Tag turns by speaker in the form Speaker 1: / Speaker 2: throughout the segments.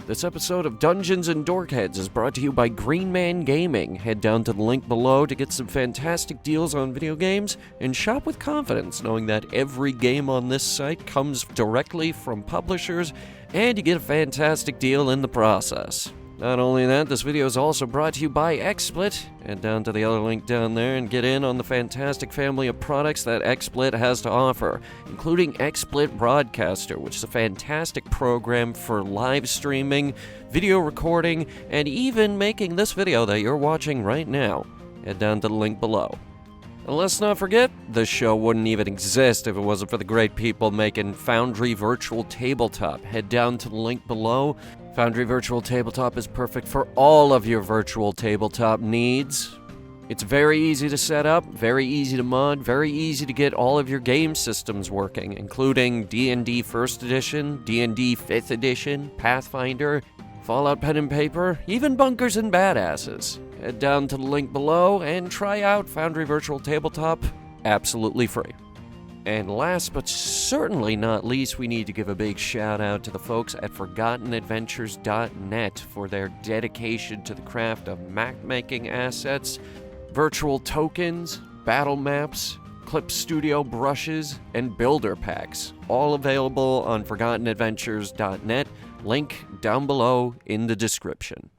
Speaker 1: This episode of Dungeons and Dorkheads is brought to you by Green Man Gaming. Head down to the link below to get some fantastic deals on video games and shop with confidence, knowing that every game on this site comes directly from publishers and you get a fantastic deal in the process. Not only that, this video is also brought to you by XSplit. Head down to the other link down there and get in on the fantastic family of products that XSplit has to offer, including XSplit Broadcaster, which is a fantastic program for live streaming, video recording, and even making this video that you're watching right now. Head down to the link below. And let's not forget, this show wouldn't even exist if it wasn't for the great people making Foundry Virtual Tabletop. Head down to the link below. Foundry Virtual Tabletop is perfect for all of your virtual tabletop needs. It's very easy to set up, very easy to mod, very easy to get all of your game systems working, including D&D 1st Edition, D&D 5th Edition, Pathfinder, Fallout Pen and Paper, even Bunkers and Badasses. Head down to the link below and try out Foundry Virtual Tabletop absolutely free. And last but certainly not least, we need to give a big shout out to the folks at ForgottenAdventures.net for their dedication to the craft of map-making assets, virtual tokens, battle maps, Clip Studio brushes, and builder packs, all available on ForgottenAdventures.net. Link down below in the description.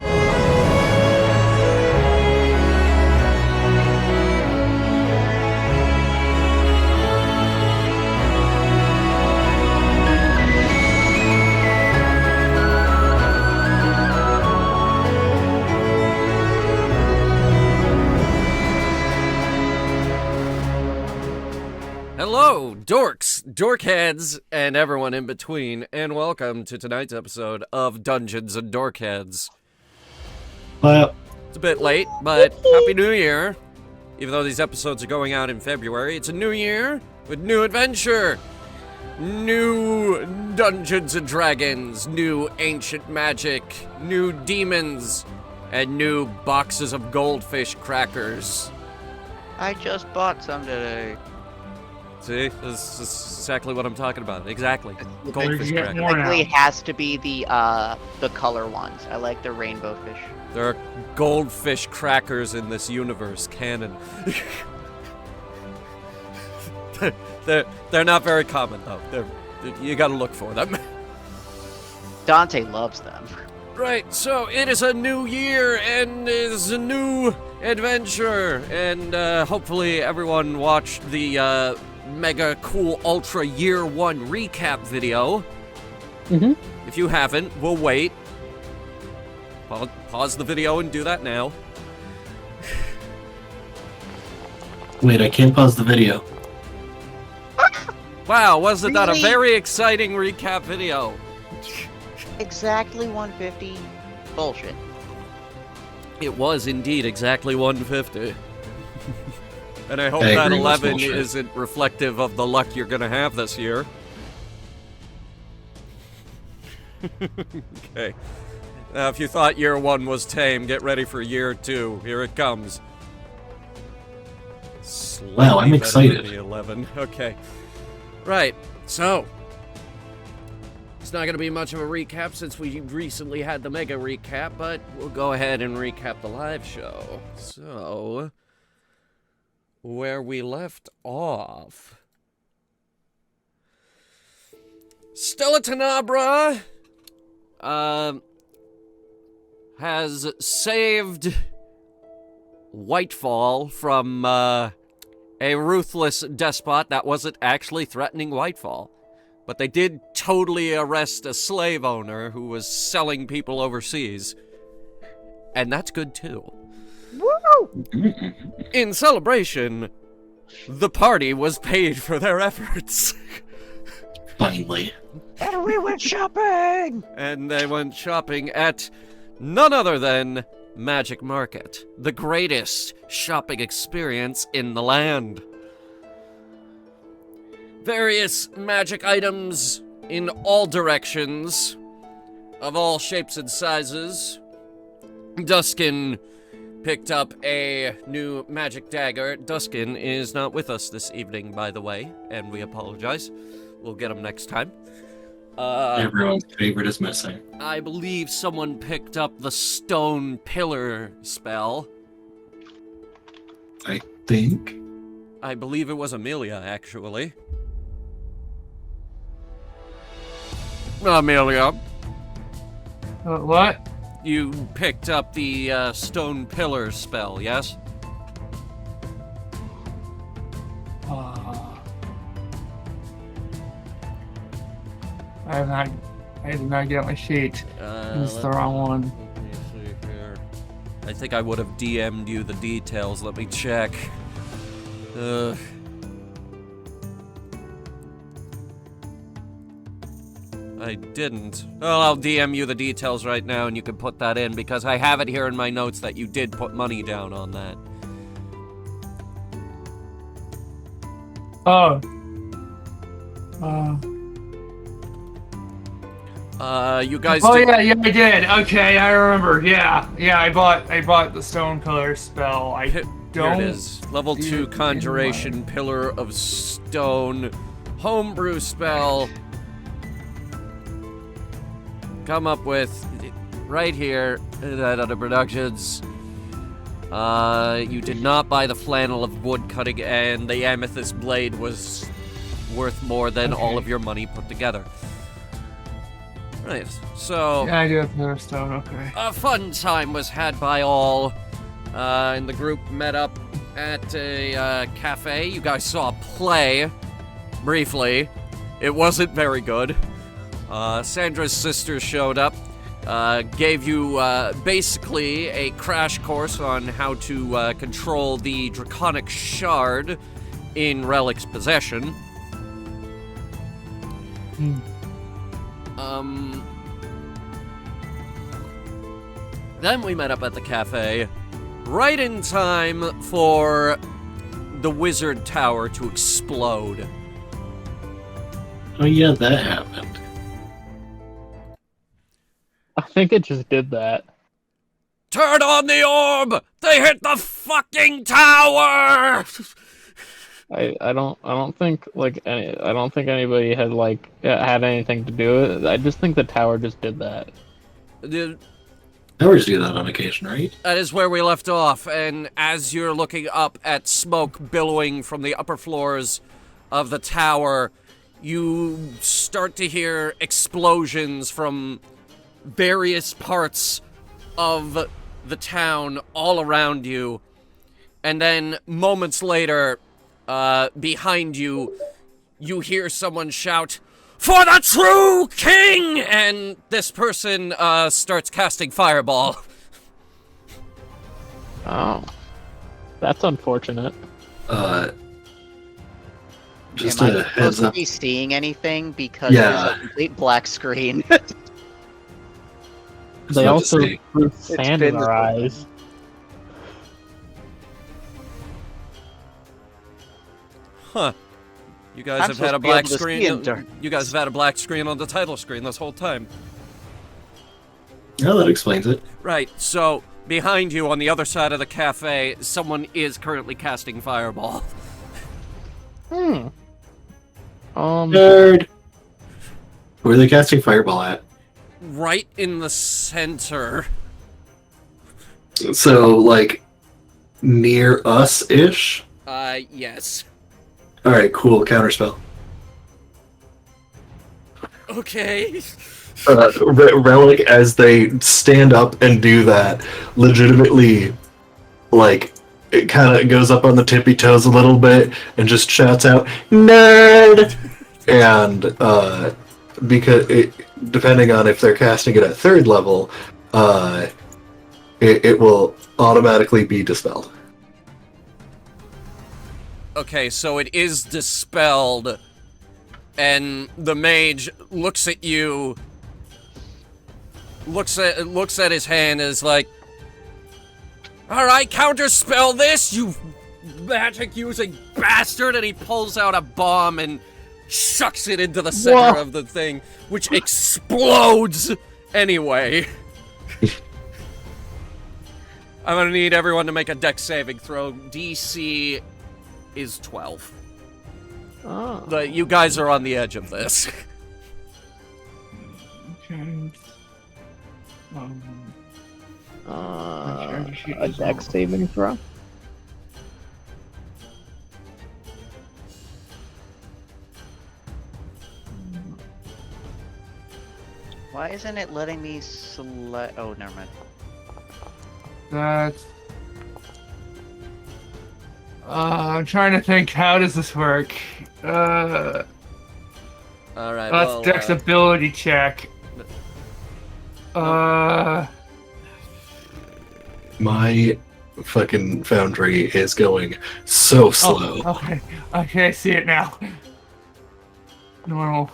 Speaker 1: Hello, dorks, dorkheads, and everyone in between, and welcome to tonight's episode of Dungeons and Dorkheads. It's a bit late, but Happy New Year. Even though these episodes are going out in February, it's a new year with new adventure. New Dungeons and Dragons, new ancient magic, new demons, and new boxes of goldfish crackers.
Speaker 2: I just bought some today.
Speaker 1: See, this is exactly what I'm talking about. Exactly. Goldfish crackers.
Speaker 2: Technically, it has to be the color ones. I like the rainbow fish.
Speaker 1: There are goldfish crackers in this universe canon. they're not very common though. You gotta look for them.
Speaker 2: Dante loves them.
Speaker 1: Right, so it is a new year and it's a new adventure, and hopefully everyone watched the mega cool ultra year one recap video. If you haven't, we'll wait. Pause the video and do that now.
Speaker 3: Wait, I can't pause the video.
Speaker 1: Wow, wasn't that a
Speaker 2: Really?
Speaker 1: very exciting recap video?
Speaker 2: Exactly 150. Bullshit.
Speaker 1: It was indeed exactly 150. And I hope
Speaker 3: I
Speaker 1: that
Speaker 3: agree,
Speaker 1: 11
Speaker 3: bullshit.
Speaker 1: isn't reflective of the luck you're gonna have this year. Okay. If you thought year 1 was tame, get ready for year 2. Here it comes.
Speaker 3: Wow, I'm
Speaker 1: Slightly better
Speaker 3: excited.
Speaker 1: than the 11. Okay. Right, so it's not going to be much of a recap since we recently had the mega recap, but we'll go ahead and recap the live show. So, where we left off, Stella Tenebra has saved Whitefall from a ruthless despot that wasn't actually threatening Whitefall. But they did totally arrest a slave owner who was selling people overseas. And that's good too.
Speaker 2: Woo!
Speaker 1: In celebration, the party was paid for their efforts.
Speaker 3: Finally.
Speaker 2: And we went shopping!
Speaker 1: And they went shopping at none other than Magic Market, the greatest shopping experience in the land. Various magic items in all directions, of all shapes and sizes. Duskin picked up a new magic dagger. Duskin is not with us this evening, by the way, and we apologize. We'll get him next time.
Speaker 3: Everyone's favorite is missing.
Speaker 1: I believe someone picked up the stone pillar spell.
Speaker 3: I think.
Speaker 1: I believe it was Amelia, actually. Amelia,
Speaker 4: What?
Speaker 1: you picked up the stone pillar spell, yes?
Speaker 4: I did not get my sheet. It's the wrong one.
Speaker 1: Let me see here. I think I would have DM'd you the details. Let me check. I didn't. Well, I'll DM you the details right now and you can put that in because I have it here in my notes that you did put money down on that.
Speaker 4: Oh.
Speaker 1: You guys
Speaker 4: Oh
Speaker 1: did...
Speaker 4: yeah, I did. Okay, I remember. Yeah, I bought the stone pillar spell.
Speaker 1: Here
Speaker 4: don't.
Speaker 1: it is. Level 2 Conjuration, Pillar of Stone, Homebrew spell. Come up with right here at other productions. You did not buy the flannel of wood cutting, and the amethyst blade was worth more than all of your money put together. Right, so
Speaker 4: Yeah, I do have pillar stone. Okay.
Speaker 1: a fun time was had by all, and the group met up at a cafe. You guys saw a play, briefly. It wasn't very good. Sandra's sister showed up, gave you basically a crash course on how to control the draconic shard in Relic's possession. Then we met up at the cafe, right in time for the wizard tower to explode.
Speaker 3: Oh yeah, that happened.
Speaker 5: I think it just did that.
Speaker 1: Turn on the orb! They hit the fucking tower!
Speaker 5: I don't think I don't think anybody had had anything to do with it. I just think the tower just did that.
Speaker 3: Towers do that on occasion, right?
Speaker 1: That is where we left off, and as you're looking up at smoke billowing from the upper floors of the tower, you start to hear explosions from various parts of the town all around you. And then moments later, behind you, you hear someone shout, "For the true king!" And this person starts casting fireball.
Speaker 5: Oh. That's unfortunate.
Speaker 3: Just
Speaker 2: Am
Speaker 3: a
Speaker 2: I
Speaker 3: heads
Speaker 2: supposed to
Speaker 3: up.
Speaker 2: be seeing anything because
Speaker 3: Yeah.
Speaker 2: there's a complete black screen?
Speaker 5: They
Speaker 3: not to
Speaker 5: also
Speaker 3: say.
Speaker 5: threw sand in
Speaker 2: been
Speaker 5: our
Speaker 2: the-
Speaker 5: eyes.
Speaker 1: Huh. You guys
Speaker 2: I'm
Speaker 1: have
Speaker 2: supposed
Speaker 1: had a
Speaker 2: to be able
Speaker 1: black
Speaker 2: to see
Speaker 1: screen.
Speaker 2: in dark.
Speaker 1: You guys have had a black screen on the title screen this whole time.
Speaker 3: Yeah, that explains it.
Speaker 1: Right, so behind you on the other side of the cafe, someone is currently casting fireball.
Speaker 3: Nerd. Where are they casting fireball at?
Speaker 1: Right in the center.
Speaker 3: So, like, near us-ish?
Speaker 1: Yes.
Speaker 3: Alright, cool. Counterspell.
Speaker 1: Okay.
Speaker 3: Relic, as they stand up and do that, legitimately, like, it kind of goes up on the tippy toes a little bit and just shouts out, "Nerd!" And, because depending on if they're casting it at 3rd level, it will automatically be dispelled.
Speaker 1: Okay, so it is dispelled, and the mage looks at you, looks at his hand, and is like, "Alright, counterspell this, you magic-using bastard!" And he pulls out a bomb and chucks it into the center
Speaker 5: Whoa.
Speaker 1: of the thing, which explodes anyway. I'm gonna need everyone to make a dex saving throw. DC is 12.
Speaker 5: Oh.
Speaker 1: You guys are on the edge of this.
Speaker 5: A dex saving throw.
Speaker 2: Why isn't it letting me select? Oh, never mind.
Speaker 4: That's. I'm trying to think. How does this work?
Speaker 1: All right.
Speaker 4: That's
Speaker 1: well,
Speaker 4: Dex ability check.
Speaker 3: My fucking foundry is going so slow.
Speaker 4: Oh, okay. Okay, I see it now. Normal.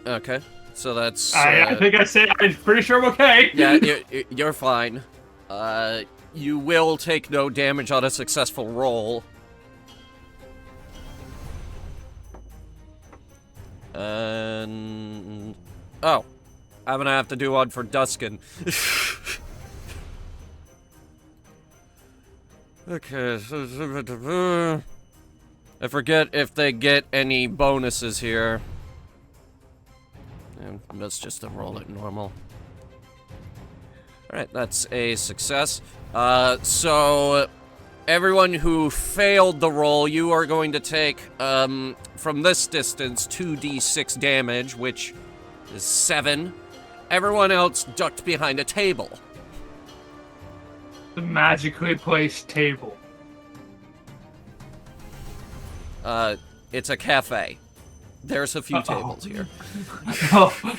Speaker 1: Okay. So that's.
Speaker 4: I think I said. I'm pretty sure I'm okay.
Speaker 1: Yeah, you're fine. You will take no damage on a successful roll. And oh, I'm gonna have to do one for Duskin. Okay. I forget if they get any bonuses here. And let's just roll it normal. Alright, that's a success. So everyone who failed the roll, you are going to take, from this distance, 2d6 damage, which is 7. Everyone else ducked behind a table.
Speaker 4: The magically placed table.
Speaker 1: It's a cafe. There's a few tables here.
Speaker 4: Oh.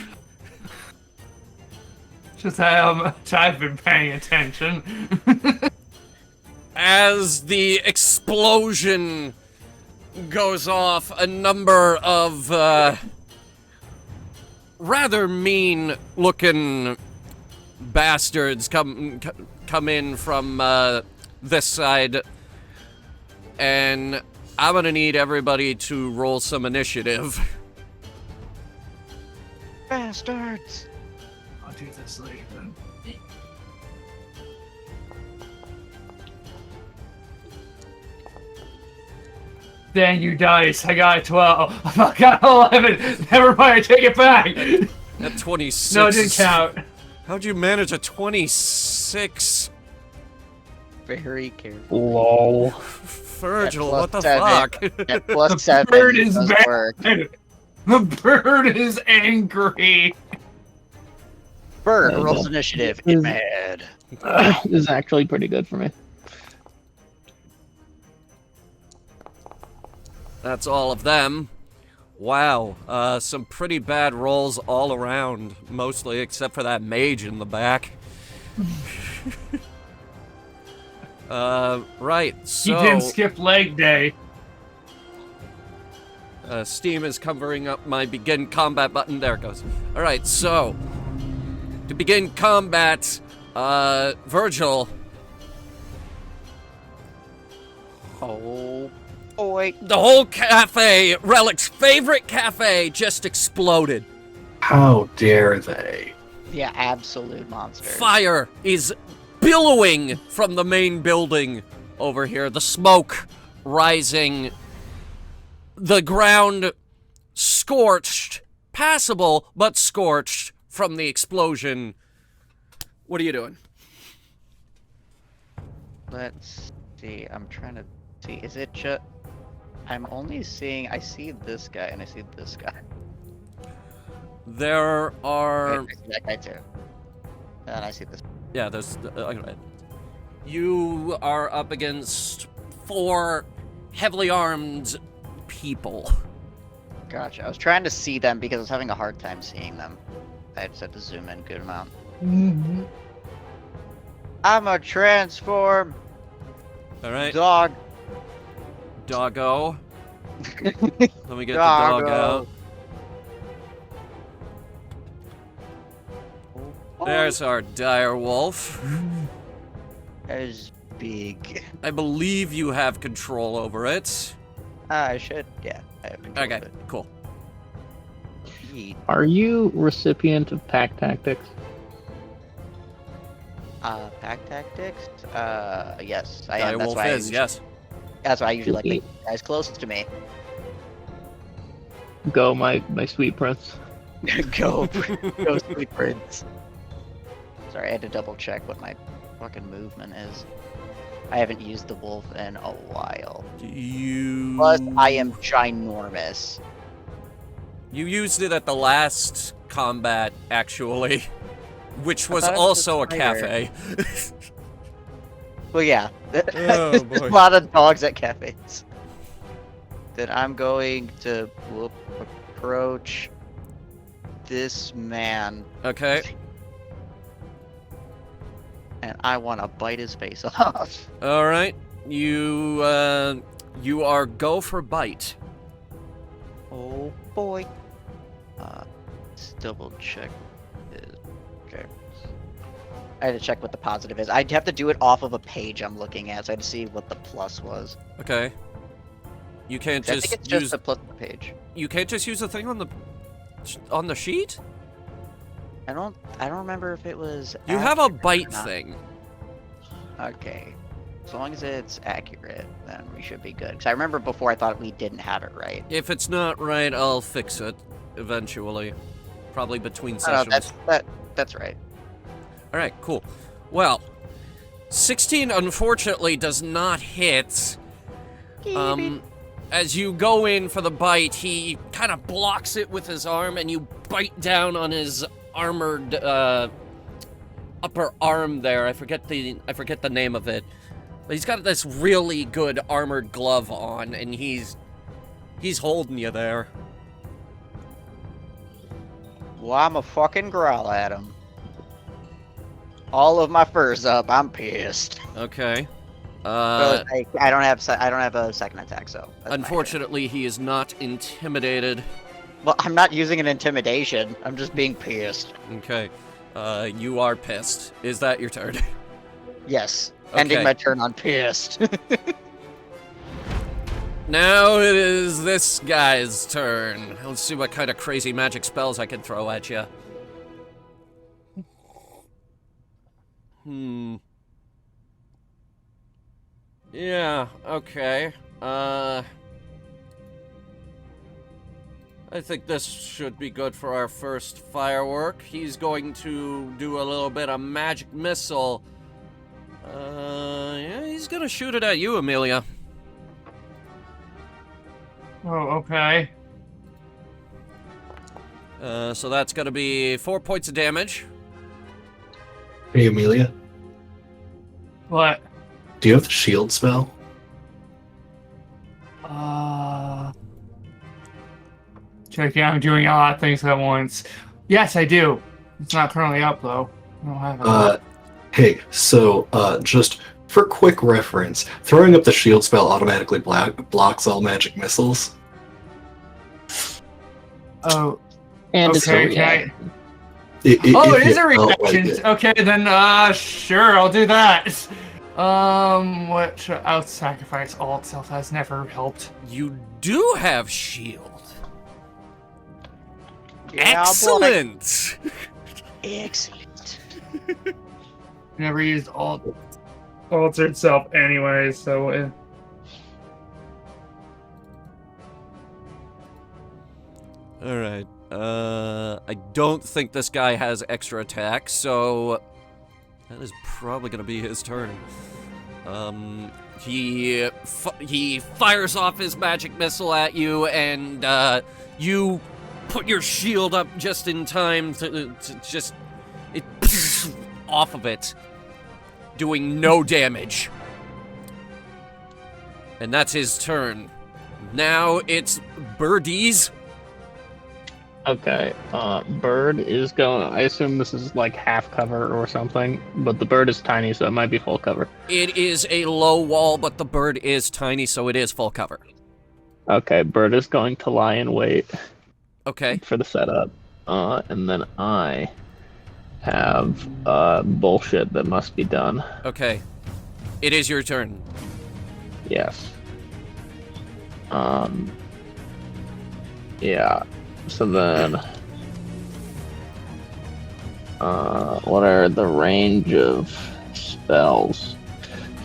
Speaker 4: Just how much I've been paying attention.
Speaker 1: As the explosion goes off, a number of rather mean-looking bastards come in from this side, and I'm gonna need everybody to roll some initiative.
Speaker 2: Bastards!
Speaker 4: I'll do this later then. Dang you dice, I got a 12. I got 11. Never mind, I take it back.
Speaker 1: At 26.
Speaker 4: No, it didn't count.
Speaker 1: How'd you manage a 26?
Speaker 2: Very careful.
Speaker 5: Lol.
Speaker 1: Virgil, what the
Speaker 2: +7.
Speaker 1: fuck?
Speaker 2: At +7,
Speaker 4: bird
Speaker 2: it
Speaker 4: is
Speaker 2: does
Speaker 4: bad.
Speaker 2: work.
Speaker 4: The bird is angry.
Speaker 2: Bird
Speaker 5: Yeah,
Speaker 2: rolls
Speaker 5: that-
Speaker 2: initiative.
Speaker 5: is-
Speaker 2: Get mad.
Speaker 5: This is actually pretty good for me.
Speaker 1: That's all of them. Wow, some pretty bad rolls all around, mostly except for that mage in the back. Right, so...
Speaker 4: He didn't skip leg day.
Speaker 1: Steam is covering up my begin combat button. There it goes. Alright, so... To begin combat, Virgil...
Speaker 2: Oh boy.
Speaker 1: The whole cafe, Relic's favorite cafe, just exploded.
Speaker 3: How dare they?
Speaker 2: Yeah, absolute monster.
Speaker 1: Fire is billowing from the main building over here. The smoke rising. The ground scorched. Passable, but scorched from the explosion. What are you doing?
Speaker 2: Let's see. I'm trying to see. Is it just... I'm only seeing... I see this guy and I see this guy.
Speaker 1: There are...
Speaker 2: I see that guy too. And I see this.
Speaker 1: Yeah, there's... you are up against 4 heavily armed people.
Speaker 2: Gotcha. I was trying to see them because I was having a hard time seeing them. I just had to zoom in a good amount. I'm a transform
Speaker 1: Alright,
Speaker 2: dog.
Speaker 1: doggo. Let me get the dog out. There's our dire wolf.
Speaker 2: As big.
Speaker 1: I believe you have control over it.
Speaker 2: I should. Yeah. I have control
Speaker 1: Okay,
Speaker 2: of it.
Speaker 1: cool.
Speaker 2: Yeet.
Speaker 5: Are you recipient of pack tactics?
Speaker 2: Pack tactics? Yes, I
Speaker 1: Dire
Speaker 2: am. That's
Speaker 1: wolf
Speaker 2: why
Speaker 1: is, yes.
Speaker 2: That's why I usually like the
Speaker 5: Sweet.
Speaker 2: guys close to me.
Speaker 5: Go, my sweet prince.
Speaker 2: Go, sweet prince. Sorry, I had to double check what my fucking movement is. I haven't used the wolf in a while.
Speaker 1: You...
Speaker 2: Plus, I am ginormous.
Speaker 1: You used it at the last combat, actually. Which was
Speaker 2: thought it was
Speaker 1: also a
Speaker 2: a
Speaker 1: cafe.
Speaker 2: Well, yeah.
Speaker 1: Oh,
Speaker 2: There's
Speaker 1: boy.
Speaker 2: a lot of dogs at cafes. Then I'm going to approach this man,
Speaker 1: Okay.
Speaker 2: and I want to bite his face off.
Speaker 1: Alright. You are go for bite.
Speaker 2: Oh boy. Let's double check this. Okay. I had to check what the positive is. I'd have to do it off of a page I'm looking at, so I had to see what the plus was.
Speaker 1: Okay. You can't
Speaker 2: I
Speaker 1: just
Speaker 2: think it's
Speaker 1: use
Speaker 2: just the plus the page.
Speaker 1: You can't just use the thing on the sheet?
Speaker 2: I don't remember if it was.
Speaker 1: You have a
Speaker 2: accurate or
Speaker 1: bite
Speaker 2: not.
Speaker 1: thing.
Speaker 2: Okay. As long as it's accurate, then we should be good. Because I remember before I thought we didn't have it right.
Speaker 1: If it's not right, I'll fix it eventually. Probably between
Speaker 2: No,
Speaker 1: sessions.
Speaker 2: that's right.
Speaker 1: Alright, cool. Well, 16 unfortunately does not hit. As you go in for the bite, he kind of blocks it with his arm, and you bite down on his armored upper arm there. I forget the name of it. But he's got this really good armored glove on, and he's holding you there.
Speaker 2: Well, I'm a fucking growl at him. All of my fur's up. I'm pissed.
Speaker 1: Okay.
Speaker 2: But I don't have a second attack, so. that's my turn.
Speaker 1: Unfortunately, he is not intimidated.
Speaker 2: Well, I'm not using an intimidation. I'm just being pissed.
Speaker 1: Okay. You are pissed. Is that your turn?
Speaker 2: Yes.
Speaker 1: Okay.
Speaker 2: Ending my turn on pissed.
Speaker 1: Now it is this guy's turn. Let's see what kind of crazy magic spells I can throw at you. Yeah, okay. I think this should be good for our first firework. He's going to do a little bit of magic missile. Yeah, he's gonna shoot it at you, Amelia.
Speaker 4: Oh, okay.
Speaker 1: So that's gonna be 4 points of damage.
Speaker 3: Hey, Amelia,
Speaker 4: What?
Speaker 3: do you have the shield spell?
Speaker 4: Checking. I'm doing a lot of things at once. Yes, I do. It's not currently up though. I don't have it.
Speaker 3: Hey, so, just for quick reference, throwing up the shield spell automatically blocks all magic missiles.
Speaker 4: Oh,
Speaker 5: And it's a
Speaker 4: okay. Can I...
Speaker 5: reaction.
Speaker 4: Oh, it is a
Speaker 3: felt like
Speaker 4: reaction.
Speaker 3: it.
Speaker 4: Okay, then, sure, I'll do that. What should out sacrifice all itself has never helped.
Speaker 1: You do have shield.
Speaker 2: Yeah, boy.
Speaker 1: Excellent.
Speaker 2: Excellent.
Speaker 4: Never used alter itself anyway, so.
Speaker 1: All right. I don't think this guy has extra attack, so that is probably gonna be his turn. He fires off his magic missile at you, and you put your shield up just in time to just it off of it, doing no damage. And that's his turn. Now it's Birdie's.
Speaker 5: Okay, bird is going. I assume this is like half cover or something, but the bird is tiny, so it might be full cover.
Speaker 1: It is a low wall, but the bird is tiny, so it is full cover.
Speaker 5: Okay, bird is going to lie in wait
Speaker 1: Okay.
Speaker 5: for the setup, and then I have bullshit that must be done.
Speaker 1: Okay. It is your turn.
Speaker 5: Yes. Yeah. So then, what are the range of spells?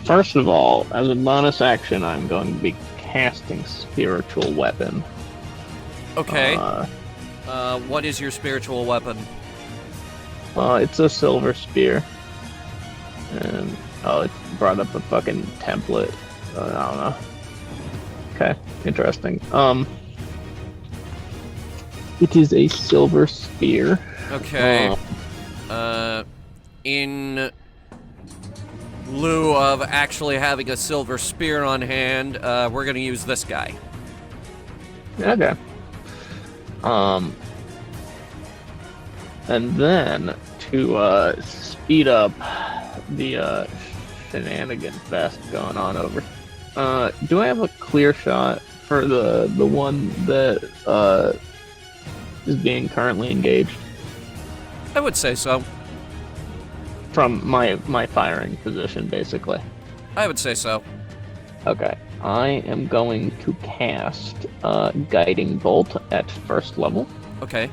Speaker 5: First of all, as a bonus action, I'm going to be casting Spiritual Weapon.
Speaker 1: Okay. What is your spiritual weapon?
Speaker 5: It's a silver spear. And, oh, it brought up a fucking template. I don't know. Okay, interesting. It is a silver spear.
Speaker 1: Okay. In lieu of actually having a silver spear on hand, we're gonna use this guy.
Speaker 5: Okay. And then to speed up the shenanigan fest going on over. Do I have a clear shot for the one that is being currently engaged?
Speaker 1: I would say so.
Speaker 5: From my firing position, basically.
Speaker 1: I would say so.
Speaker 5: Okay. I am going to cast Guiding Bolt at first level.
Speaker 1: Okay.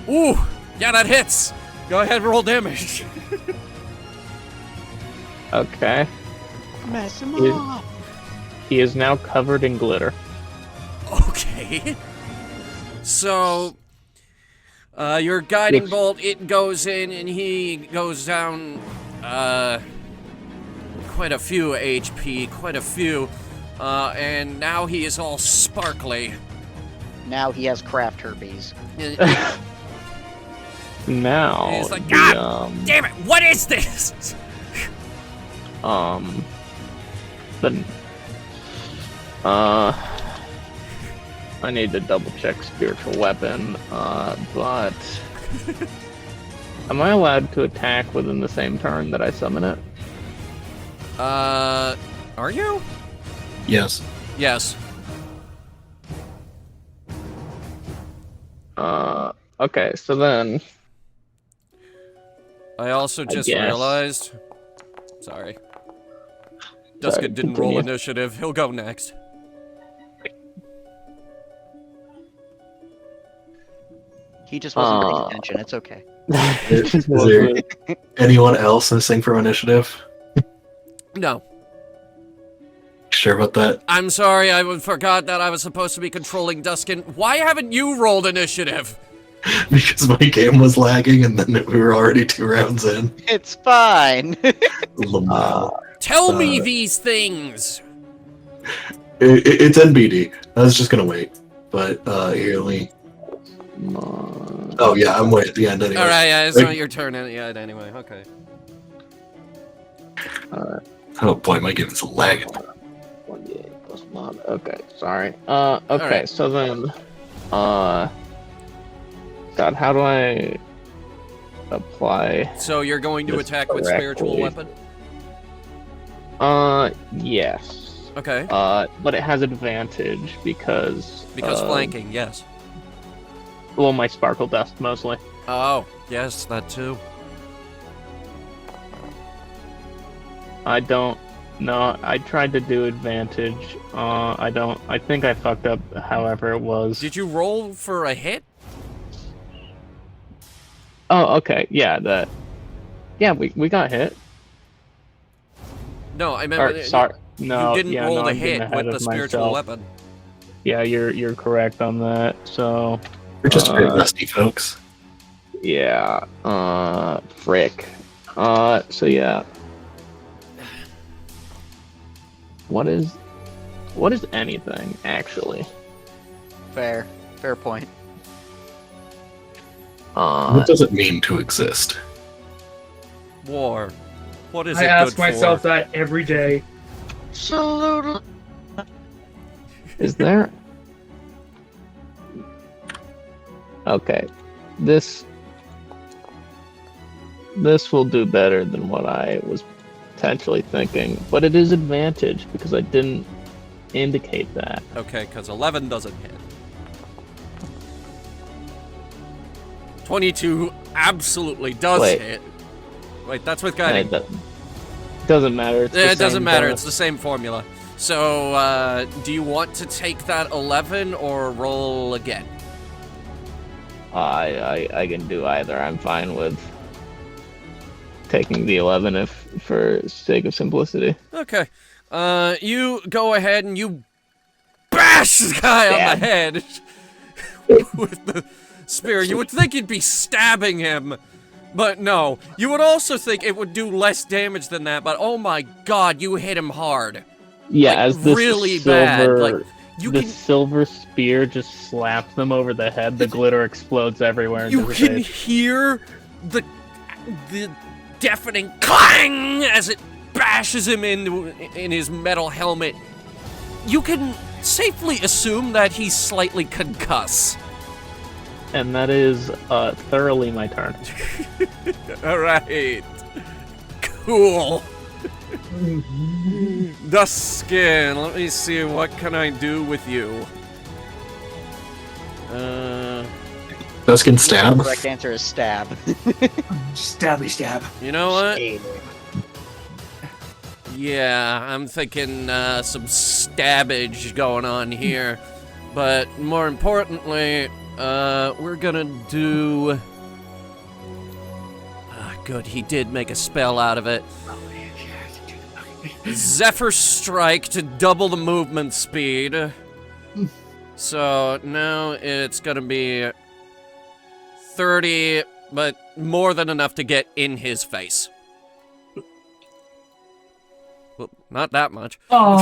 Speaker 1: Ooh! Yeah, that hits! Go ahead, roll damage.
Speaker 5: Okay.
Speaker 2: Mess him
Speaker 5: Is-
Speaker 2: up.
Speaker 5: He is now covered in glitter.
Speaker 1: Okay. So, your guiding
Speaker 5: Which-
Speaker 1: bolt, it goes in and he goes down, quite a few HP, quite a few. And now he is all sparkly.
Speaker 2: Now he has craft herpes.
Speaker 5: Now,
Speaker 1: He's like,
Speaker 5: the,
Speaker 1: God damn it, what is this?
Speaker 5: I need to double check spiritual weapon, but am I allowed to attack within the same turn that I summon it?
Speaker 1: Are you?
Speaker 3: Yes.
Speaker 1: Yes.
Speaker 5: Okay, so then,
Speaker 1: I also just
Speaker 5: guess.
Speaker 1: realized. Sorry. Duskin didn't roll
Speaker 5: continue.
Speaker 1: initiative. He'll go next.
Speaker 2: He just wasn't paying attention. It's okay.
Speaker 3: Is there anyone else missing from initiative?
Speaker 1: No.
Speaker 3: Sure about that?
Speaker 1: I'm sorry, I forgot that I was supposed to be controlling Duskin. Why haven't you rolled initiative?
Speaker 3: Because my game was lagging and then we were already 2 rounds in.
Speaker 2: It's fine.
Speaker 3: Lamau.
Speaker 1: Tell me these things!
Speaker 3: It's NBD. I was just gonna wait. But, here, let me... Oh, yeah, I'm way at the end anyway.
Speaker 1: Alright, yeah, it's not your turn yet anyway, okay.
Speaker 3: Oh boy, my game is lagging.
Speaker 5: 1d8 plus mod. Okay, sorry. Okay,
Speaker 1: Alright.
Speaker 5: so then, God, how do I apply?
Speaker 1: So you're going to
Speaker 5: This
Speaker 1: attack with
Speaker 5: correctly.
Speaker 1: spiritual weapon?
Speaker 5: Yes.
Speaker 1: Okay.
Speaker 5: But it has advantage because
Speaker 1: Flanking, yes.
Speaker 5: well, my sparkle dust mostly.
Speaker 1: Oh, yes, that too.
Speaker 5: I don't know. I tried to do advantage. I think I fucked up. However, it was.
Speaker 1: Did you roll for a hit?
Speaker 5: Oh, okay. Yeah, that. Yeah, we got hit.
Speaker 1: No, I meant
Speaker 5: Or, sorry. No,
Speaker 1: you didn't
Speaker 5: yeah,
Speaker 1: roll
Speaker 5: no,
Speaker 1: the
Speaker 5: I'm getting
Speaker 1: hit
Speaker 5: ahead
Speaker 1: with the
Speaker 5: of
Speaker 1: spiritual
Speaker 5: myself.
Speaker 1: weapon.
Speaker 5: Yeah, you're correct on that. So.
Speaker 3: We're just very rusty, folks.
Speaker 5: Yeah. Frick. So yeah. What is anything actually?
Speaker 2: Fair point.
Speaker 3: What does it mean to exist?
Speaker 1: War. What is
Speaker 4: I
Speaker 1: it
Speaker 4: ask
Speaker 1: good
Speaker 4: myself
Speaker 1: for?
Speaker 4: that every day.
Speaker 2: Absolutely.
Speaker 5: Is there? Okay, this will do better than what I was potentially thinking, but it is advantage because I didn't indicate that.
Speaker 1: Okay, because 11 doesn't hit. 22 absolutely does
Speaker 5: Wait.
Speaker 1: hit. Wait, that's with
Speaker 5: And
Speaker 1: guiding.
Speaker 5: it doesn't matter. It's the
Speaker 1: It doesn't
Speaker 5: same
Speaker 1: matter,
Speaker 5: bonus.
Speaker 1: it's the same formula. So, do you want to take that 11 or roll again?
Speaker 5: I can do either. I'm fine with taking the 11 if for sake of simplicity.
Speaker 1: Okay. You go ahead and you bash the guy on the head with the spear. You would think you'd be stabbing him, but no. You would also think it would do less damage than that, but oh my god, you hit him hard.
Speaker 5: Yeah,
Speaker 1: like,
Speaker 5: as this
Speaker 1: really
Speaker 5: silver,
Speaker 1: bad. Like,
Speaker 5: silver spear just slaps them over the head. The glitter explodes everywhere.
Speaker 1: You can hear the deafening clang as it bashes him in his metal helmet. You can safely assume that he's slightly concussed.
Speaker 5: And that is thoroughly my turn.
Speaker 1: All right. Cool. Duskin, let me see, what can I do with you?
Speaker 3: Duskin stab.
Speaker 2: The correct answer is stab.
Speaker 4: Stabby stab.
Speaker 1: You know what? Yeah, I'm thinking some stabbage going on here. But more importantly, we're gonna do... good, he did make a spell out of it. Zephyr Strike to double the movement speed. So now it's gonna be 30, but more than enough to get in his face. Well, not that much.
Speaker 4: Oh,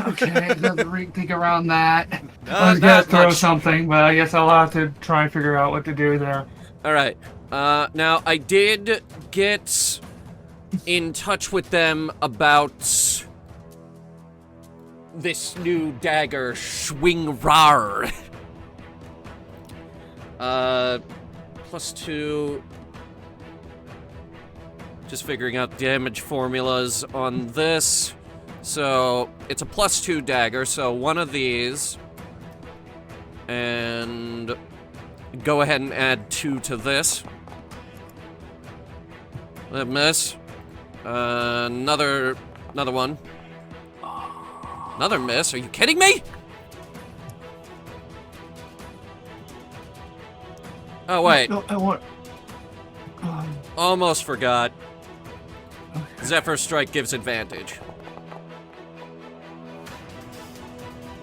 Speaker 4: okay. Another think around that. I was gonna
Speaker 1: Not
Speaker 4: throw
Speaker 1: much.
Speaker 4: something, but I guess I'll have to try and figure out what to do there.
Speaker 1: Alright. Now, I did get in touch with them about this new dagger, Schwingrar. +2. Just figuring out damage formulas on this. So, it's a +2 dagger, so one of these. And go ahead and add 2 to this. That miss. Another one. Another miss? Are you kidding me? Oh, wait.
Speaker 4: No, I want...
Speaker 1: Almost forgot.
Speaker 4: okay.
Speaker 1: Zephyr Strike gives advantage.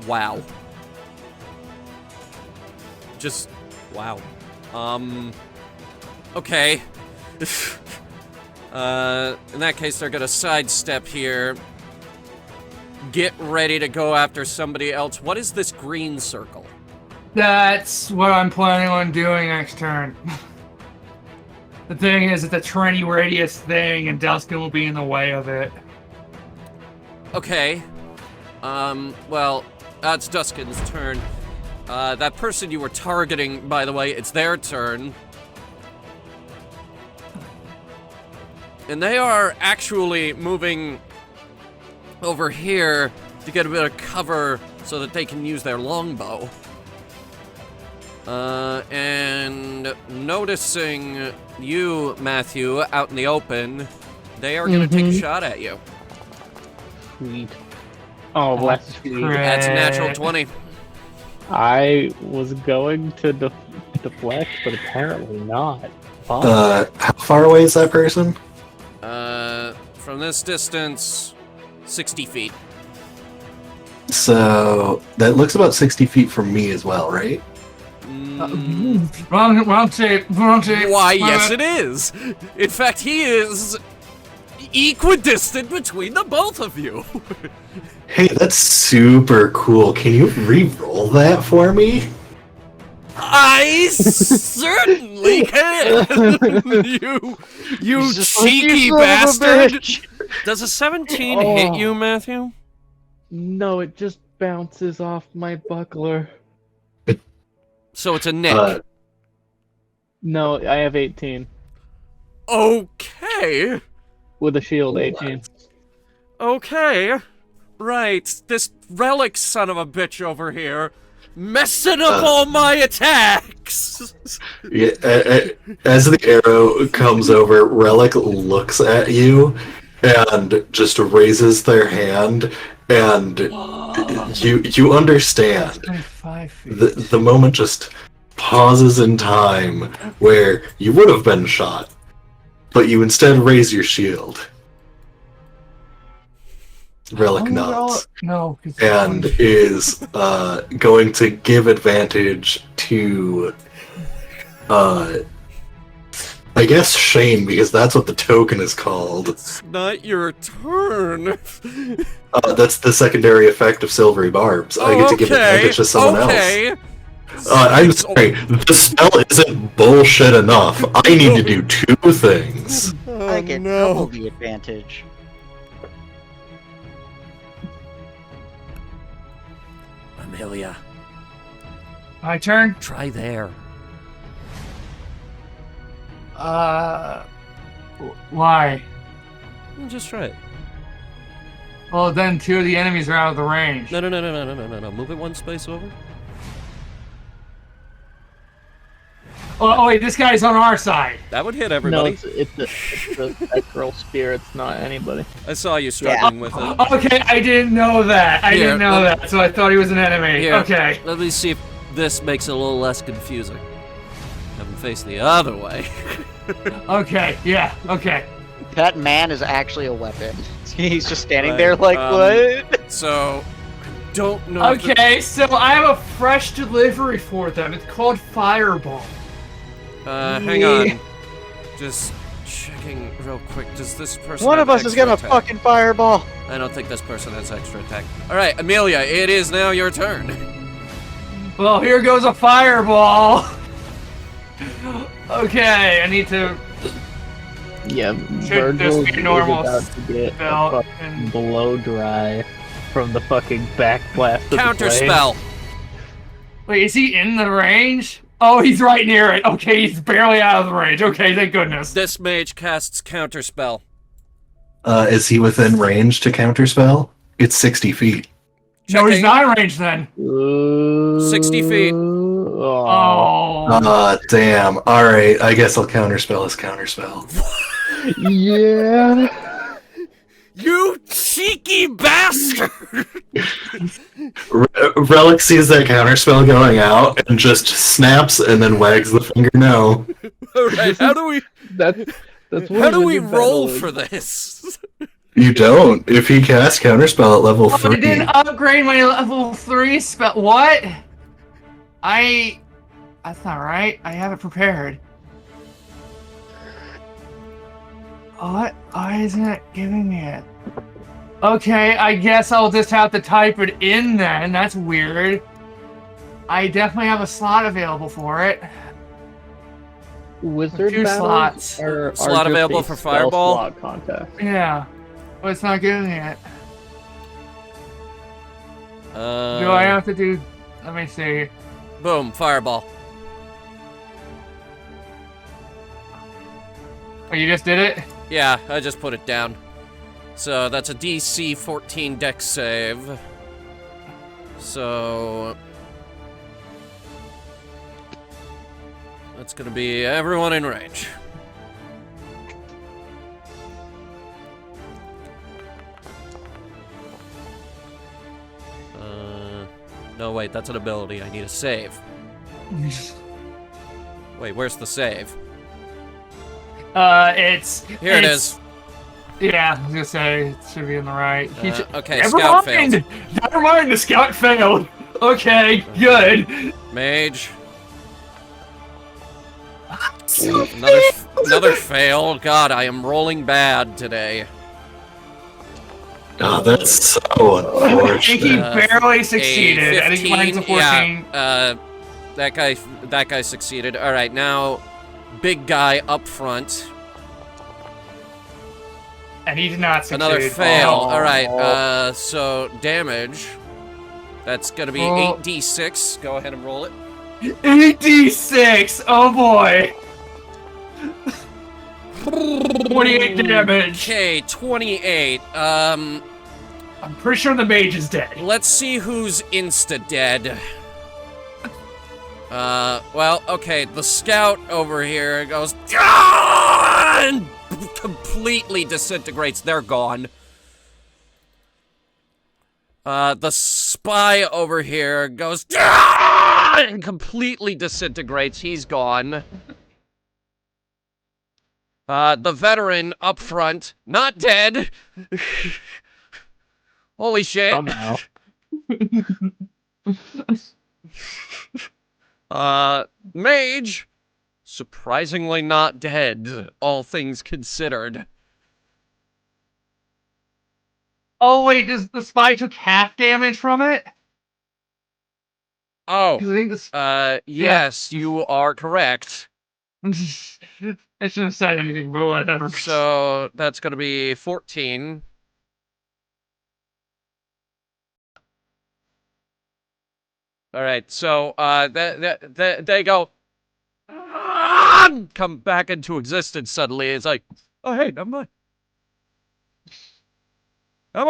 Speaker 1: Wow. Just... wow. Okay. In that case, they're gonna sidestep here. Get ready to go after somebody else. What is this green circle?
Speaker 4: That's what I'm planning on doing next turn. The thing is, it's a 20 radius thing, and Duskin will be in the way of it.
Speaker 1: Okay. Well, it's Duskin's turn. That person you were targeting, by the way, it's their turn. And they are actually moving over here to get a bit of cover so that they can use their longbow. And noticing you, Matthew, out in the open, they are going to take a shot at you.
Speaker 5: Sweet. Oh, that's sweet.
Speaker 1: That's a natural 20.
Speaker 5: I was going to deflect, but apparently not. Fuck.
Speaker 3: How far away is that person?
Speaker 1: From this distance, 60 feet.
Speaker 3: So that looks about 60 feet from me as well, right?
Speaker 4: Wrong shape.
Speaker 1: Why, yes it is! In fact, he is equidistant between the both of you.
Speaker 3: Hey, that's super cool. Can you re-roll that for me?
Speaker 1: I certainly can! you cheeky bastard! Does a 17 hit you, Matthew?
Speaker 5: No, it just bounces off my buckler.
Speaker 1: So it's a nick.
Speaker 5: No, I have 18.
Speaker 1: Okay.
Speaker 5: With a shield, 18.
Speaker 1: Okay. Right. This relic son of a bitch over here messing up all my attacks.
Speaker 3: Yeah, as the arrow comes over, Relic looks at you and just raises their hand, and you understand.
Speaker 4: 25 feet.
Speaker 3: The moment just pauses in time where you would have been shot, but you instead raise your shield. Relic nods
Speaker 4: No,
Speaker 3: and is going to give advantage to I guess Shane, because that's what the token is called.
Speaker 1: It's not your turn.
Speaker 3: That's the secondary effect of Silvery Barbs. I get to give advantage to someone else. I'm sorry, the spell isn't bullshit enough. I need to do two things.
Speaker 2: I get double the advantage.
Speaker 1: Amelia,
Speaker 4: My turn?
Speaker 1: try there.
Speaker 4: Why?
Speaker 1: Just try it.
Speaker 4: Well, then two of the enemies are out of the range.
Speaker 1: No. Move it one space over.
Speaker 4: Oh, wait, this guy's on our side.
Speaker 1: That would hit
Speaker 5: No,
Speaker 1: everybody.
Speaker 5: it's that girl Spirit's not anybody.
Speaker 1: I saw you struggling with it.
Speaker 4: Okay, I didn't know that. I didn't know that, so I thought he was an enemy.
Speaker 1: Here,
Speaker 4: Okay.
Speaker 1: let me see if this makes it a little less confusing. Have him face the other way.
Speaker 4: Okay, yeah, okay.
Speaker 2: That man is actually a weapon. He's just standing
Speaker 1: Right,
Speaker 2: there like, what?
Speaker 1: So, I don't know. if the-
Speaker 4: Okay, so I have a fresh delivery for them. It's called Fireball.
Speaker 1: hang on. Just checking real quick. Does this person
Speaker 2: One
Speaker 1: have
Speaker 2: of us is
Speaker 1: extra
Speaker 2: gonna
Speaker 1: attack?
Speaker 2: fucking fireball.
Speaker 1: I don't think this person has extra attack. Alright, Amelia, it is now your turn.
Speaker 4: Well, here goes a fireball. Okay, I need to
Speaker 5: Yeah,
Speaker 4: Should
Speaker 5: Virgil
Speaker 4: this
Speaker 5: is
Speaker 4: be normal
Speaker 5: about to get a
Speaker 4: belt
Speaker 5: fucking
Speaker 4: and-
Speaker 5: blow dry from the fucking backblast of the
Speaker 1: Counter
Speaker 5: blade.
Speaker 1: spell.
Speaker 4: Wait, is he in the range? Oh, he's right near it. Okay, he's barely out of the range. Okay, thank goodness.
Speaker 1: This mage casts counter spell.
Speaker 3: Is he within range to counterspell? It's 60 feet.
Speaker 4: No, he's
Speaker 1: Checking.
Speaker 4: not in range then.
Speaker 1: 60 feet.
Speaker 4: Oh.
Speaker 3: Damn. Alright, I guess I'll counterspell his counterspell.
Speaker 5: Yeah.
Speaker 1: You cheeky bastard!
Speaker 3: Relic sees that counterspell going out and just snaps and then wags the finger no.
Speaker 1: Alright, how do we
Speaker 5: That's
Speaker 1: how do we roll for this?
Speaker 3: You don't. If he casts counterspell at level
Speaker 4: I
Speaker 3: 3.
Speaker 4: didn't upgrade my level 3 spell. What? That's not right. I have it prepared. What? Why isn't it giving me it? Okay, I guess I'll just have to type it in then. That's weird. I definitely have a slot available for it.
Speaker 5: Wizard
Speaker 4: Two
Speaker 5: battles
Speaker 4: slots.
Speaker 5: are
Speaker 1: Slot
Speaker 5: just
Speaker 1: available
Speaker 5: a
Speaker 1: for
Speaker 5: spell
Speaker 1: Fireball?
Speaker 5: slot contest.
Speaker 4: Yeah. But it's not giving me it. Do I have to do... Let me see.
Speaker 1: Boom, fireball.
Speaker 4: Oh, you just did it?
Speaker 1: Yeah, I just put it down. So that's a DC 14 dex save. So that's gonna be everyone in range. No, wait, that's an ability. I need a save. Wait, where's the save? Here it is.
Speaker 4: Yeah, I was gonna say, it should be in the right.
Speaker 1: Okay,
Speaker 4: Never
Speaker 1: scout
Speaker 4: mind!
Speaker 1: failed.
Speaker 4: Never mind, the scout failed! Okay, good.
Speaker 1: Mage. Another fail. God, I am rolling bad today.
Speaker 3: Oh, that's so
Speaker 4: I think he
Speaker 3: unfortunate.
Speaker 4: barely succeeded.
Speaker 1: A
Speaker 4: I think mine's a 14.
Speaker 1: Yeah, that guy succeeded. All right, now, big guy up front.
Speaker 4: And he did not succeed.
Speaker 1: Another fail.
Speaker 4: Oh.
Speaker 1: All right, so damage. That's gonna be
Speaker 4: Oh.
Speaker 1: 8d6. Go ahead and roll it.
Speaker 4: 8d6! Oh boy! 28 damage.
Speaker 1: Okay, 28.
Speaker 4: I'm pretty sure the mage is dead.
Speaker 1: Let's see who's insta-dead. Well, okay, the scout over here goes, "Ah!" and completely disintegrates. They're gone. The spy over here goes, "Ah!" and completely disintegrates. He's gone. The veteran up front, not dead. Holy shit.
Speaker 5: Somehow.
Speaker 1: Mage, surprisingly not dead, all things considered.
Speaker 4: Oh wait, does the spy took half damage from it?
Speaker 1: Oh,
Speaker 4: 'Cause I think this.
Speaker 1: yes, you are correct.
Speaker 4: I shouldn't have said anything, but whatever.
Speaker 1: So that's gonna be 14. All right, so they go come back into existence suddenly. It's like, oh hey, I'm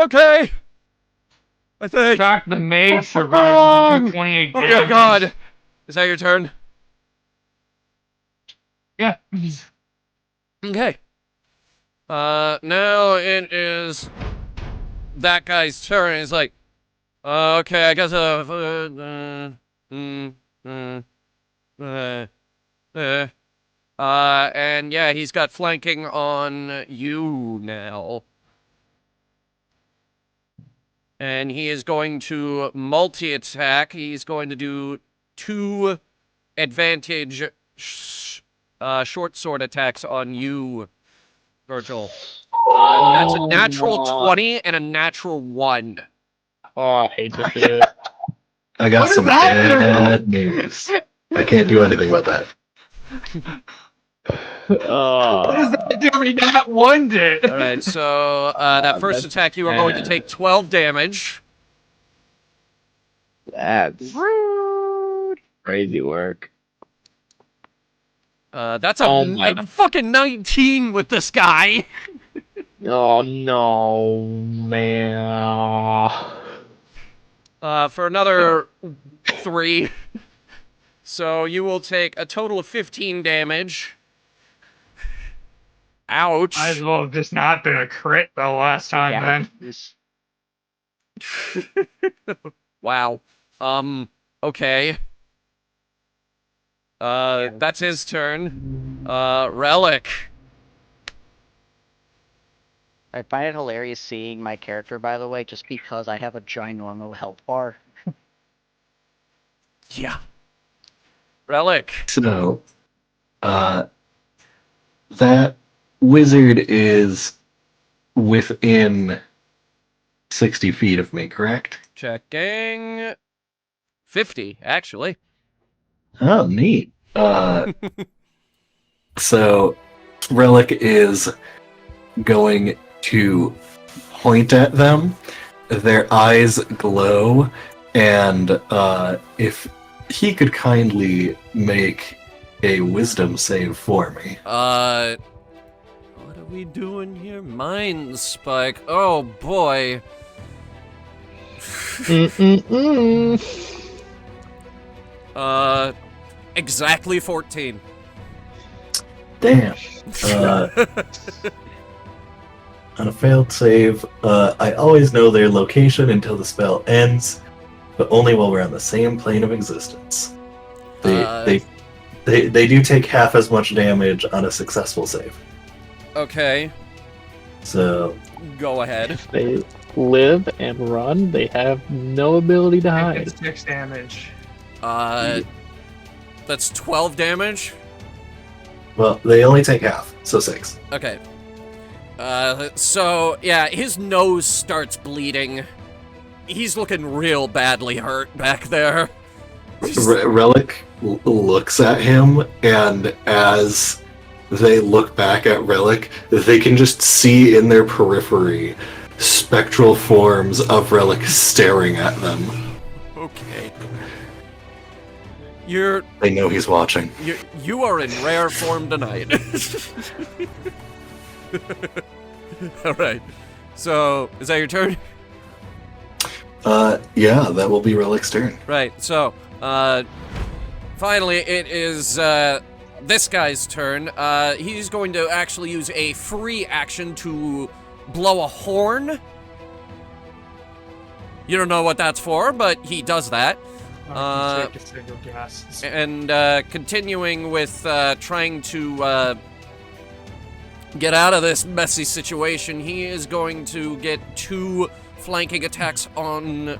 Speaker 1: okay. I think.
Speaker 4: Shock the mage survived 28
Speaker 1: Oh
Speaker 4: damage.
Speaker 1: my god. Is that your turn?
Speaker 4: Yeah.
Speaker 1: Okay. Now it is that guy's turn. He's like, okay, I guess, and yeah, he's got flanking on you now. And he is going to multi-attack. He's going to do 2 advantage short sword attacks on you, Virgil. That's a natural 20 and a natural 1.
Speaker 5: Oh, I hate this shit.
Speaker 3: I got
Speaker 4: What
Speaker 3: some
Speaker 4: is that?
Speaker 3: bad news. I can't do anything about that.
Speaker 4: What does that do? Me not one did.
Speaker 1: All right, so that first
Speaker 5: That's
Speaker 1: attack, you are going to take 12 damage.
Speaker 5: That's rude. Crazy work.
Speaker 1: That's
Speaker 5: Oh
Speaker 1: a
Speaker 5: my-
Speaker 1: fucking 19 with this guy.
Speaker 5: Oh no, man.
Speaker 1: For another 3. So you will take a total of 15 damage. Ouch.
Speaker 4: Might as well have just not been a crit the last time
Speaker 2: Yeah.
Speaker 4: then.
Speaker 1: Wow. Okay. That's his turn. Relic.
Speaker 2: I find it hilarious seeing my character, by the way, just because I have a ginormo health bar.
Speaker 1: Yeah. Relic.
Speaker 3: So, that wizard is within 60 feet of me, correct?
Speaker 1: Checking. 50, actually.
Speaker 3: Oh, neat. So, Relic is going to point at them. Their eyes glow, and if he could kindly make a wisdom save for me.
Speaker 1: What are we doing here? Mind spike. Oh boy. Exactly 14.
Speaker 3: Damn. On a failed save, I always know their location until the spell ends, but only while we're on the same plane of existence. They do take half as much damage on a successful save.
Speaker 1: Okay,
Speaker 3: So
Speaker 1: go ahead.
Speaker 5: If they live and run, they have no ability to hide.
Speaker 4: It's 6 damage.
Speaker 1: That's 12 damage.
Speaker 3: well, they only take half, so 6.
Speaker 1: Okay. So yeah, his nose starts bleeding. He's looking real badly hurt back there.
Speaker 3: Relic looks at him, and as they look back at Relic, they can just see in their periphery spectral forms of Relic staring at them.
Speaker 1: Okay.
Speaker 3: They know he's watching.
Speaker 1: You are in rare form tonight. All right. So, is that your turn?
Speaker 3: Yeah, that will be Relic's turn.
Speaker 1: Right. So, finally, it is this guy's turn. He's going to actually use a free action to blow a horn. You don't know what that's for, but he does that.
Speaker 4: Take a single guess.
Speaker 1: And continuing with trying to get out of this messy situation, he is going to get 2 flanking attacks on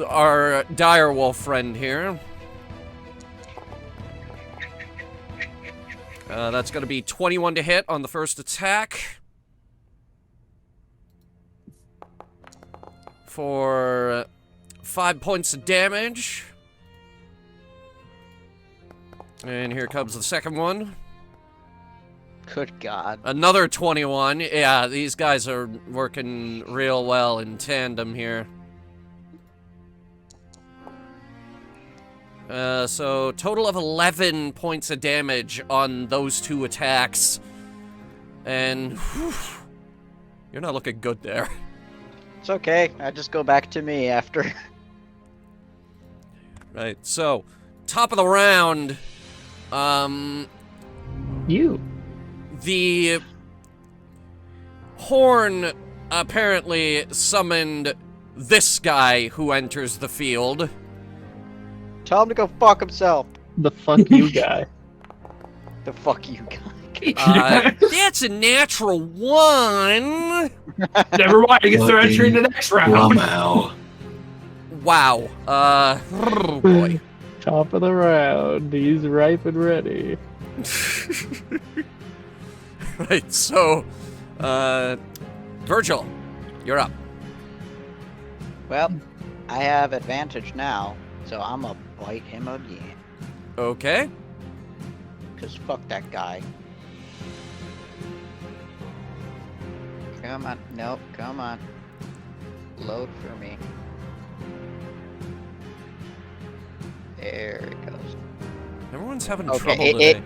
Speaker 1: our direwolf friend here. That's going to be 21 to hit on the first attack. For 5 points of damage. And here comes the second one.
Speaker 2: Good God.
Speaker 1: Another 21. Yeah, these guys are working real well in tandem here. So total of 11 points of damage on those two attacks. And whew, you're not looking good there.
Speaker 2: It's okay. I just go back to me after.
Speaker 1: Right, so top of the round,
Speaker 5: You.
Speaker 1: the horn apparently summoned this guy who enters the field.
Speaker 2: Tell him to go fuck himself.
Speaker 5: The fuck you guy.
Speaker 2: The fuck you guy.
Speaker 1: That's a natural 1.
Speaker 4: Never mind. I guess they're entering the next round.
Speaker 3: Wow.
Speaker 1: Wow. Oh boy.
Speaker 5: Top of the round. He's ripe and ready.
Speaker 1: Right, so, Virgil, you're up.
Speaker 2: Well, I have advantage now, so I'm gonna bite him again.
Speaker 1: Okay.
Speaker 2: Cause fuck that guy. Come on. Nope, come on. Load for me. There it goes.
Speaker 1: Everyone's having
Speaker 2: Okay,
Speaker 1: trouble today.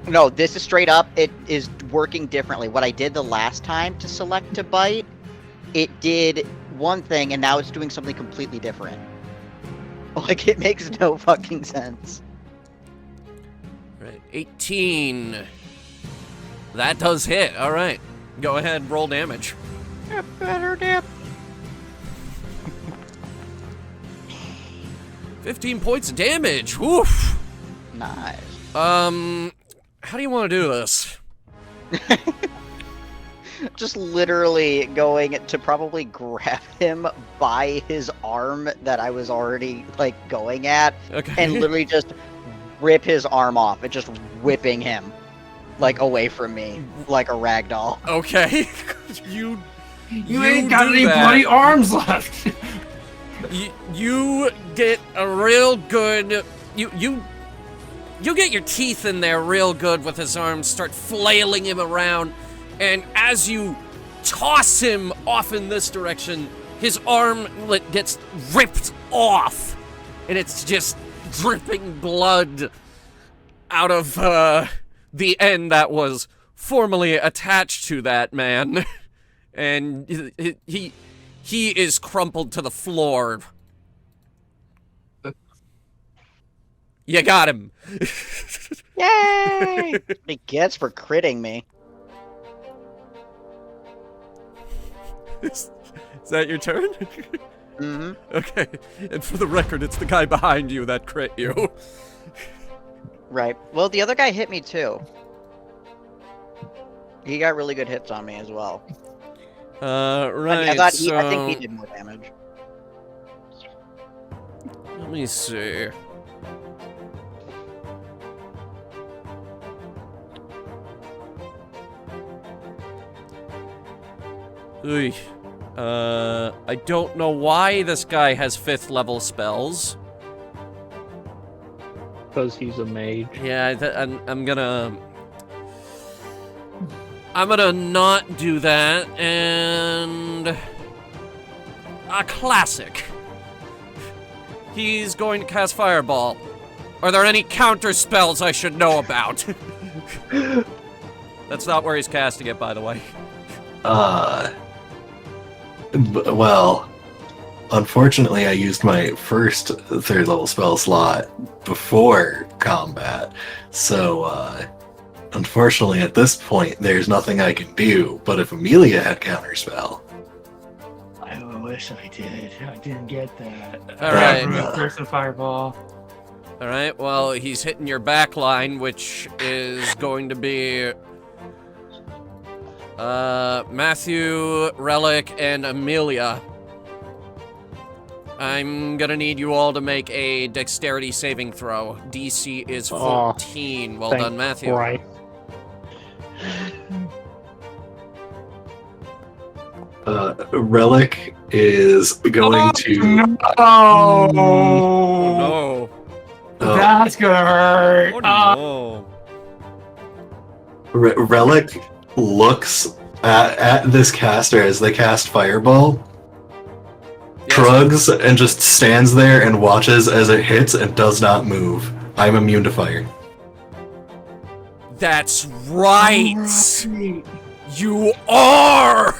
Speaker 2: No, this is straight up. It is working differently. What I did the last time to select to bite, it did one thing, and now it's doing something completely different. Like, it makes no fucking sense.
Speaker 1: Right, 18. That does hit. All right. Go ahead, roll damage.
Speaker 2: Better dip.
Speaker 1: 15 points of damage. Woof.
Speaker 2: Nice.
Speaker 1: How do you want to do this?
Speaker 2: Just literally going to probably grab him by his arm that I was already, like, going at,
Speaker 1: Okay.
Speaker 2: and literally just rip his arm off and just whipping him, like, away from me, like a ragdoll.
Speaker 1: Okay. you
Speaker 4: ain't got
Speaker 1: do
Speaker 4: any
Speaker 1: that.
Speaker 4: bloody arms left.
Speaker 1: You get a real good. You get your teeth in there real good with his arms, start flailing him around, and as you toss him off in this direction, his armlet gets ripped off, and it's just dripping blood out of the end that was formerly attached to that man, and he is crumpled to the floor. You got him.
Speaker 2: Yay! He gets for critting me.
Speaker 1: Is that your turn?
Speaker 2: Mm-hmm.
Speaker 1: Okay, and for the record, it's the guy behind you that crit you.
Speaker 2: Right. Well, the other guy hit me too. He got really good hits on me as well.
Speaker 1: Right,
Speaker 2: I
Speaker 1: so...
Speaker 2: think he did more damage.
Speaker 1: Let me see. Oy. I don't know why this guy has 5th level spells.
Speaker 5: Because he's a mage.
Speaker 1: Yeah, I'm gonna not do that, and a classic. He's going to cast Fireball. Are there any counter spells I should know about? That's not where he's casting it, by the way.
Speaker 3: Well, unfortunately, I used my first 3rd level spell slot before combat, so unfortunately at this point there's nothing I can do. But if Amelia had counterspell,
Speaker 4: I wish I did. I didn't get that.
Speaker 1: All right.
Speaker 4: First and fireball.
Speaker 1: All right, well, he's hitting your back line, which is going to be Matthew, Relic, and Amelia. I'm gonna need you all to make a dexterity saving throw. DC is 14. Well done, Matthew.
Speaker 5: Right.
Speaker 3: Relic is going to.
Speaker 1: Oh
Speaker 4: Oh,
Speaker 1: no.
Speaker 4: that's gonna hurt.
Speaker 1: Oh no.
Speaker 3: Relic looks at this caster as they cast Fireball,
Speaker 1: Yes.
Speaker 3: shrugs, and just stands there and watches as it hits and does not move. I'm immune to fire.
Speaker 1: That's right. You are.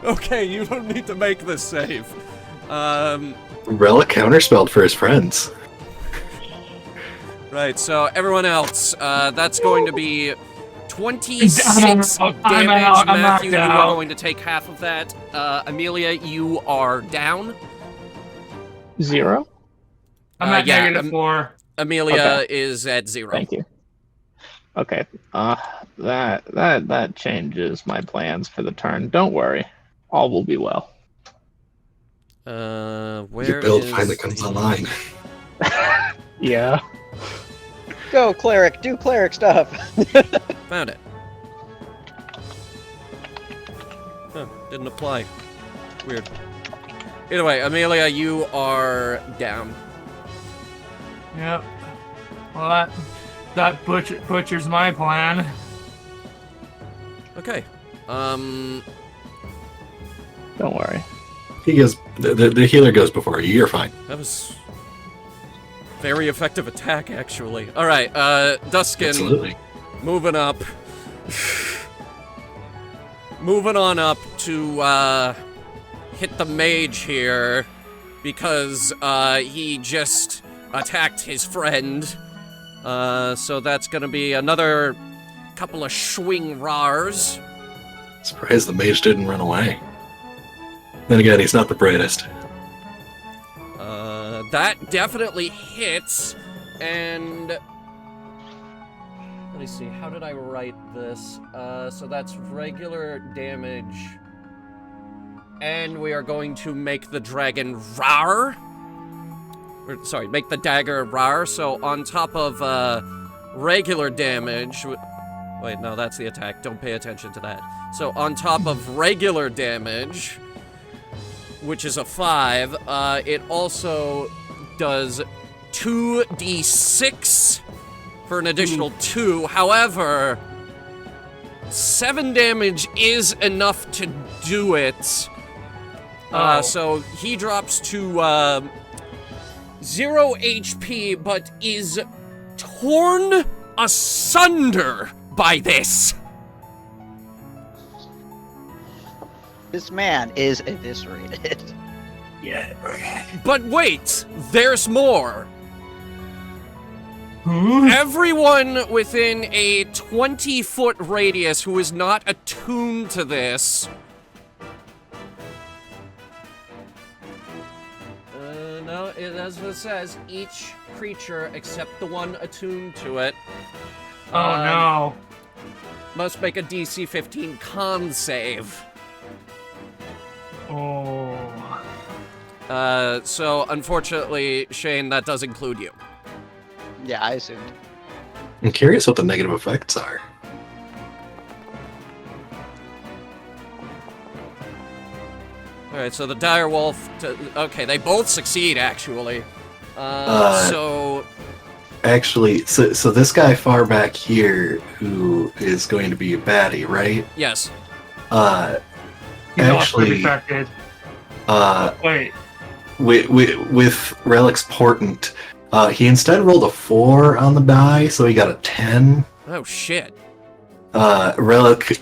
Speaker 1: Okay, you don't need to make this save.
Speaker 3: Relic counterspelled for his friends.
Speaker 1: Right, so everyone else, that's going to be 26
Speaker 4: I'm
Speaker 1: damage.
Speaker 4: out, I'm
Speaker 1: Matthew, you
Speaker 4: knocked
Speaker 1: are
Speaker 4: out.
Speaker 1: going to take half of that. Amelia, you are down.
Speaker 5: 0?
Speaker 4: I'm at
Speaker 1: yeah,
Speaker 4: -4.
Speaker 1: Amelia
Speaker 5: Okay.
Speaker 1: is at 0.
Speaker 5: Thank you. Okay. That changes my plans for the turn. Don't worry. All will be well.
Speaker 1: Where
Speaker 3: Your build
Speaker 1: is
Speaker 3: finally comes
Speaker 1: the-
Speaker 3: online.
Speaker 5: Yeah.
Speaker 2: Go, cleric. Do cleric stuff.
Speaker 1: Found it. Huh, didn't apply. Weird. Either way, Amelia, you are down.
Speaker 4: Yep. Well, that butchers my plan.
Speaker 1: Okay.
Speaker 5: Don't worry.
Speaker 3: He goes. The healer goes before you. You're fine.
Speaker 1: That was very effective attack, actually. All right, Duskin,
Speaker 3: Absolutely.
Speaker 1: moving up. Moving on up to hit the mage here because he just attacked his friend. So that's gonna be another couple of swing rars.
Speaker 3: Surprised the mage didn't run away. Then again, he's not the brightest.
Speaker 1: That definitely hits, and let me see, how did I write this? So that's regular damage, and we are going to make the dragon rar. Or, sorry, make the dagger rar, so on top of regular damage... Wait, no, that's the attack, don't pay attention to that. So on top of regular damage, which is a 5, it also does 2d6 for an additional 2. However, 7 damage is enough to do it. So he drops to 0 HP, but is torn asunder by this.
Speaker 2: This man is eviscerated.
Speaker 4: Yeah.
Speaker 1: But wait, there's more.
Speaker 4: Who?
Speaker 1: Everyone within a 20-foot radius who is not attuned to this... no, that's what it says. Each creature except the one attuned to it
Speaker 4: Oh no.
Speaker 1: must make a DC 15 con save.
Speaker 4: Oh.
Speaker 1: So unfortunately, Shane, that does include you.
Speaker 2: Yeah, I assumed.
Speaker 3: I'm curious what the negative effects are.
Speaker 1: Alright, so the dire wolf... okay, they both succeed, actually. So...
Speaker 3: Actually, so this guy far back here, who is going to be a baddie, right?
Speaker 1: Yes.
Speaker 4: He's
Speaker 3: Actually,
Speaker 4: also affected. Wait.
Speaker 3: with Relic's Portent, he instead rolled a 4 on the die, so he got a 10.
Speaker 1: Oh, shit.
Speaker 3: Relic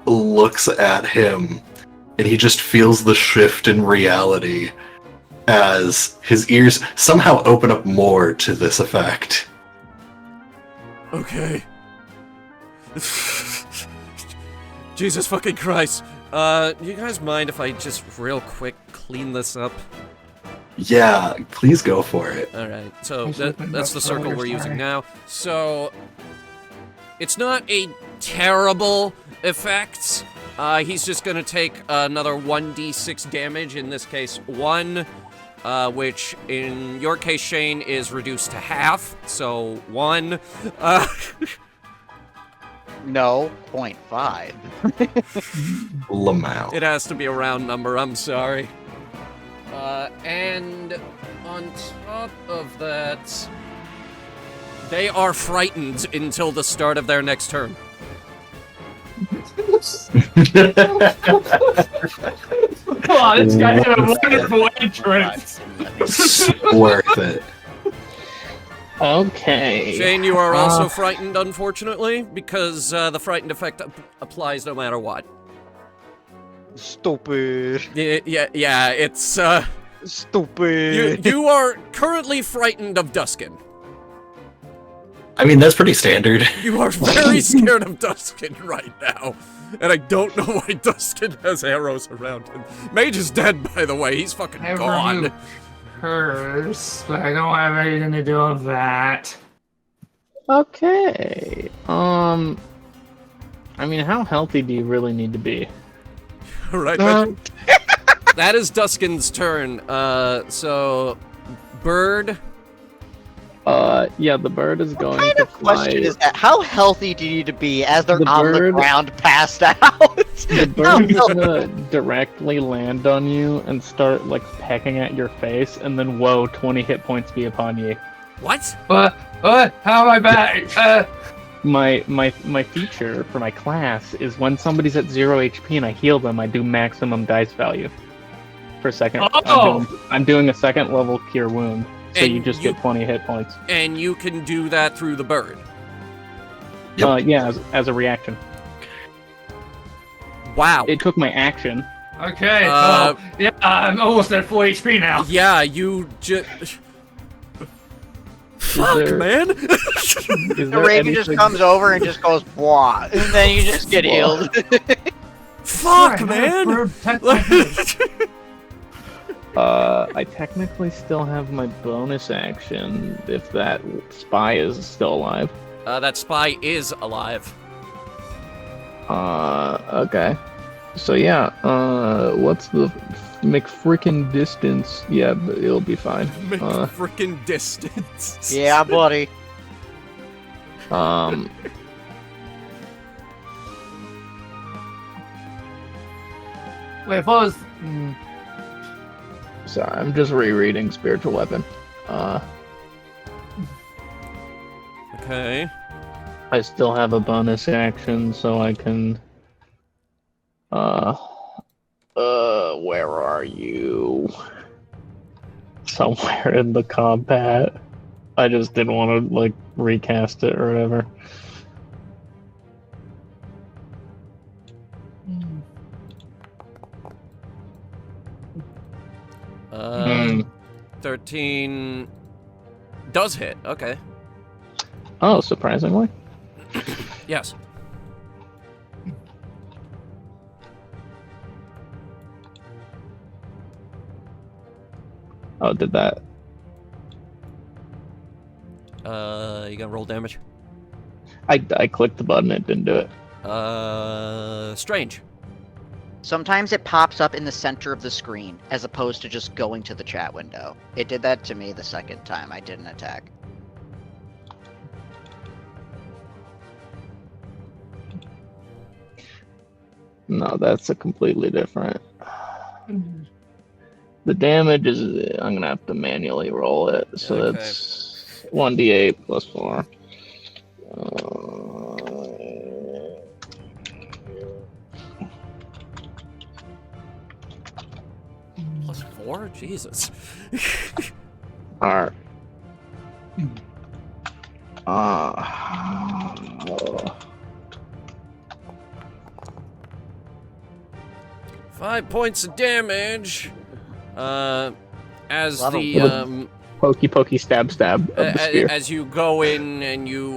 Speaker 3: looks at him, and he just feels the shift in reality as his ears somehow open up more to this effect.
Speaker 1: Okay. Jesus fucking Christ. You guys mind if I just real quick clean this up?
Speaker 3: Yeah, please go for it.
Speaker 1: Alright, so
Speaker 4: I should've been
Speaker 1: that's the
Speaker 4: up
Speaker 1: circle
Speaker 4: earlier,
Speaker 1: we're using
Speaker 4: sorry.
Speaker 1: now. So, It's not a terrible effect. He's just gonna take another 1d6 damage, in this case 1, which in your case, Shane, is reduced to half, so 1.
Speaker 2: No, 0.5.
Speaker 3: Lamau.
Speaker 1: It has to be a round number, I'm sorry. And on top of that, they are frightened until the start of their next turn.
Speaker 4: Wow, this guy had a wonderful entrance.
Speaker 3: Worth it.
Speaker 5: Okay.
Speaker 1: Shane, you are also frightened, unfortunately, because the frightened effect applies no matter what.
Speaker 2: Stupid.
Speaker 1: Yeah, it's,
Speaker 2: Stupid.
Speaker 1: you are currently frightened of Duskin.
Speaker 3: I mean, that's pretty standard.
Speaker 1: You are very scared of Duskin right now. And I don't know why Duskin has arrows around him. Mage is dead, by the way. He's fucking
Speaker 4: I
Speaker 1: gone.
Speaker 4: removed curse, but I don't have anything to do with that.
Speaker 5: Okay. I mean, how healthy do you really need to be?
Speaker 1: Right, that is Duskin's turn. So, Bird.
Speaker 5: Yeah, the bird is going
Speaker 2: What kind
Speaker 5: to
Speaker 2: of question
Speaker 5: fly.
Speaker 2: is that? How healthy do you need to be as they're
Speaker 5: The
Speaker 2: on the
Speaker 5: bird-
Speaker 2: ground passed out?
Speaker 5: The bird is gonna directly land on you and start like pecking at your face, and then whoa, 20 hit points be upon you.
Speaker 1: What?
Speaker 4: What? How am I back?
Speaker 5: My feature for my class is when somebody's at 0 HP and I heal them, I do maximum dice value for a second.
Speaker 4: Oh!
Speaker 5: I'm doing a second level cure wound, so
Speaker 1: And
Speaker 5: you just get 20 hit points.
Speaker 1: And you can do that through the bird.
Speaker 3: Yep.
Speaker 5: Yeah, as a reaction.
Speaker 1: Wow.
Speaker 5: It took my action.
Speaker 4: Okay, well, yeah, I'm almost at full HP now.
Speaker 1: Yeah, you just... Fuck,
Speaker 5: there-
Speaker 1: man!
Speaker 2: The Raven just comes over and just goes, "Blah," and then you just get healed.
Speaker 1: Fuck,
Speaker 4: Sorry,
Speaker 1: man!
Speaker 4: bird pecked my face.
Speaker 5: I technically still have my bonus action if that spy is still alive.
Speaker 1: That spy is alive.
Speaker 5: Okay. So yeah, what's the McFrickin' distance? Yeah, it'll be fine.
Speaker 1: Frickin' distance.
Speaker 2: Yeah, buddy.
Speaker 4: Wait, if I was...
Speaker 5: Sorry, I'm just rereading Spiritual Weapon.
Speaker 1: Okay.
Speaker 5: I still have a bonus action, so I can... where are you? Somewhere in the combat. I just didn't want to, like, recast it or whatever.
Speaker 1: Uh, 13 does hit. Okay.
Speaker 5: Oh, surprisingly.
Speaker 1: Yes.
Speaker 5: Oh, did that.
Speaker 1: You gonna roll damage?
Speaker 5: I clicked the button, it didn't do it.
Speaker 1: Strange.
Speaker 2: Sometimes it pops up in the center of the screen, as opposed to just going to the chat window. It did that to me the second time I did an attack.
Speaker 5: No, that's a completely different. The damage is, I'm gonna have to manually roll it, so
Speaker 1: Okay.
Speaker 5: that's 1d8 plus 4.
Speaker 1: Plus 4? Jesus.
Speaker 5: Alright.
Speaker 1: 5 points of damage. As
Speaker 2: Love
Speaker 1: the
Speaker 2: 'em.
Speaker 5: Pokey pokey stab stab of the spear.
Speaker 1: as you go in and you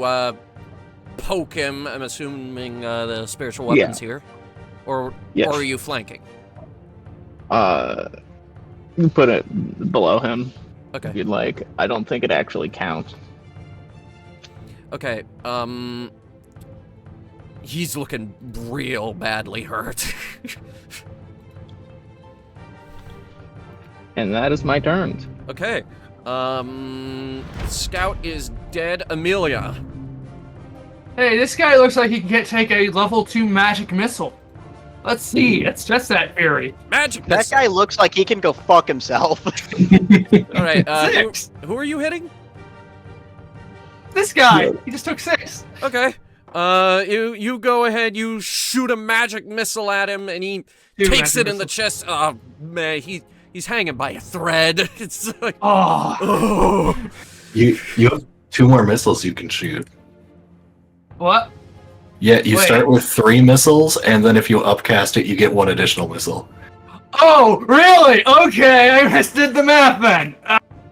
Speaker 1: poke him, I'm assuming the spiritual weapons here, or
Speaker 5: Yes.
Speaker 1: or are you flanking?
Speaker 5: You put it below him
Speaker 1: Okay.
Speaker 5: if you'd like. I don't think it actually counts.
Speaker 1: Okay. he's looking real badly hurt.
Speaker 5: And that is my turn.
Speaker 1: Okay. Scout is dead. Amelia.
Speaker 4: Hey, this guy looks like he can take a level 2 magic missile. Let's see. Let's test that theory.
Speaker 1: Magic
Speaker 2: That
Speaker 1: missile.
Speaker 2: guy looks like he can go fuck himself.
Speaker 1: Alright,
Speaker 4: Six.
Speaker 1: who are you hitting?
Speaker 4: This guy. He just took 6.
Speaker 1: Okay. You go ahead, you shoot a magic missile at him, and he
Speaker 4: Two
Speaker 1: takes
Speaker 4: magic
Speaker 1: it in the
Speaker 4: missiles.
Speaker 1: chest. Oh, man, he's hanging by a thread. It's like,
Speaker 4: Oh.
Speaker 1: oh.
Speaker 3: You have 2 more missiles you can shoot.
Speaker 4: What?
Speaker 3: Yeah, you
Speaker 4: Wait.
Speaker 3: start with 3 missiles, and then if you upcast it, you get 1 additional missile.
Speaker 4: Oh, really? Okay, I misdid the math then.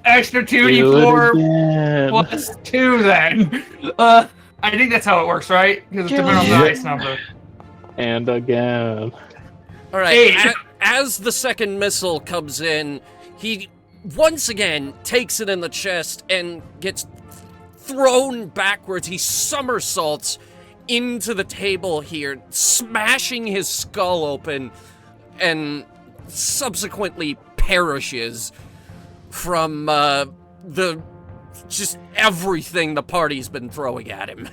Speaker 4: Extra
Speaker 5: Do
Speaker 4: 2d4
Speaker 5: it again.
Speaker 4: plus 2 then. I think that's how it works, right? Because it's depending on the
Speaker 3: Yeah.
Speaker 4: dice number.
Speaker 5: And again.
Speaker 1: Alright,
Speaker 4: Hey.
Speaker 1: as the second missile comes in, he once again takes it in the chest and gets thrown backwards. He somersaults into the table here, smashing his skull open, and subsequently perishes from just everything the party's been throwing at him.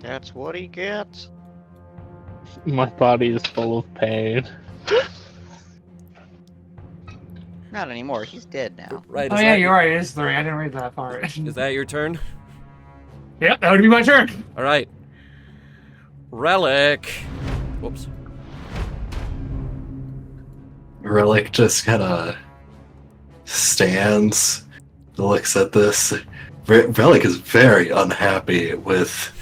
Speaker 2: That's what he gets.
Speaker 5: My body is full of pain.
Speaker 2: Not anymore. He's dead now.
Speaker 1: Right?
Speaker 4: Oh yeah, you're right. It is 3. I didn't read that part.
Speaker 1: Is that your turn?
Speaker 4: Yep, that would be my turn.
Speaker 1: All right. Relic. Whoops.
Speaker 3: Relic just kind of stands, looks at this. Relic is very unhappy with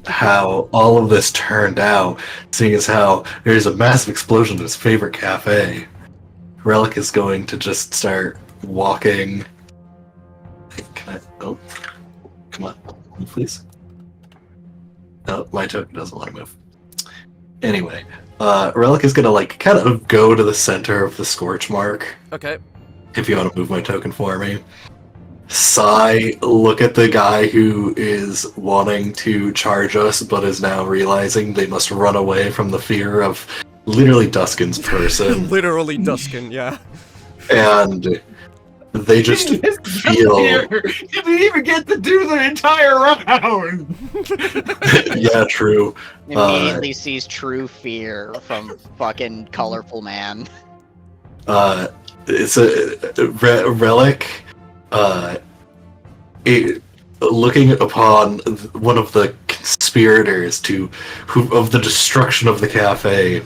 Speaker 3: how all of this turned out, seeing as how there's a massive explosion in his favorite cafe. Relic is going to just start walking. Oh, come on, move, please. No, my token doesn't want to move. Anyway, Relic is gonna kind of go to the center of the scorch mark.
Speaker 1: Okay.
Speaker 3: If you want to move my token for me. Sigh, look at the guy who is wanting to charge us, but is now realizing they must run away from the fear of literally Duskin's person.
Speaker 1: Literally Duskin, yeah.
Speaker 3: And they just feel...
Speaker 4: You didn't even get to do the entire round.
Speaker 3: Yeah, true.
Speaker 2: Immediately sees true fear from fucking colorful man.
Speaker 3: It's a Relic. Looking upon one of the conspirators of the destruction of the cafe,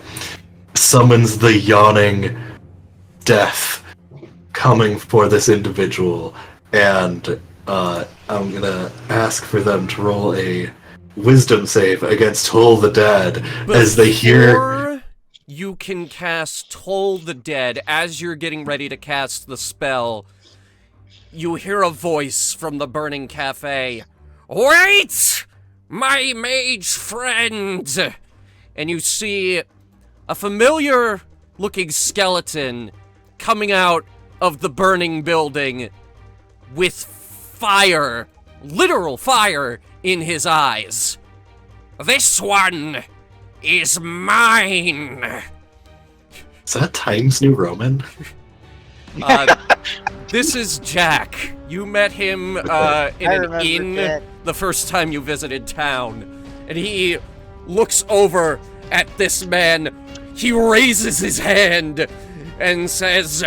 Speaker 3: summons the yawning death coming for this individual, and I'm gonna ask for them to roll a wisdom save against Toll the Dead as they hear.
Speaker 1: Before you can cast Toll the Dead, as you're getting ready to cast the spell, you hear a voice from the burning cafe. Wait, my mage friend! And you see a familiar-looking skeleton coming out of the burning building with fire, literal fire, in his eyes. This one is mine!
Speaker 3: Is that Times New Roman?
Speaker 1: This is Jack. You met him in an
Speaker 2: remember
Speaker 1: inn
Speaker 2: Jack.
Speaker 1: the first time you visited town. And he looks over at this man. He raises his hand and says,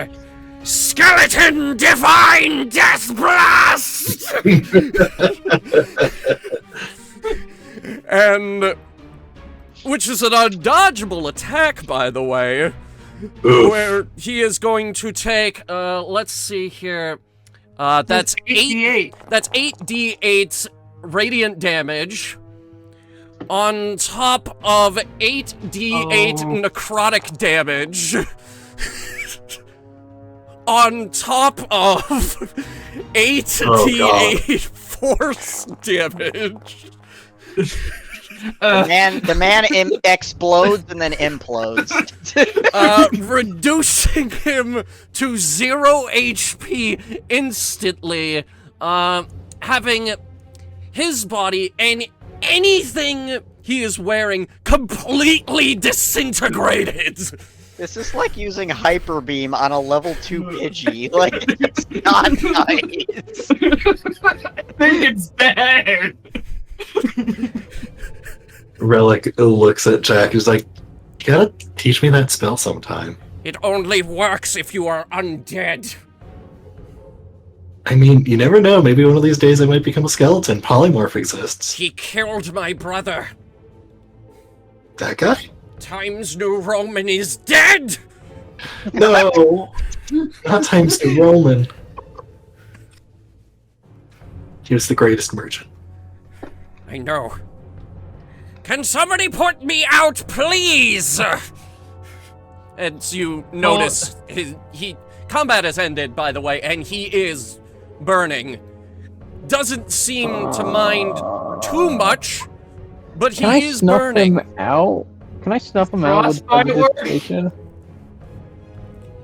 Speaker 1: "Skeleton Divine Death Blast!" And which is an undodgeable attack, by the way.
Speaker 3: Oof.
Speaker 1: Where he is going to take, let's see here. That's 8.
Speaker 4: 8d8.
Speaker 1: That's 8d8 radiant damage. On top of 8d8 necrotic damage. On top of 8d8 force damage.
Speaker 2: The man explodes and then implodes.
Speaker 1: Reducing him to 0 HP instantly, having his body and anything he is wearing completely disintegrated.
Speaker 2: This is like using Hyper Beam on a level 2 Pidgey. Like, it's not nice.
Speaker 4: I think it's bad.
Speaker 3: Relic looks at Jack. He's like, "You gotta teach me that spell sometime."
Speaker 1: It only works if you are undead.
Speaker 3: I mean, you never know. Maybe one of these days I might become a skeleton. Polymorph exists.
Speaker 1: He killed my brother.
Speaker 3: That guy?
Speaker 1: Times New Roman is dead!
Speaker 3: No! Not Times New Roman. He was the greatest merchant.
Speaker 1: I know. Can somebody put me out, please? And you notice combat has ended, by the way, and he is burning. Doesn't seem to mind too much, but he is burning.
Speaker 5: Him out? Can I snuff him out with prestidigitation?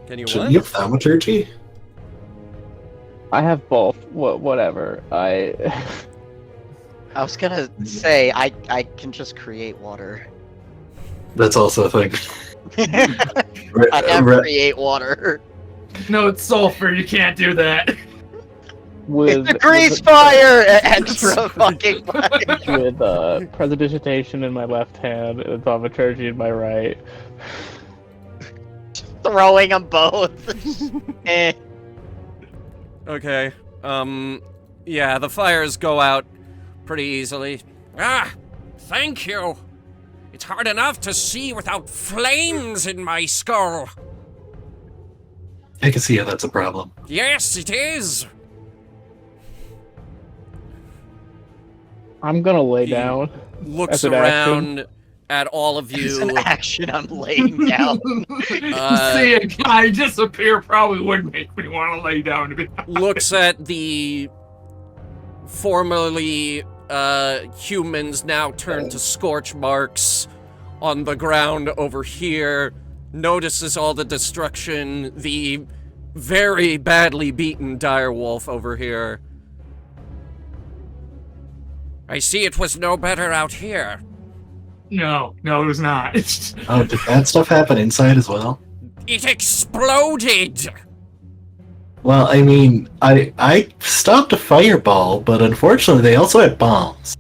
Speaker 1: Can you
Speaker 3: Shouldn't
Speaker 1: what?
Speaker 3: you have thaumaturgy?
Speaker 5: I have both. Whatever.
Speaker 2: I was gonna say, I can just create water.
Speaker 3: That's also a thing.
Speaker 2: I have create water.
Speaker 4: No, it's sulfur. You can't do that.
Speaker 5: With
Speaker 2: It's a grease fire! Extra fucking fire.
Speaker 5: with prestidigitation in my left hand and thaumaturgy in my right.
Speaker 2: Throwing them both. Eh.
Speaker 1: Okay. Yeah, the fires go out pretty easily. Ah, thank you. It's hard enough to see without flames in my skull.
Speaker 3: I can see how that's a problem.
Speaker 1: Yes, it is.
Speaker 5: I'm gonna lay down.
Speaker 1: Looks
Speaker 5: As an
Speaker 1: around at all of
Speaker 2: As
Speaker 1: you.
Speaker 2: an action, I'm laying down.
Speaker 4: See a guy disappear probably would make me want to lay down. To be
Speaker 1: Looks at the formerly humans now turned to scorch marks on the ground over here. Notices all the destruction. The very badly beaten direwolf over here. I see it was no better out here.
Speaker 4: No, it was not.
Speaker 3: Oh, did bad stuff happen inside as well?
Speaker 1: It exploded!
Speaker 3: Well, I mean, I stopped a fireball, but unfortunately they also had bombs.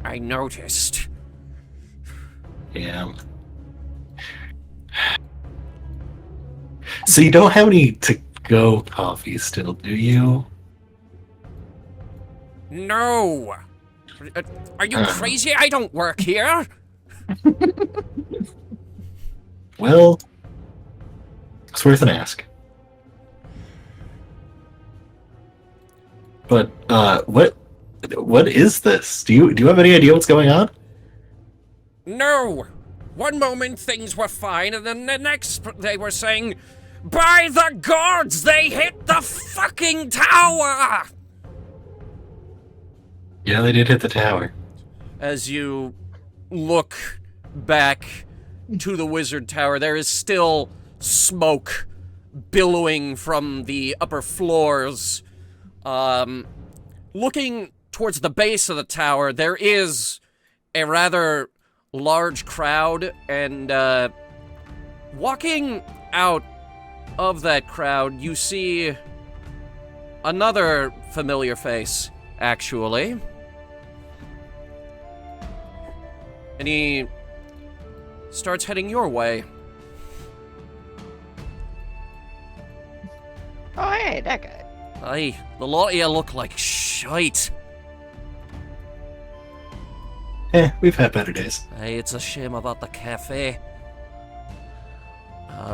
Speaker 1: I noticed.
Speaker 3: Yeah. So you don't have any to-go coffee still, do you?
Speaker 1: No! Are you crazy? I don't work here!
Speaker 3: Well, it's worth an ask. But what is this? Do you have any idea what's going on?
Speaker 1: No! One moment things were fine, and then the next they were saying, by the gods, they hit the fucking tower!
Speaker 3: Yeah, they did hit the tower.
Speaker 1: As you look back to the wizard tower, there is still smoke billowing from the upper floors. Looking towards the base of the tower, there is a rather large crowd, and walking out of that crowd, you see another familiar face, actually. And he starts heading your way.
Speaker 2: Oh, hey, that guy.
Speaker 1: Aye, the lot of you look like shite.
Speaker 3: We've had better days.
Speaker 1: Aye, it's a shame about the cafe.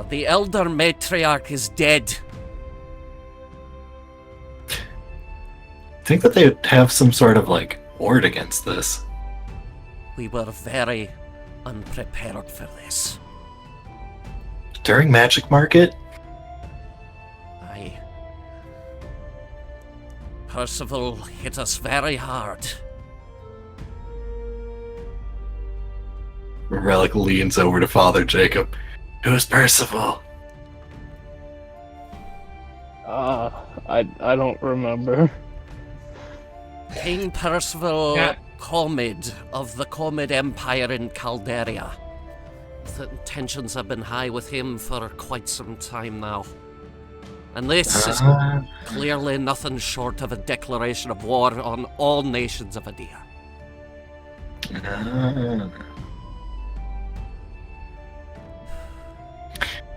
Speaker 1: The elder matriarch is dead.
Speaker 3: Think that they would have some sort of, like, ward against this.
Speaker 1: We were very unprepared for this.
Speaker 3: During Magic Market?
Speaker 1: Aye. Percival hit us very hard.
Speaker 3: Relic leans over to Father Jacob. Who's Percival?
Speaker 5: I don't remember.
Speaker 1: King Percival
Speaker 4: Yeah.
Speaker 1: Comid of the Comid Empire in Calderia. The tensions have been high with him for quite some time now. And this is clearly nothing short of a declaration of war on all nations of Adia.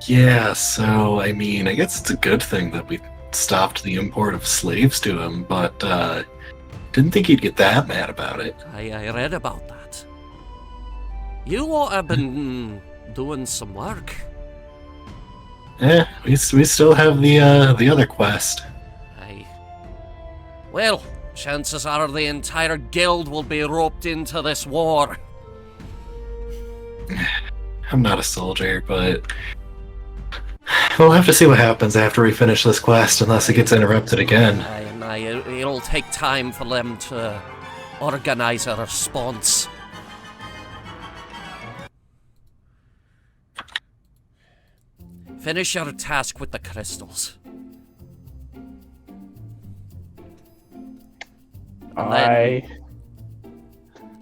Speaker 3: Yeah, so, I mean, I guess it's a good thing that we stopped the import of slaves to him, but, didn't think he'd get that mad about it.
Speaker 1: I read about that. You ought to have been doing some work.
Speaker 3: We still have the other quest.
Speaker 1: Aye. Well, chances are the entire guild will be roped into this war.
Speaker 3: I'm not a soldier, but we'll have to see what happens after we finish this quest, unless it gets interrupted again.
Speaker 1: Aye, it'll take time for them to organize a response. Finish your task with the crystals.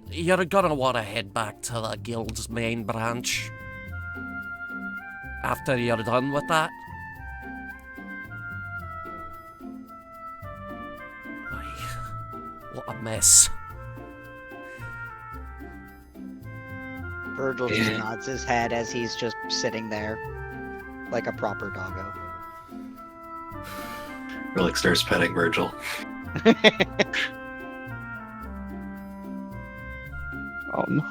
Speaker 1: You're gonna want to head back to the guild's main branch. After you're done with that. Aye, what a mess.
Speaker 2: Virgil just nods his head as he's just sitting there, like a proper doggo.
Speaker 3: Relic starts petting Virgil.
Speaker 5: Oh no.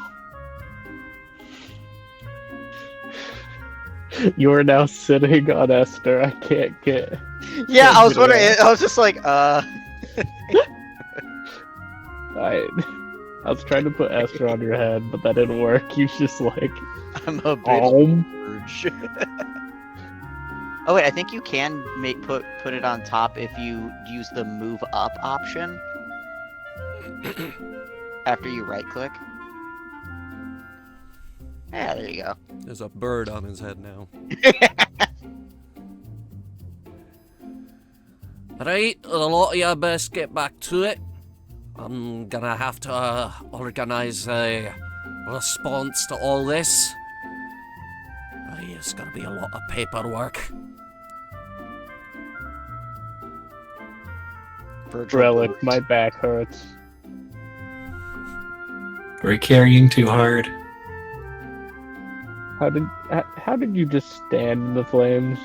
Speaker 5: You are now sitting on Esther. I can't get.
Speaker 2: Yeah, I was wondering. I was just like,
Speaker 5: I was trying to put Esther on your head, but that didn't work. He's just like,
Speaker 2: I'm a bit urge. Oh wait, I think you can put it on top if you use the move up option after you right click. Yeah, there you go.
Speaker 1: There's a bird on his head now. Right, the lot of you best get back to it. I'm gonna have to organize a response to all this. It's gonna be a lot of paperwork.
Speaker 5: Relic, my back hurts.
Speaker 3: We're carrying too hard.
Speaker 5: How did you just stand in the flames?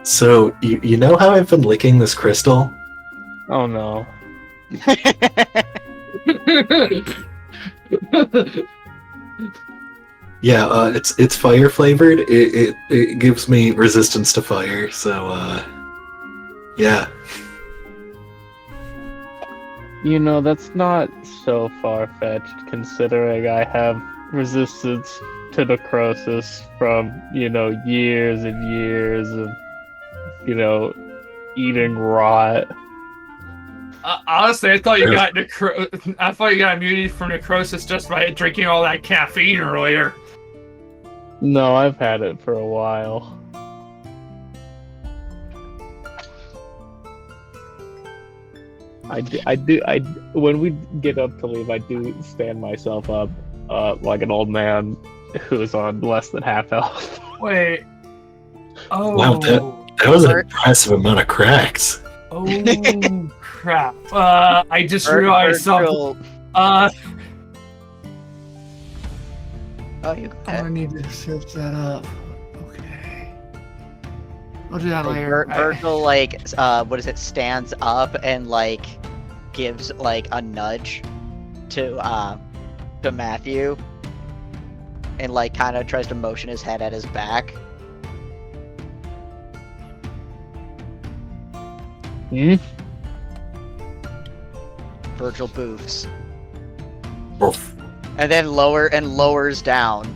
Speaker 3: So you know how I've been licking this crystal?
Speaker 5: Oh no.
Speaker 3: Yeah, it's fire flavored. It gives me resistance to fire, so yeah.
Speaker 5: You know, that's not so far-fetched, considering I have resistance to necrosis from, years and years of, eating rot.
Speaker 4: Honestly, I thought you got immunity from necrosis just by drinking all that caffeine earlier.
Speaker 5: No, I've had it for a while. When we get up to leave, I do stand myself up, like an old man who's on less than half health.
Speaker 4: Wait. Oh.
Speaker 3: Wow, that was an impressive amount of cracks.
Speaker 4: Oh, crap. I just realized something.
Speaker 2: Oh, you go
Speaker 4: I
Speaker 2: ahead.
Speaker 4: need to set that up. Okay. I'll do that later.
Speaker 2: Virgil, stands up and, gives, a nudge to Matthew. And, kind of tries to motion his head at his back.
Speaker 5: Hmm?
Speaker 2: Virgil boofs.
Speaker 3: Oof.
Speaker 2: And then lowers down.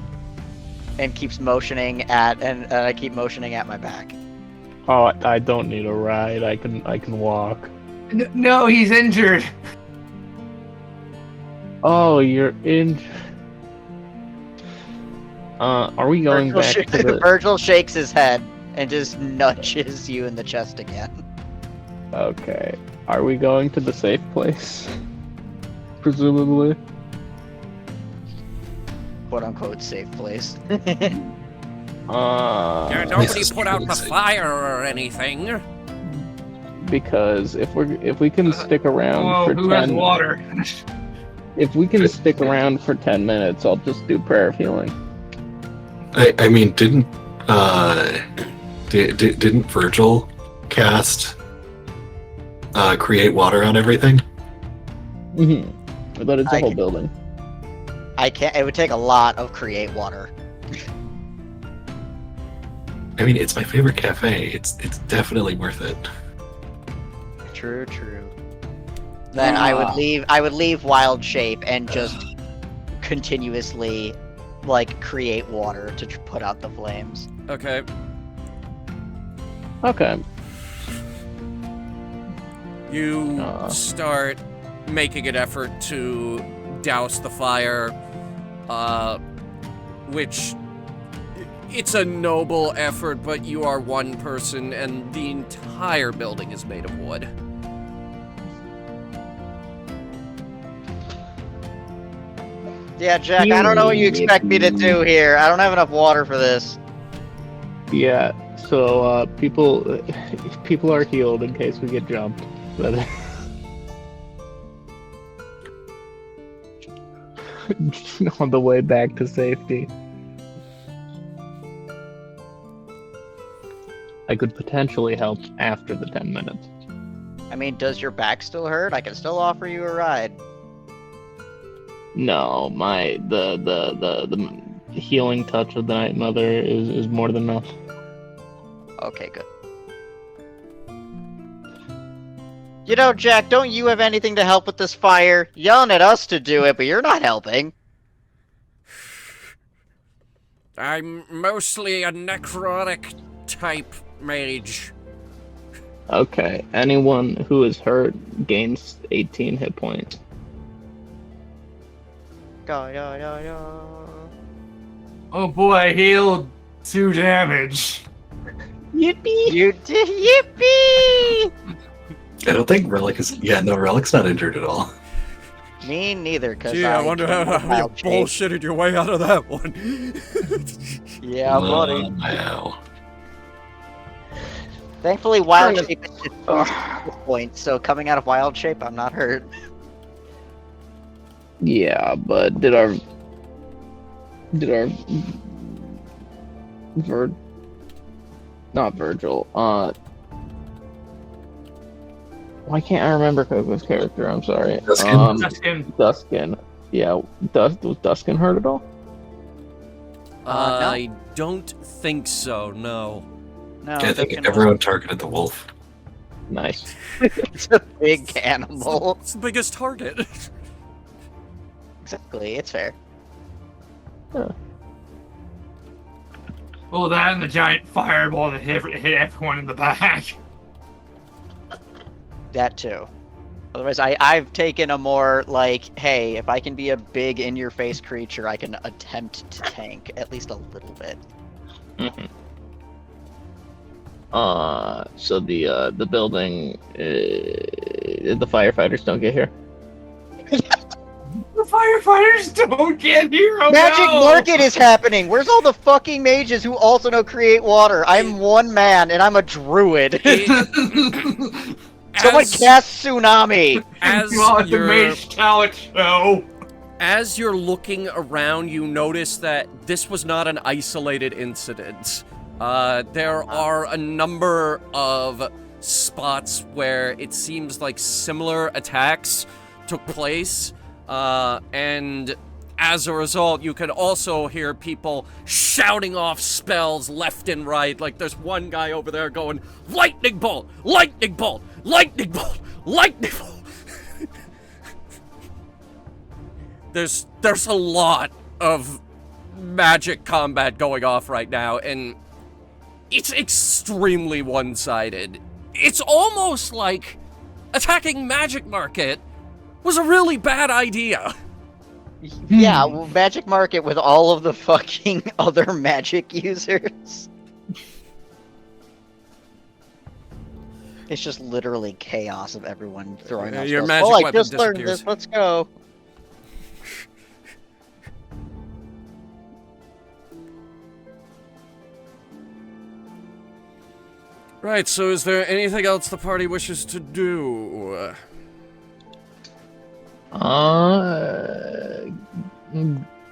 Speaker 2: And keeps motioning at, and I keep motioning at my back.
Speaker 5: Oh, I don't need a ride. I can walk.
Speaker 4: No, he's injured.
Speaker 5: Oh, you're in. Are we going back to the...
Speaker 2: Virgil shakes his head and just nudges you in the chest again.
Speaker 5: Okay. Are we going to the safe place? Presumably.
Speaker 2: Quote unquote safe place.
Speaker 1: Nobody put out the fire or anything.
Speaker 5: Because if we can stick around
Speaker 4: Whoa,
Speaker 5: for
Speaker 4: who has
Speaker 5: 10
Speaker 4: water?
Speaker 5: if we can stick around for 10 minutes, I'll just do prayer of healing.
Speaker 3: I mean, didn't Virgil cast create water on everything?
Speaker 5: Mm-hmm. But it's a whole building.
Speaker 2: I can't. It would take a lot of create water.
Speaker 3: I mean, it's my favorite cafe. It's definitely worth it.
Speaker 2: True. Then I would leave wild shape and just continuously like create water to put out the flames.
Speaker 1: Okay.
Speaker 5: Okay.
Speaker 1: You start making an effort to douse the fire, which it's a noble effort, but you are one person and the entire building is made of wood.
Speaker 2: Yeah, Jack, I don't know what you expect me to do here. I don't have enough water for this.
Speaker 5: Yeah, so people are healed in case we get jumped. But on the way back to safety. I could potentially help after the 10 minutes.
Speaker 2: I mean, does your back still hurt? I can still offer you a ride.
Speaker 5: No, the healing touch of the Night Mother is more than enough.
Speaker 2: Okay, good. You know, Jack, don't you have anything to help with this fire? Yelling at us to do it, but you're not helping.
Speaker 1: I'm mostly a necrotic type mage.
Speaker 5: Okay, anyone who is hurt gains 18 hit points.
Speaker 4: Oh boy, I healed 2 damage.
Speaker 5: Yippee!
Speaker 2: You did, yippee!
Speaker 3: I don't think Relic is. Yeah, no, Relic's not injured at all.
Speaker 2: Me neither, because
Speaker 1: Gee, I wonder how you bullshitted your way out of that one.
Speaker 2: Yeah, buddy.
Speaker 3: Wow.
Speaker 2: Thankfully, wild shape is just 4 points, so coming out of wild shape, I'm not hurt.
Speaker 5: Yeah, but not Virgil, why can't I remember Coco's character? I'm sorry.
Speaker 3: Duskin.
Speaker 5: Duskin. Yeah, was Duskin hurt at all?
Speaker 2: No.
Speaker 1: I don't think so, no.
Speaker 2: No,
Speaker 3: I think everyone targeted the wolf.
Speaker 5: Nice.
Speaker 2: It's a big animal.
Speaker 1: It's the biggest target.
Speaker 2: Exactly, it's fair.
Speaker 4: Oh, that and the giant fireball that hit everyone in the back.
Speaker 2: That too. Otherwise, I've taken a more like, hey, if I can be a big in-your-face creature, I can attempt to tank at least a little bit.
Speaker 5: Mm-hmm. So the building, the firefighters don't get here.
Speaker 4: The firefighters don't get here. Oh,
Speaker 2: Magic
Speaker 4: no!
Speaker 2: Market is happening. Where's all the fucking mages who also know create water? I'm one man and I'm a druid. Someone cast tsunami.
Speaker 1: As
Speaker 4: God, the
Speaker 1: you're,
Speaker 4: mage talent show.
Speaker 1: as you're looking around, you notice that this was not an isolated incident. There are a number of spots where it seems like similar attacks took place, and as a result, you can also hear people shouting off spells left and right. Like, there's one guy over there going, lightning bolt, lightning bolt, lightning bolt, lightning bolt. There's a lot of magic combat going off right now, and it's extremely one-sided. It's almost like attacking Magic Market was a really bad idea.
Speaker 2: Yeah, well, Magic Market with all of the fucking other magic users. It's just literally chaos of everyone throwing out
Speaker 1: Your
Speaker 2: spells.
Speaker 1: magic
Speaker 2: Oh, I
Speaker 1: weapon
Speaker 2: just learned
Speaker 1: disappears.
Speaker 2: this. Let's go.
Speaker 1: Right, so is there anything else the party wishes to do?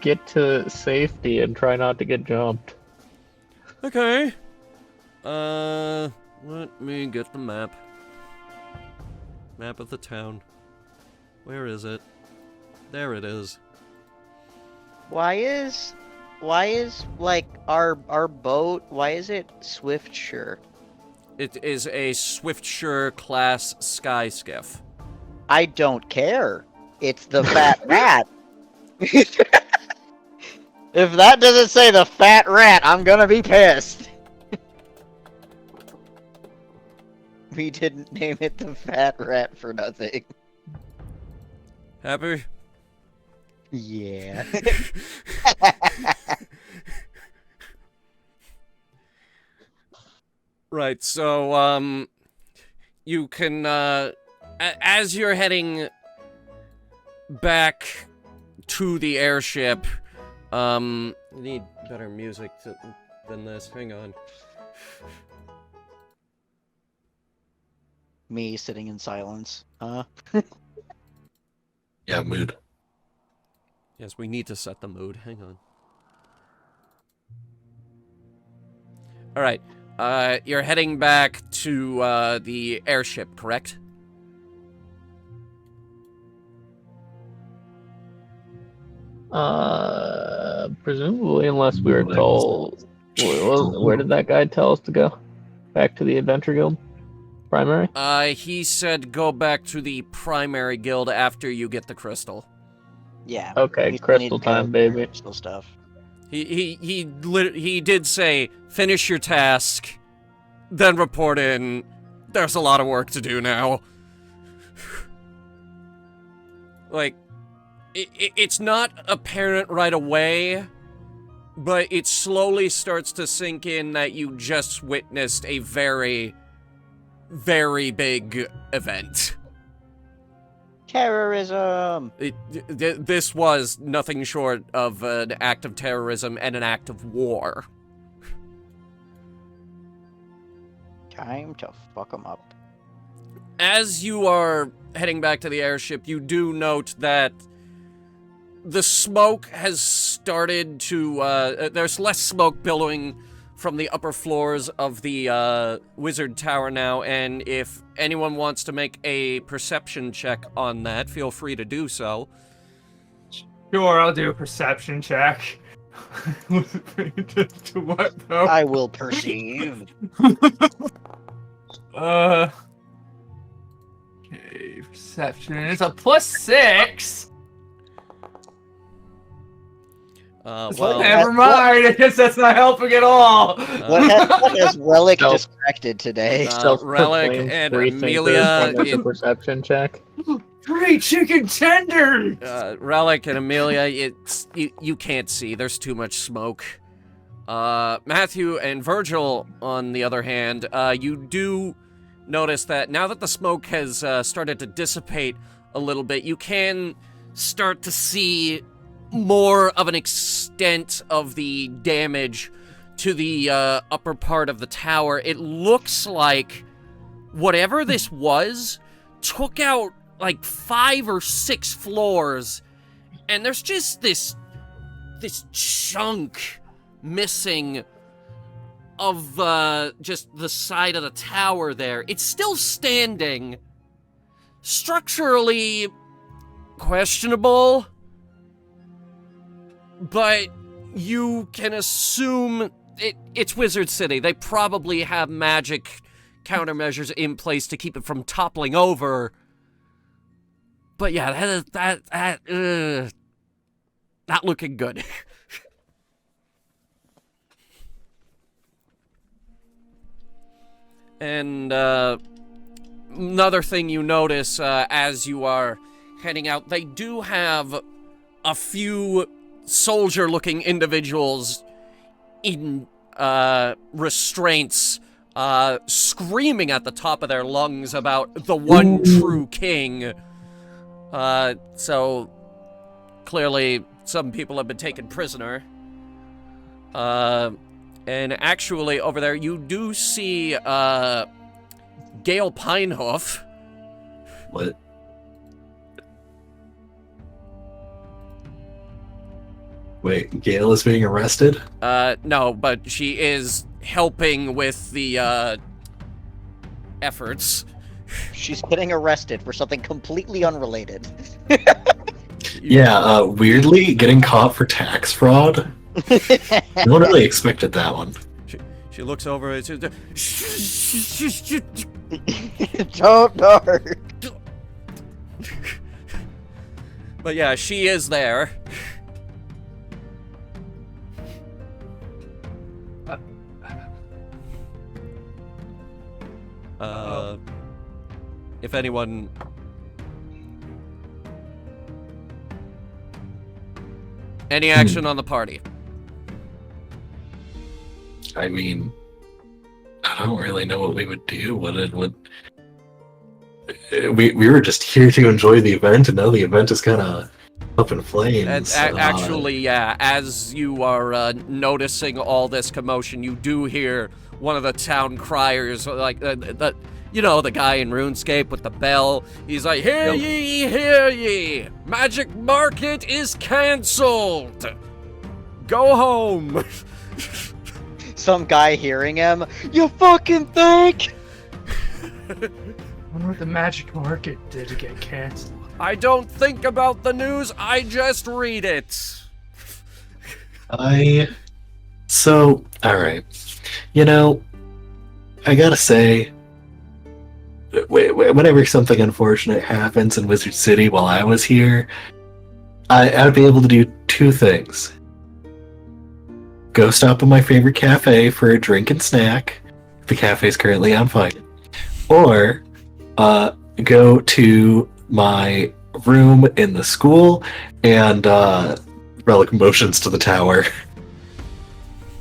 Speaker 5: Get to safety and try not to get jumped.
Speaker 1: Okay. Let me get the map. Map of the town. Where is it? There it is.
Speaker 2: Why is like our boat? Why is it Swiftshire?
Speaker 1: It is a Swiftshire class sky skiff.
Speaker 2: I don't care. It's the fat rat. If that doesn't say the fat rat, I'm gonna be pissed. We didn't name it the fat rat for nothing.
Speaker 1: Happy?
Speaker 2: Yeah.
Speaker 1: Right, so, you can, as you're heading back to the airship, you need better music than this. Hang on.
Speaker 2: Me sitting in silence.
Speaker 3: Yeah, mood.
Speaker 1: Yes, we need to set the mood. Hang on. Alright, you're heading back to, the airship, correct?
Speaker 5: Presumably, unless we were told. Where did that guy tell us to go? Back to the Adventure Guild? Primary?
Speaker 1: He said go back to the primary guild after you get the crystal.
Speaker 2: Yeah.
Speaker 5: Okay,
Speaker 2: we still
Speaker 5: crystal
Speaker 2: need to go
Speaker 5: time,
Speaker 2: for
Speaker 5: baby.
Speaker 2: Crystal stuff.
Speaker 1: He did say finish your task, then report in. There's a lot of work to do now. Like, it's not apparent right away, but it slowly starts to sink in that you just witnessed a very, very big event.
Speaker 2: Terrorism!
Speaker 1: This was nothing short of an act of terrorism and an act of war.
Speaker 2: Time to fuck them up.
Speaker 1: As you are heading back to the airship, you do note that the smoke has started to, there's less smoke billowing from the upper floors of the wizard tower now, and if anyone wants to make a perception check on that, feel free to do so.
Speaker 4: Sure, I'll do a perception check. To what though?
Speaker 2: I will perceive.
Speaker 4: Okay, perception. It's a +6.
Speaker 1: Well,
Speaker 4: Never mind. I guess that's not helping at all.
Speaker 2: What has Relic
Speaker 5: No.
Speaker 2: distracted today?
Speaker 1: Relic
Speaker 5: Self-proclaimed
Speaker 1: and
Speaker 5: free thinker
Speaker 1: Amelia,
Speaker 5: when there's a perception check.
Speaker 4: 3 chicken tenders.
Speaker 1: Relic and Amelia, you can't see. There's too much smoke. Matthew and Virgil, on the other hand, you do notice that now that the smoke has started to dissipate a little bit, you can start to see more of an extent of the damage to the upper part of the tower. It looks like whatever this was took out like 5 or 6 floors, and there's just this chunk missing of just the side of the tower there. It's still standing, structurally questionable, but you can assume it's Wizard City. They probably have magic countermeasures in place to keep it from toppling over. But yeah, that not looking good. And another thing you notice as you are heading out, they do have a few soldier-looking individuals in restraints screaming at the top of their lungs about the one true king. So clearly some people have been taken prisoner. And actually over there you do see Gale Pinehoof.
Speaker 3: What? Wait, Gale is being arrested?
Speaker 1: No, but she is helping with the efforts.
Speaker 2: She's getting arrested for something completely unrelated.
Speaker 3: Yeah, weirdly, getting caught for tax fraud? No one really expected that one.
Speaker 1: She looks over and says,
Speaker 2: Don't Dark.
Speaker 1: but yeah, she is there. If anyone... Any action on the party?
Speaker 3: I mean, I don't really know what we would do. We were just here to enjoy the event, and now the event is kind of up in flames.
Speaker 1: Actually, yeah, as you are noticing all this commotion, you do hear one of the town criers, like, you know, the guy in RuneScape with the bell. He's like, hear ye, hear ye! Magic Market is cancelled! Go home!
Speaker 2: Some guy hearing him, you fucking think?
Speaker 4: I wonder what the Magic Market did to get canceled.
Speaker 1: I don't think about the news, I just read it.
Speaker 3: Alright. You know, I gotta say, whenever something unfortunate happens in Wizard City while I was here, I'd be able to do two things. Go stop at my favorite cafe for a drink and snack. The cafe's currently on fire. Or go to my room in the school and relic motions to the tower.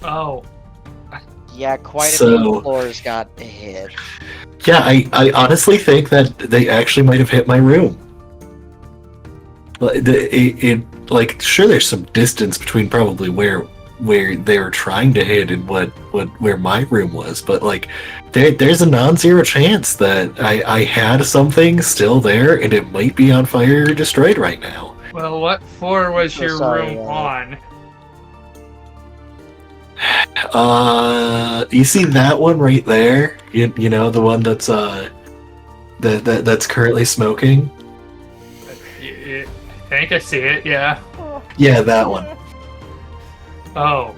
Speaker 4: Oh.
Speaker 2: Yeah, quite a few floors got hit.
Speaker 3: Yeah, I honestly think that they actually might have hit my room. Like, sure, there's some distance between probably where they were trying to hit and where my room was, but like, there's a non-zero chance that I had something still there and it might be on fire or destroyed right now.
Speaker 4: Well, what floor was your room on?
Speaker 3: You see that one right there? You know, the one that's that's currently smoking?
Speaker 4: I think I see it, yeah.
Speaker 3: Yeah, that one.
Speaker 4: Oh.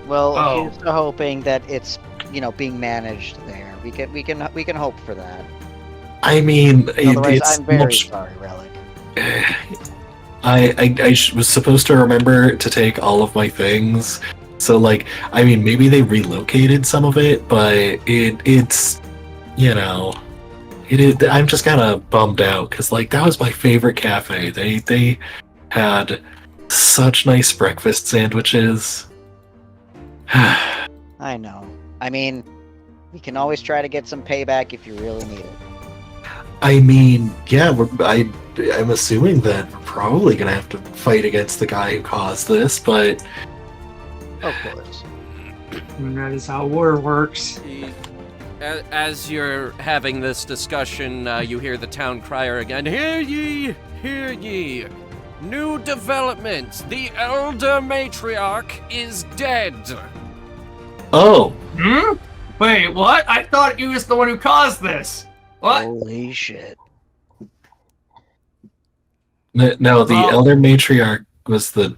Speaker 2: Well, here's to hoping that it's, you know, being managed there. We can hope for that.
Speaker 3: I mean,
Speaker 2: Otherwise,
Speaker 3: it's
Speaker 2: I'm very
Speaker 3: much...
Speaker 2: sorry, Relic.
Speaker 3: I was supposed to remember to take all of my things. So, like, I mean, maybe they relocated some of it, but it's, you know, I'm just kind of bummed out because, like, that was my favorite cafe. They had such nice breakfast sandwiches.
Speaker 2: I know. I mean, we can always try to get some payback if you really need it.
Speaker 3: I mean, yeah, I'm assuming that we're probably gonna have to fight against the guy who caused this, but.
Speaker 2: Of course.
Speaker 4: And that is how war works.
Speaker 1: As you're having this discussion, you hear the town crier again. Hear ye, hear ye. New development. The elder matriarch is dead.
Speaker 3: Oh.
Speaker 4: Hmm? Wait, what? I thought you was the one who caused this. What?
Speaker 2: Holy shit.
Speaker 3: No, the elder matriarch was the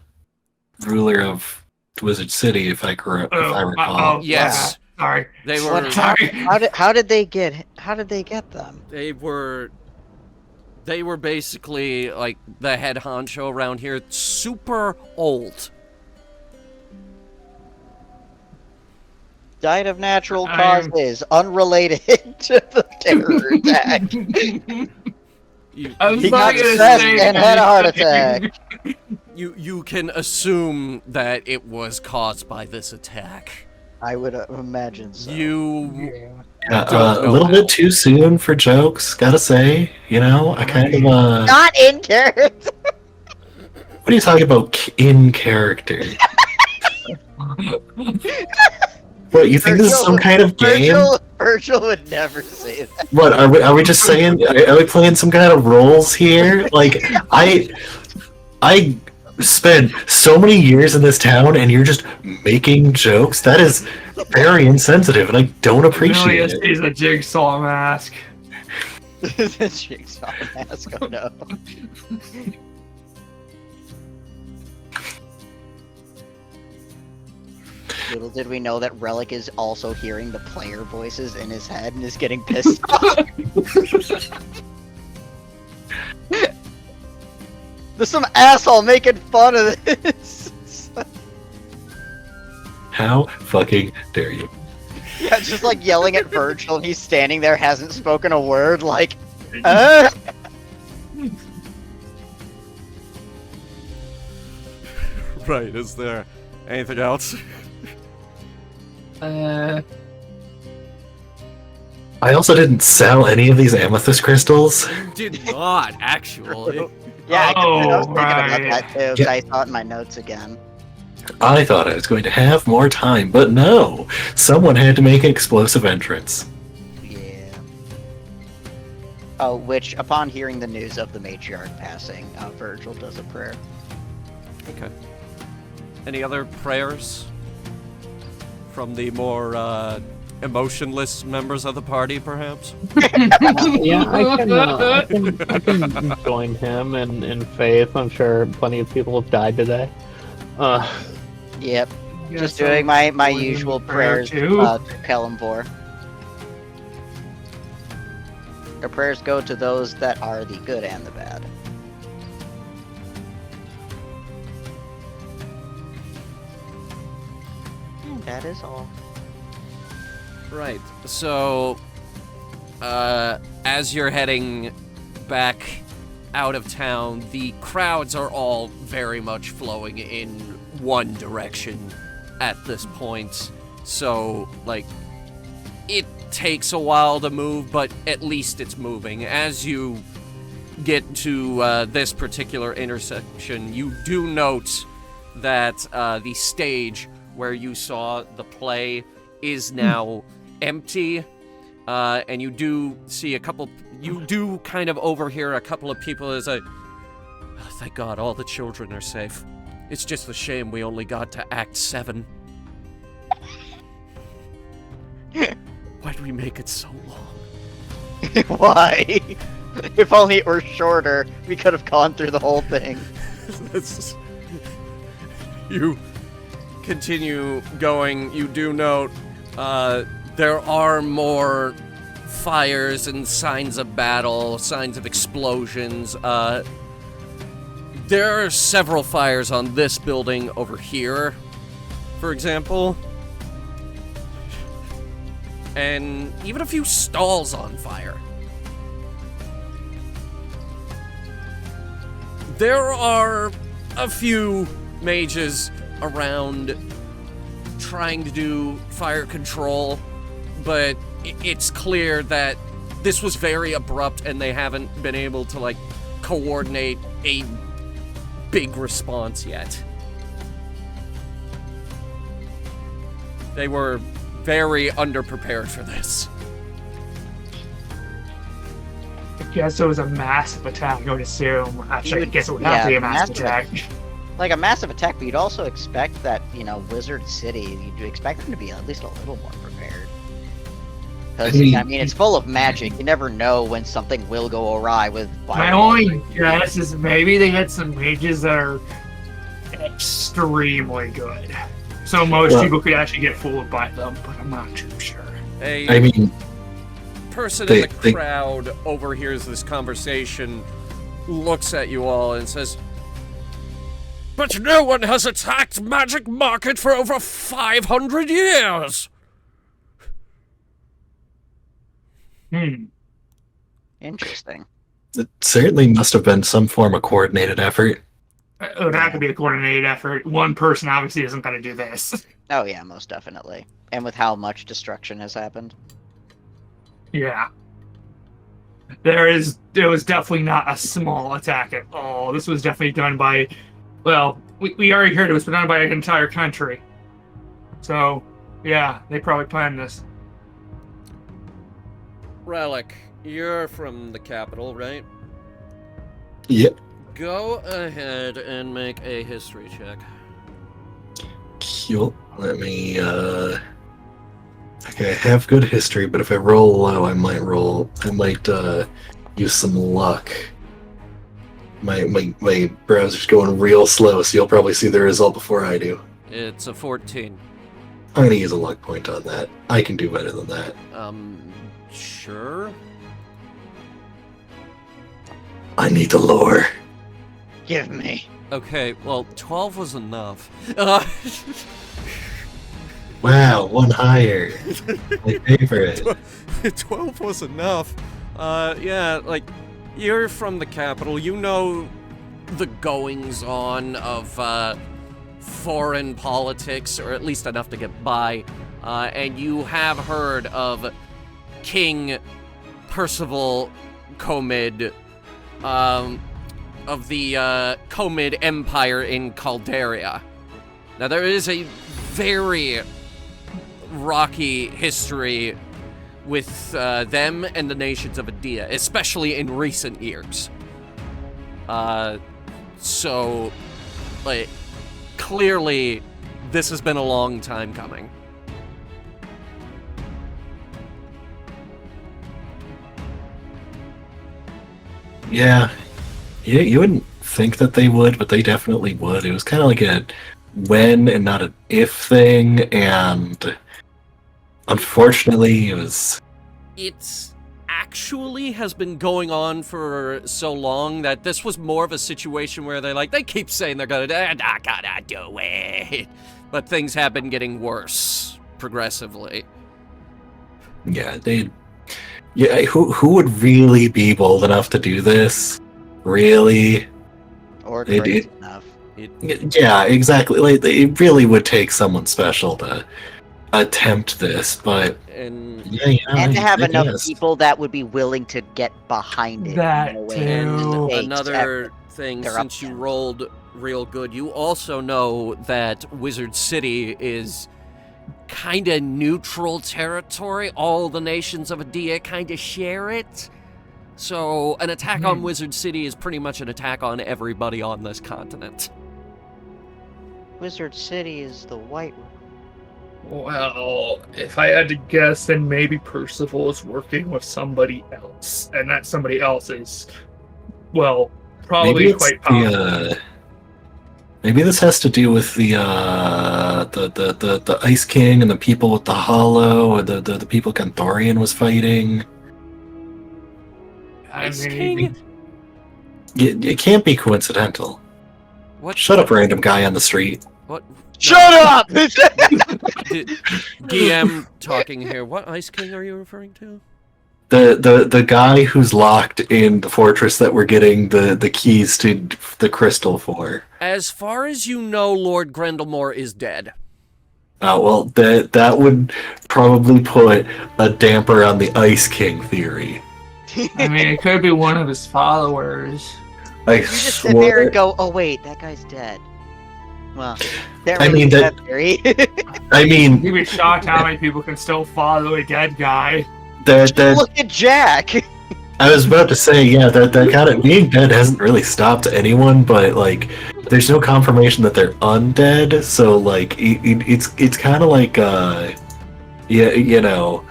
Speaker 3: ruler of Wizard City, if I recall.
Speaker 1: Yes.
Speaker 4: Sorry.
Speaker 1: They were.
Speaker 4: Sorry.
Speaker 2: How did they get them?
Speaker 1: They were basically like the head honcho around here. Super old.
Speaker 2: Died of natural causes, unrelated to the terror attack. He got stressed and had a heart attack.
Speaker 1: You can assume that it was caused by this attack.
Speaker 2: I would imagine so.
Speaker 1: You
Speaker 4: Yeah.
Speaker 1: Don't
Speaker 3: A
Speaker 1: know
Speaker 3: little
Speaker 1: how.
Speaker 3: bit too soon for jokes, gotta say. You know, I kind of
Speaker 2: Not in character.
Speaker 3: What are you talking about in character? What, you think this is some kind of game?
Speaker 2: Virgil would never say that.
Speaker 3: What, are we just saying, are we playing some kind of roles here? Like, I spent so many years in this town and you're just making jokes? That is very insensitive and I don't appreciate it.
Speaker 4: He's a jigsaw mask.
Speaker 2: The jigsaw mask. Oh no. Little did we know that Relic is also hearing the player voices in his head and is getting pissed off. There's some asshole making fun of this.
Speaker 3: How fucking dare you?
Speaker 2: Yeah, just like yelling at Virgil, and he's standing there, hasn't spoken a word, like,
Speaker 1: Right, is there anything else?
Speaker 3: I also didn't sell any of these amethyst crystals.
Speaker 1: You did not, actually.
Speaker 2: Yeah, I was thinking
Speaker 4: right.
Speaker 2: about that too, 'cause I saw it in my notes again.
Speaker 3: I thought I was going to have more time, but no. Someone had to make an explosive entrance.
Speaker 2: Yeah. Oh, which, upon hearing the news of the matriarch passing, Virgil does a prayer.
Speaker 1: Okay. Any other prayers from the more emotionless members of the party, perhaps?
Speaker 5: Yeah, I can join him in faith. I'm sure plenty of people have died today.
Speaker 2: Yep.
Speaker 4: Yes,
Speaker 2: Just doing my usual
Speaker 4: prayer
Speaker 2: prayers
Speaker 4: too.
Speaker 2: to Kellamvor. Our prayers go to those that are the good and the bad. And that is all.
Speaker 1: Right. So, as you're heading back out of town, the crowds are all very much flowing in one direction at this point. So, like, it takes a while to move, but at least it's moving. As you get to this particular intersection, you do note that the stage where you saw the play is now empty, and you do see you do kind of overhear a couple of people as oh, thank God all the children are safe. It's just a shame we only got to Act 7. Why'd we make it so long?
Speaker 2: Why? If only it were shorter, we could have gone through the whole thing.
Speaker 1: You continue going. You do note there are more fires and signs of battle, signs of explosions. There are several fires on this building over here, for example. And even a few stalls on fire. There are a few mages around trying to do fire control, but it's clear that this was very abrupt and they haven't been able to, like, coordinate a big response yet. They were very underprepared for this.
Speaker 4: I guess it was a massive attack, I would assume. Actually, I guess it would have to be a massive attack.
Speaker 2: Like a massive attack, but you'd also expect that, Wizard City, you'd expect them to be at least a little more prepared. Because, I mean, it's full of magic. You never know when something will go awry with fire.
Speaker 4: My only guess is maybe they had some mages that are extremely good. So most people could actually get fooled by them, but I'm not too sure.
Speaker 3: I mean,
Speaker 1: Person in the crowd overhears this conversation, looks at you all, and says, "But no one has attacked Magic Market for over 500 years!"
Speaker 2: Interesting.
Speaker 3: it certainly must have been some form of coordinated effort.
Speaker 4: It would have to be a coordinated effort. One person obviously isn't going to do this.
Speaker 2: Oh yeah, most definitely. And with how much destruction has happened.
Speaker 4: Yeah. There was definitely not a small attack at all. This was definitely done by, well, we already heard it was done by an entire country. So, yeah, they probably planned this.
Speaker 1: Relic, you're from the capital, right?
Speaker 3: Yep.
Speaker 1: Go ahead and make a history check.
Speaker 3: Cool. Let me, okay, I have good history, but if I roll low, I might use some luck. My browser's going real slow, so you'll probably see the result before I do.
Speaker 1: It's a 14.
Speaker 3: I'm gonna use a luck point on that. I can do better than that.
Speaker 1: Sure.
Speaker 3: I need the lore.
Speaker 2: Give me.
Speaker 1: Okay, well, 12 was enough.
Speaker 3: Wow, one higher. My favorite.
Speaker 1: 12 was enough. Yeah, like, you're from the capital. You know the goings-on of, foreign politics, or at least enough to get by. And you have heard of King Percival Comid, of the, Comid Empire in Calderia. Now, there is a very rocky history with them and the nations of Adia, especially in recent years. So, like, clearly, this has been a long time coming.
Speaker 3: Yeah. You wouldn't think that they would, but they definitely would. It was kind of like a when and not an if thing, and unfortunately, it was...
Speaker 1: It's actually has been going on for so long that this was more of a situation where they keep saying they're not gonna do it. But things have been getting worse progressively.
Speaker 3: Yeah, yeah, who would really be bold enough to do this? Really?
Speaker 2: Or
Speaker 3: They
Speaker 2: crazy
Speaker 3: did.
Speaker 2: enough.
Speaker 3: Yeah, exactly. Like, it really would take someone special to attempt this, but
Speaker 1: And
Speaker 3: yeah,
Speaker 2: And to have
Speaker 3: I
Speaker 2: enough
Speaker 3: guess.
Speaker 2: people that would be willing to get behind it.
Speaker 4: That
Speaker 2: knowing
Speaker 4: too.
Speaker 2: the stakes
Speaker 1: another thing,
Speaker 2: they're
Speaker 1: since
Speaker 2: up
Speaker 1: you
Speaker 2: to.
Speaker 1: rolled real good, you also know that Wizard City is kind of neutral territory. All the nations of Adia kind of share it. So an attack on Wizard City is pretty much an attack on everybody on this continent.
Speaker 2: Wizard City is the white.
Speaker 4: Well, if I had to guess, then maybe Percival is working with somebody else, and that somebody else is, well, probably
Speaker 3: Maybe it's
Speaker 4: quite powerful.
Speaker 3: maybe this has to do with the Ice King and the people with the Hollow, or the people Ganthorian was fighting.
Speaker 1: Ice King?
Speaker 3: It can't be coincidental.
Speaker 1: What?
Speaker 3: Shut up, random guy on the street.
Speaker 1: What?
Speaker 2: Shut up!
Speaker 1: DM talking here. What Ice King are you referring to?
Speaker 3: The guy who's locked in the fortress that we're getting the keys to the crystal for.
Speaker 1: As far as you know, Lord Grendelmore is dead.
Speaker 3: Oh, well, that would probably put a damper on the Ice King theory.
Speaker 4: I mean, it could be one of his followers.
Speaker 3: I
Speaker 2: You just sit there and go, oh wait, that guy's dead. Well, that
Speaker 3: I
Speaker 2: really
Speaker 3: mean,
Speaker 2: that theory.
Speaker 3: I mean,
Speaker 4: You'd be shocked how many people can still follow a dead guy.
Speaker 3: that
Speaker 2: Look at Jack!
Speaker 3: I was about to say, yeah, that kind of being dead hasn't really stopped anyone, but like, there's no confirmation that they're undead, so like, it's kind of like, yeah, you know,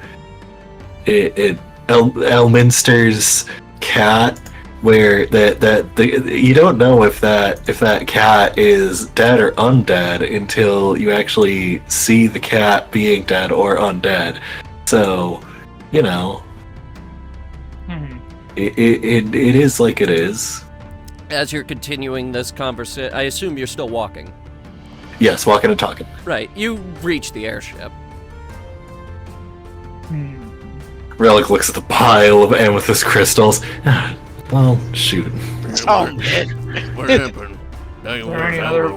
Speaker 3: Elminster's cat, where you don't know if that cat is dead or undead until you actually see the cat being dead or undead. So, you know, it is like it is.
Speaker 1: As you're continuing this conversation, I assume you're still walking.
Speaker 3: Yes, walking and talking.
Speaker 1: Right, you reach the airship.
Speaker 3: Relic looks at the pile of amethyst crystals. Well, shoot.
Speaker 2: Oh, man.
Speaker 1: What happened?
Speaker 4: Is there any other?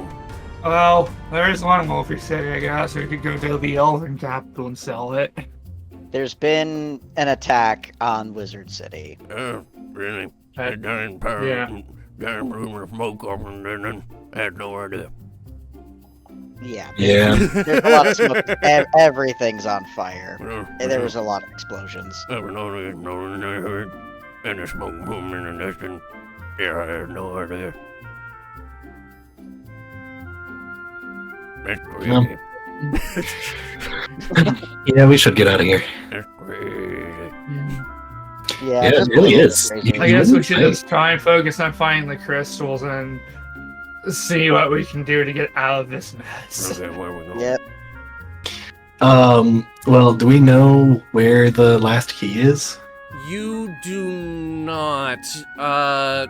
Speaker 4: Well, there is one Wolfie City, I guess. We could go to the Elven capital and sell it.
Speaker 2: There's been an attack on Wizard City.
Speaker 1: Oh, really?
Speaker 4: Uh, yeah.
Speaker 1: Giant room of smoke up and then I had no idea.
Speaker 2: Yeah.
Speaker 3: Yeah.
Speaker 2: There's a lot of smoke. Everything's on fire.
Speaker 1: Well,
Speaker 2: And there was a lot of explosions.
Speaker 1: every now and then I heard and the smoke booming and this and yeah, I had no idea. That's crazy.
Speaker 3: Yeah, we should get out of here.
Speaker 1: That's crazy.
Speaker 2: Yeah,
Speaker 3: Yeah, it
Speaker 2: just
Speaker 3: really
Speaker 2: believe
Speaker 3: is.
Speaker 2: it's crazy.
Speaker 4: I guess we should just try and focus on finding the crystals and see what we can do to get out of this mess.
Speaker 1: Okay, where we going?
Speaker 2: Yep.
Speaker 3: Well, do we know where the last key is?
Speaker 1: You do not.
Speaker 4: I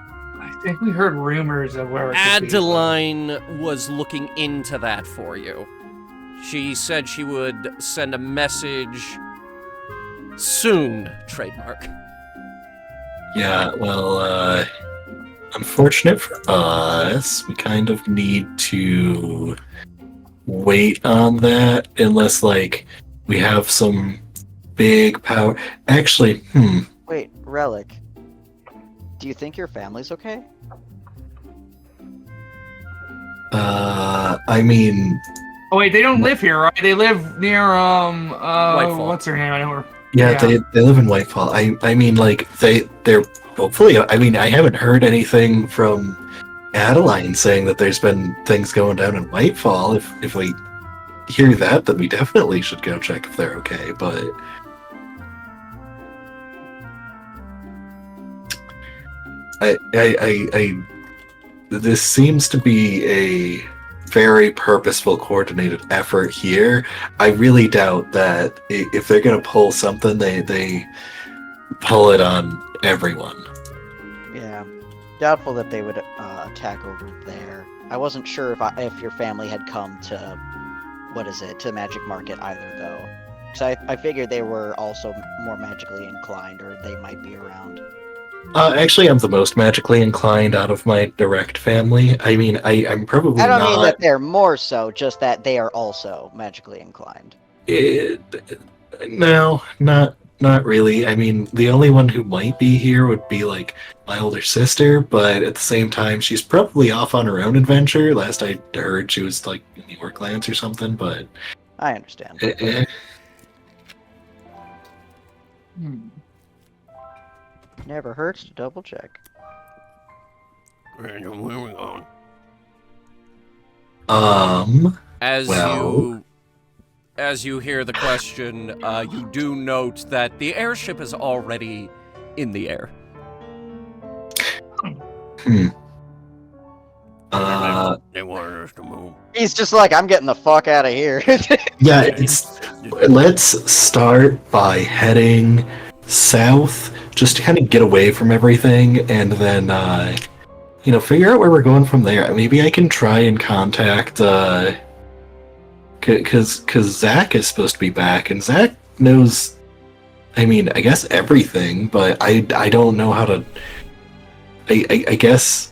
Speaker 4: think we heard rumors of where it could be, but-
Speaker 1: Adeline was looking into that for you. She said she would send a message soon, trademark.
Speaker 3: Yeah, well, unfortunate for us, we kind of need to wait on that unless, like, we have some big power. Actually,
Speaker 2: Wait, Relic. Do you think your family's okay?
Speaker 3: I mean,
Speaker 4: Oh wait, they don't live here, right? They live near
Speaker 1: Whitefall.
Speaker 4: what's her name? I know her.
Speaker 3: yeah,
Speaker 4: Yeah.
Speaker 3: they live in Whitefall. I mean, like, they're hopefully, I mean, I haven't heard anything from Adeline saying that there's been things going down in Whitefall. If we hear that, then we definitely should go check if they're okay, but I this seems to be a very purposeful, coordinated effort here. I really doubt that if they're gonna pull something, they pull it on everyone.
Speaker 2: Yeah. Doubtful that they would attack over there. I wasn't sure if your family had come to, to Magic Market either, though. Because I figured they were also more magically inclined, or they might be around.
Speaker 3: Actually, I'm the most magically inclined out of my direct family. I mean, I'm probably
Speaker 2: I don't
Speaker 3: not.
Speaker 2: mean that they're more so, just that they are also magically inclined.
Speaker 3: No, not really. I mean, the only one who might be here would be like my older sister, but at the same time, she's probably off on her own adventure. Last I heard, she was like in New York lands or something. But
Speaker 2: I understand. Never hurts to double check.
Speaker 1: Where we going?
Speaker 3: Well-
Speaker 1: As you hear the question, you do note that the airship is already in the air. They wanted us to move.
Speaker 2: He's just like, I'm getting the fuck out of here.
Speaker 3: Yeah, let's start by heading south, just to kind of get away from everything, and then figure out where we're going from there. Maybe I can try and contact because Zach is supposed to be back, and Zach knows, I mean, I guess everything, but I don't know how to. I guess,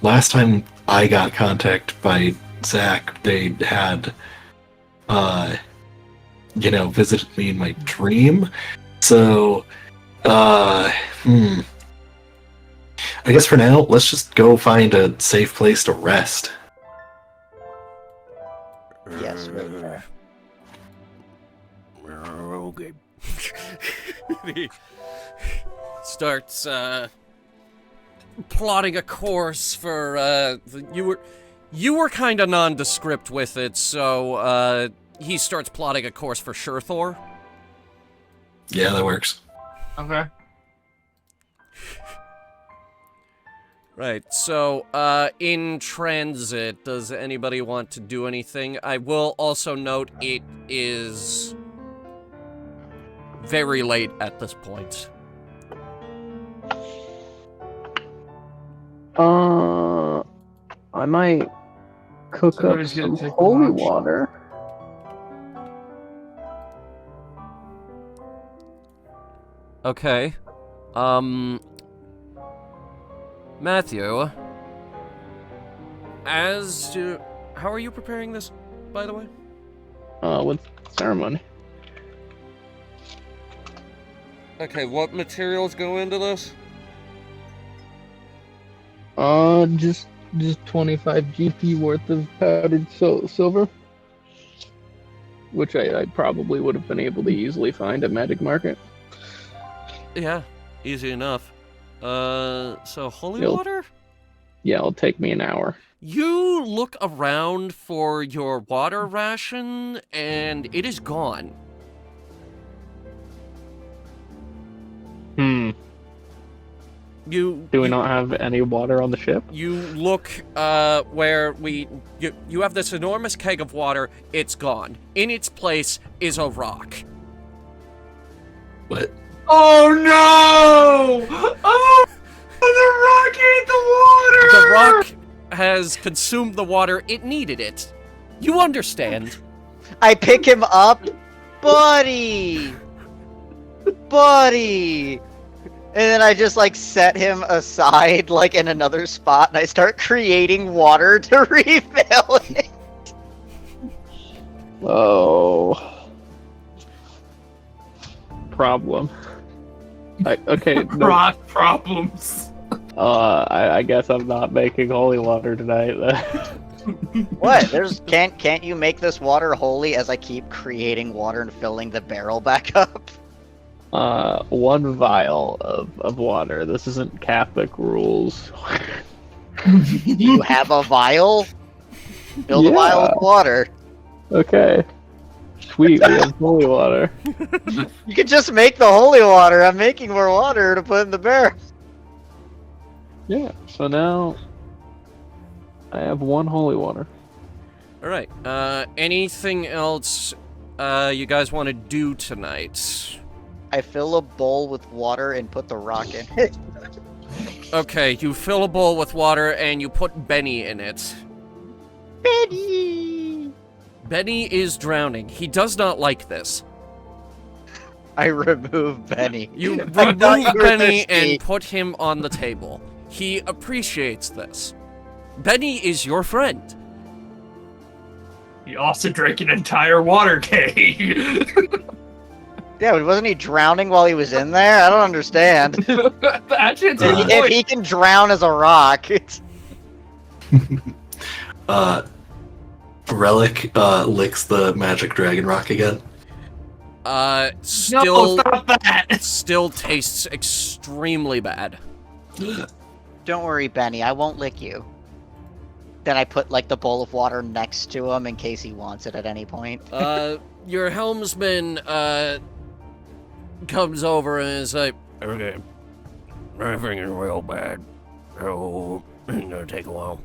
Speaker 3: last time I got contacted by Zach, they had visited me in my dream. So I guess for now, let's just go find a safe place to rest.
Speaker 2: Yes, very fair.
Speaker 1: Okay. He starts plotting a course for you were kind of nondescript with it, so he starts plotting a course for Shurthor.
Speaker 3: Yeah, that works.
Speaker 4: Okay.
Speaker 1: Right, so, in transit, does anybody want to do anything? I will also note it is very late at this point.
Speaker 5: I might cook up
Speaker 4: Somebody's gonna
Speaker 5: some
Speaker 4: take
Speaker 5: holy
Speaker 4: lunch.
Speaker 5: water.
Speaker 1: Okay. Matthew, How are you preparing this, by the way?
Speaker 5: With ceremony.
Speaker 1: Okay, what materials go into this?
Speaker 5: Just 25 GP worth of powdered silver, which I probably would have been able to easily find at Magic Market.
Speaker 1: Yeah, easy enough. So holy
Speaker 5: It'll-
Speaker 1: water?
Speaker 5: Yeah, it'll take me an hour.
Speaker 1: You look around for your water ration, and it is gone.
Speaker 5: Do we not have any water on the ship?
Speaker 1: You look where you have this enormous keg of water. It's gone. In its place is a rock.
Speaker 3: What?
Speaker 4: Oh no! Oh, the rock ate the water!
Speaker 1: The rock has consumed the water. It needed it. You understand.
Speaker 2: I pick him up, buddy, buddy, and then I just like set him aside like in another spot, and I start creating water to refill it.
Speaker 5: Oh. Problem. Okay. No,
Speaker 4: Rock problems.
Speaker 5: I guess I'm not making holy water tonight then.
Speaker 2: What? Can't you make this water holy as I keep creating water and filling the barrel back up?
Speaker 5: One vial of water. This isn't Catholic rules.
Speaker 2: Do you have a vial? Fill the vial with water.
Speaker 5: Okay. Sweet, we have holy water.
Speaker 2: You could just make the holy water. I'm making more water to put in the barrel.
Speaker 5: Yeah, so now I have one holy water.
Speaker 1: All right. Anything else you guys want to do tonight?
Speaker 2: I fill a bowl with water and put the rock in it.
Speaker 1: Okay, you fill a bowl with water and you put Benny in it.
Speaker 2: Benny!
Speaker 1: Benny is drowning. He does not like this.
Speaker 2: I remove Benny.
Speaker 1: You
Speaker 2: I thought
Speaker 1: remove
Speaker 2: you were
Speaker 1: Benny
Speaker 2: thirsty.
Speaker 1: and put him on the table. He appreciates this. Benny is your friend.
Speaker 4: He also drank an entire water keg.
Speaker 2: Yeah, but wasn't he drowning while he was in there? I don't understand.
Speaker 4: Actually, it's a
Speaker 2: If
Speaker 4: point.
Speaker 2: he can drown as a rock, it's...
Speaker 3: Relic licks the magic dragon rock again.
Speaker 4: No,
Speaker 1: Still
Speaker 4: stop that!
Speaker 1: still tastes extremely bad.
Speaker 2: Don't worry, Benny, I won't lick you. Then I put, like, the bowl of water next to him in case he wants it at any point.
Speaker 1: Your helmsman comes over and is like, okay, everything is real bad. Oh, it's gonna take a while.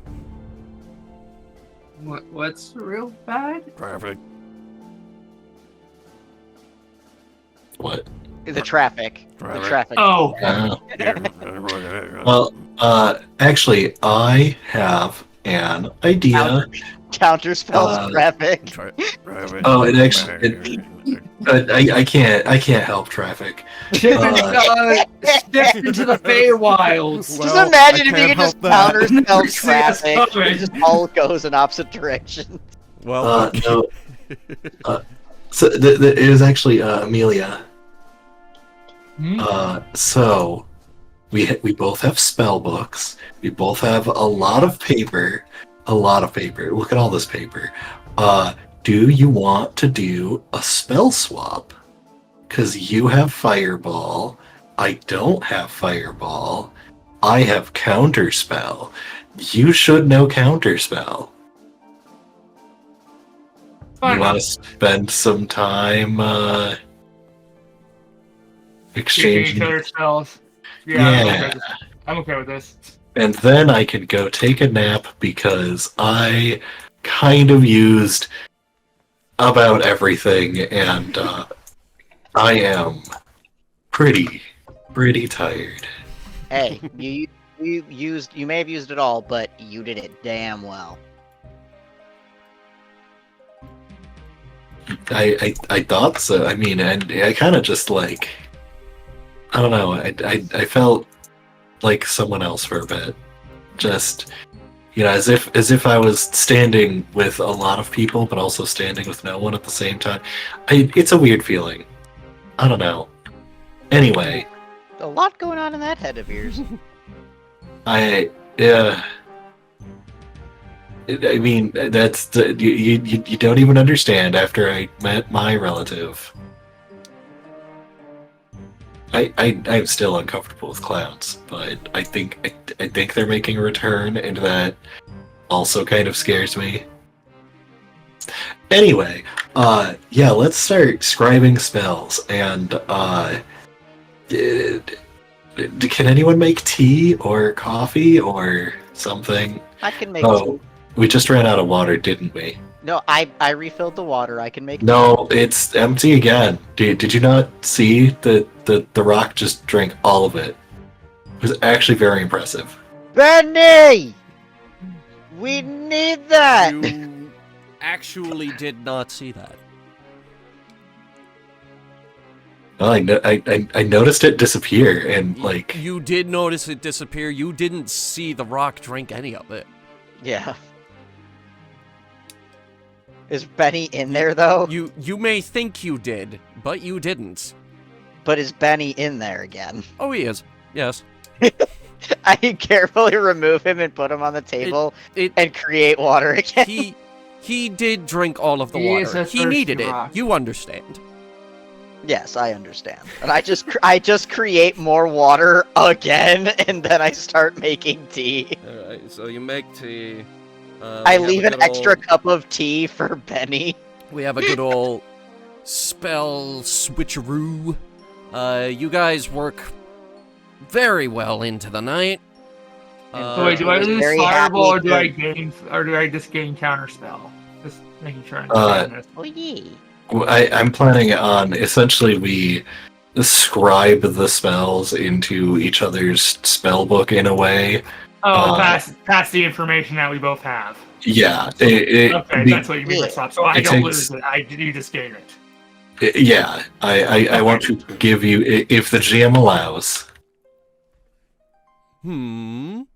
Speaker 4: What's real bad?
Speaker 1: Traffic.
Speaker 3: What?
Speaker 2: The traffic. The
Speaker 1: Traffic.
Speaker 2: traffic.
Speaker 4: Oh,
Speaker 3: Well, actually, I have an idea.
Speaker 2: Counter spells traffic.
Speaker 3: Oh, it actually, I can't help traffic.
Speaker 4: Stepped into the Feywilds.
Speaker 2: Just imagine if you could just counter spell
Speaker 4: See us
Speaker 2: traffic.
Speaker 4: coming.
Speaker 2: It just all goes in opposite directions.
Speaker 1: Well,
Speaker 3: No. So it is actually Amelia. So we both have spell books. We both have a lot of paper. Look at all this paper. Do you want to do a spell swap? Because you have Fireball. I don't have Fireball. I have Counterspell. You should know Counterspell. You want to spend some time exchanging,
Speaker 4: Killer spells.
Speaker 3: Yeah.
Speaker 4: I'm okay with this.
Speaker 3: and then I could go take a nap because I kind of used about everything, and I am pretty tired.
Speaker 2: Hey, you may have used it all, but you did it damn well.
Speaker 3: I thought so. I mean, and I kind of just like, I don't know. I felt like someone else for a bit. Just, as if I was standing with a lot of people, but also standing with no one at the same time. It's a weird feeling. I don't know. Anyway,
Speaker 2: A lot going on in that head of yours.
Speaker 3: I mean, you don't even understand. After I met my relative, I'm still uncomfortable with clowns, but I think they're making a return, and that also kind of scares me. Anyway, yeah, let's start scribing spells, and can anyone make tea or coffee or something?
Speaker 2: I can make
Speaker 3: Oh,
Speaker 2: tea.
Speaker 3: we just ran out of water, didn't we?
Speaker 2: No, I refilled the water. I can make tea.
Speaker 3: No, it's empty again. Did you not see that the rock just drank all of it? It was actually very impressive.
Speaker 2: Benny! We need that!
Speaker 1: You actually did not see that.
Speaker 3: Well, I noticed it disappear, and like
Speaker 1: You did notice it disappear. You didn't see the rock drink any of it.
Speaker 2: Yeah. Is Benny in there, though?
Speaker 1: You may think you did, but you didn't.
Speaker 2: But is Benny in there again?
Speaker 1: Oh, he is. Yes.
Speaker 2: I carefully remove him and put him on the table
Speaker 1: It
Speaker 2: and create water again.
Speaker 1: he did drink all of the
Speaker 4: He is
Speaker 1: water.
Speaker 4: a
Speaker 1: He needed
Speaker 4: thirsty
Speaker 1: it.
Speaker 4: rock.
Speaker 1: You understand.
Speaker 2: Yes, I understand. And I just create more water again, and then I start making tea.
Speaker 1: Alright, so you make tea.
Speaker 2: I leave an extra cup of tea for Benny.
Speaker 1: We have a good old spell switcheroo. You guys work very well into the night.
Speaker 4: So wait, do I
Speaker 2: was
Speaker 4: lose
Speaker 2: very
Speaker 4: fireball, or
Speaker 2: happy
Speaker 4: do
Speaker 2: to-
Speaker 4: I gain, or do I just gain counterspell? Just making sure I understand this.
Speaker 2: Oh yeah.
Speaker 3: I'm planning on essentially we scribe the spells into each other's spell book in a way.
Speaker 4: Oh, pass the information that we both have.
Speaker 3: Yeah,
Speaker 4: Okay, that's what you mean by
Speaker 2: yeah.
Speaker 4: swap. So I
Speaker 3: It
Speaker 4: don't
Speaker 3: takes-
Speaker 4: lose it. You just gain it.
Speaker 3: yeah. I want to give you, if the GM allows, an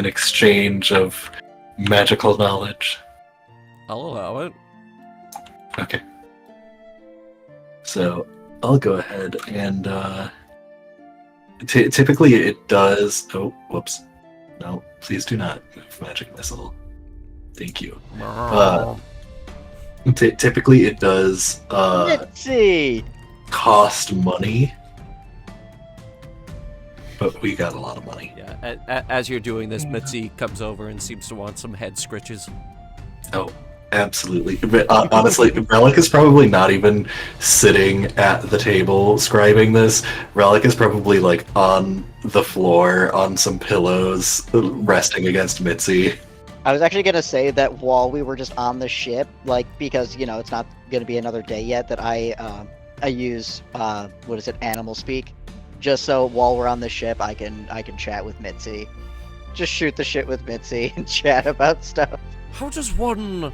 Speaker 3: exchange of magical knowledge.
Speaker 1: I'll allow it.
Speaker 3: Okay. So I'll go ahead and typically it does. Oh, whoops! No, please do not move magic missile. Thank you. Typically it does
Speaker 2: Let's see.
Speaker 3: cost money, but we got a lot of money.
Speaker 1: Yeah, as you're doing this, Mitzi comes over and seems to want some head scritches.
Speaker 3: Oh, absolutely. But honestly, Relic is probably not even sitting at the table scribing this. Relic is probably like on the floor on some pillows, resting against Mitzi.
Speaker 2: I was actually gonna say that while we were just on the ship, like because it's not gonna be another day yet, that I use what is it, animal speak, just so while we're on the ship I can chat with Mitzi, just shoot the shit with Mitzi and chat about stuff.
Speaker 1: How does one,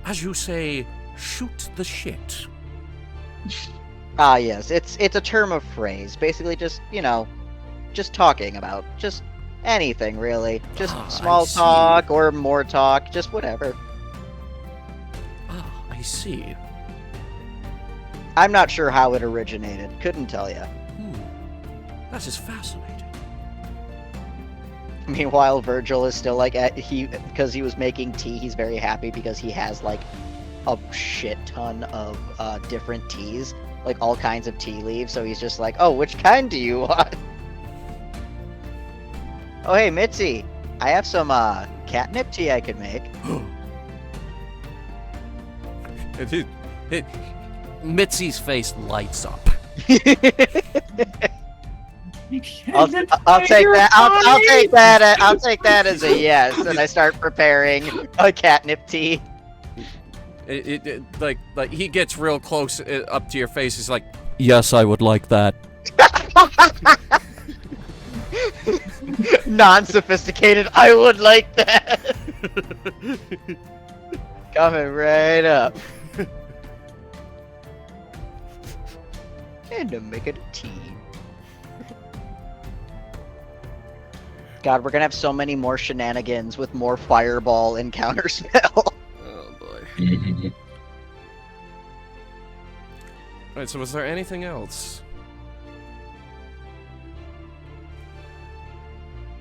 Speaker 1: as you say, shoot the shit?
Speaker 2: Ah yes, it's a term of phrase, basically just just talking about just anything really, just
Speaker 1: Ah, I
Speaker 2: small
Speaker 1: see.
Speaker 2: talk or more talk, just whatever.
Speaker 1: Ah, I see.
Speaker 2: I'm not sure how it originated, couldn't tell you.
Speaker 1: That is fascinating.
Speaker 2: Meanwhile, Virgil is still like because he was making tea. He's very happy because he has like a shit ton of different teas, like all kinds of tea leaves. So he's just like, "Oh, which kind do you want?" Oh, hey, Mitzi, I have some catnip tea I could make.
Speaker 1: Mitzi's face lights up.
Speaker 2: I'll take that. I'll take that. I'll take that as a yes, and I start preparing a catnip tea.
Speaker 1: Like he gets real close up to your face. He's like, "Yes, I would like that."
Speaker 2: Non-sophisticated. I would like that. Coming right up. And I'm making a tea. God, we're gonna have so many more shenanigans with more fireball and counterspell.
Speaker 1: Oh boy.
Speaker 3: Mhm.
Speaker 1: Alright, so was there anything else?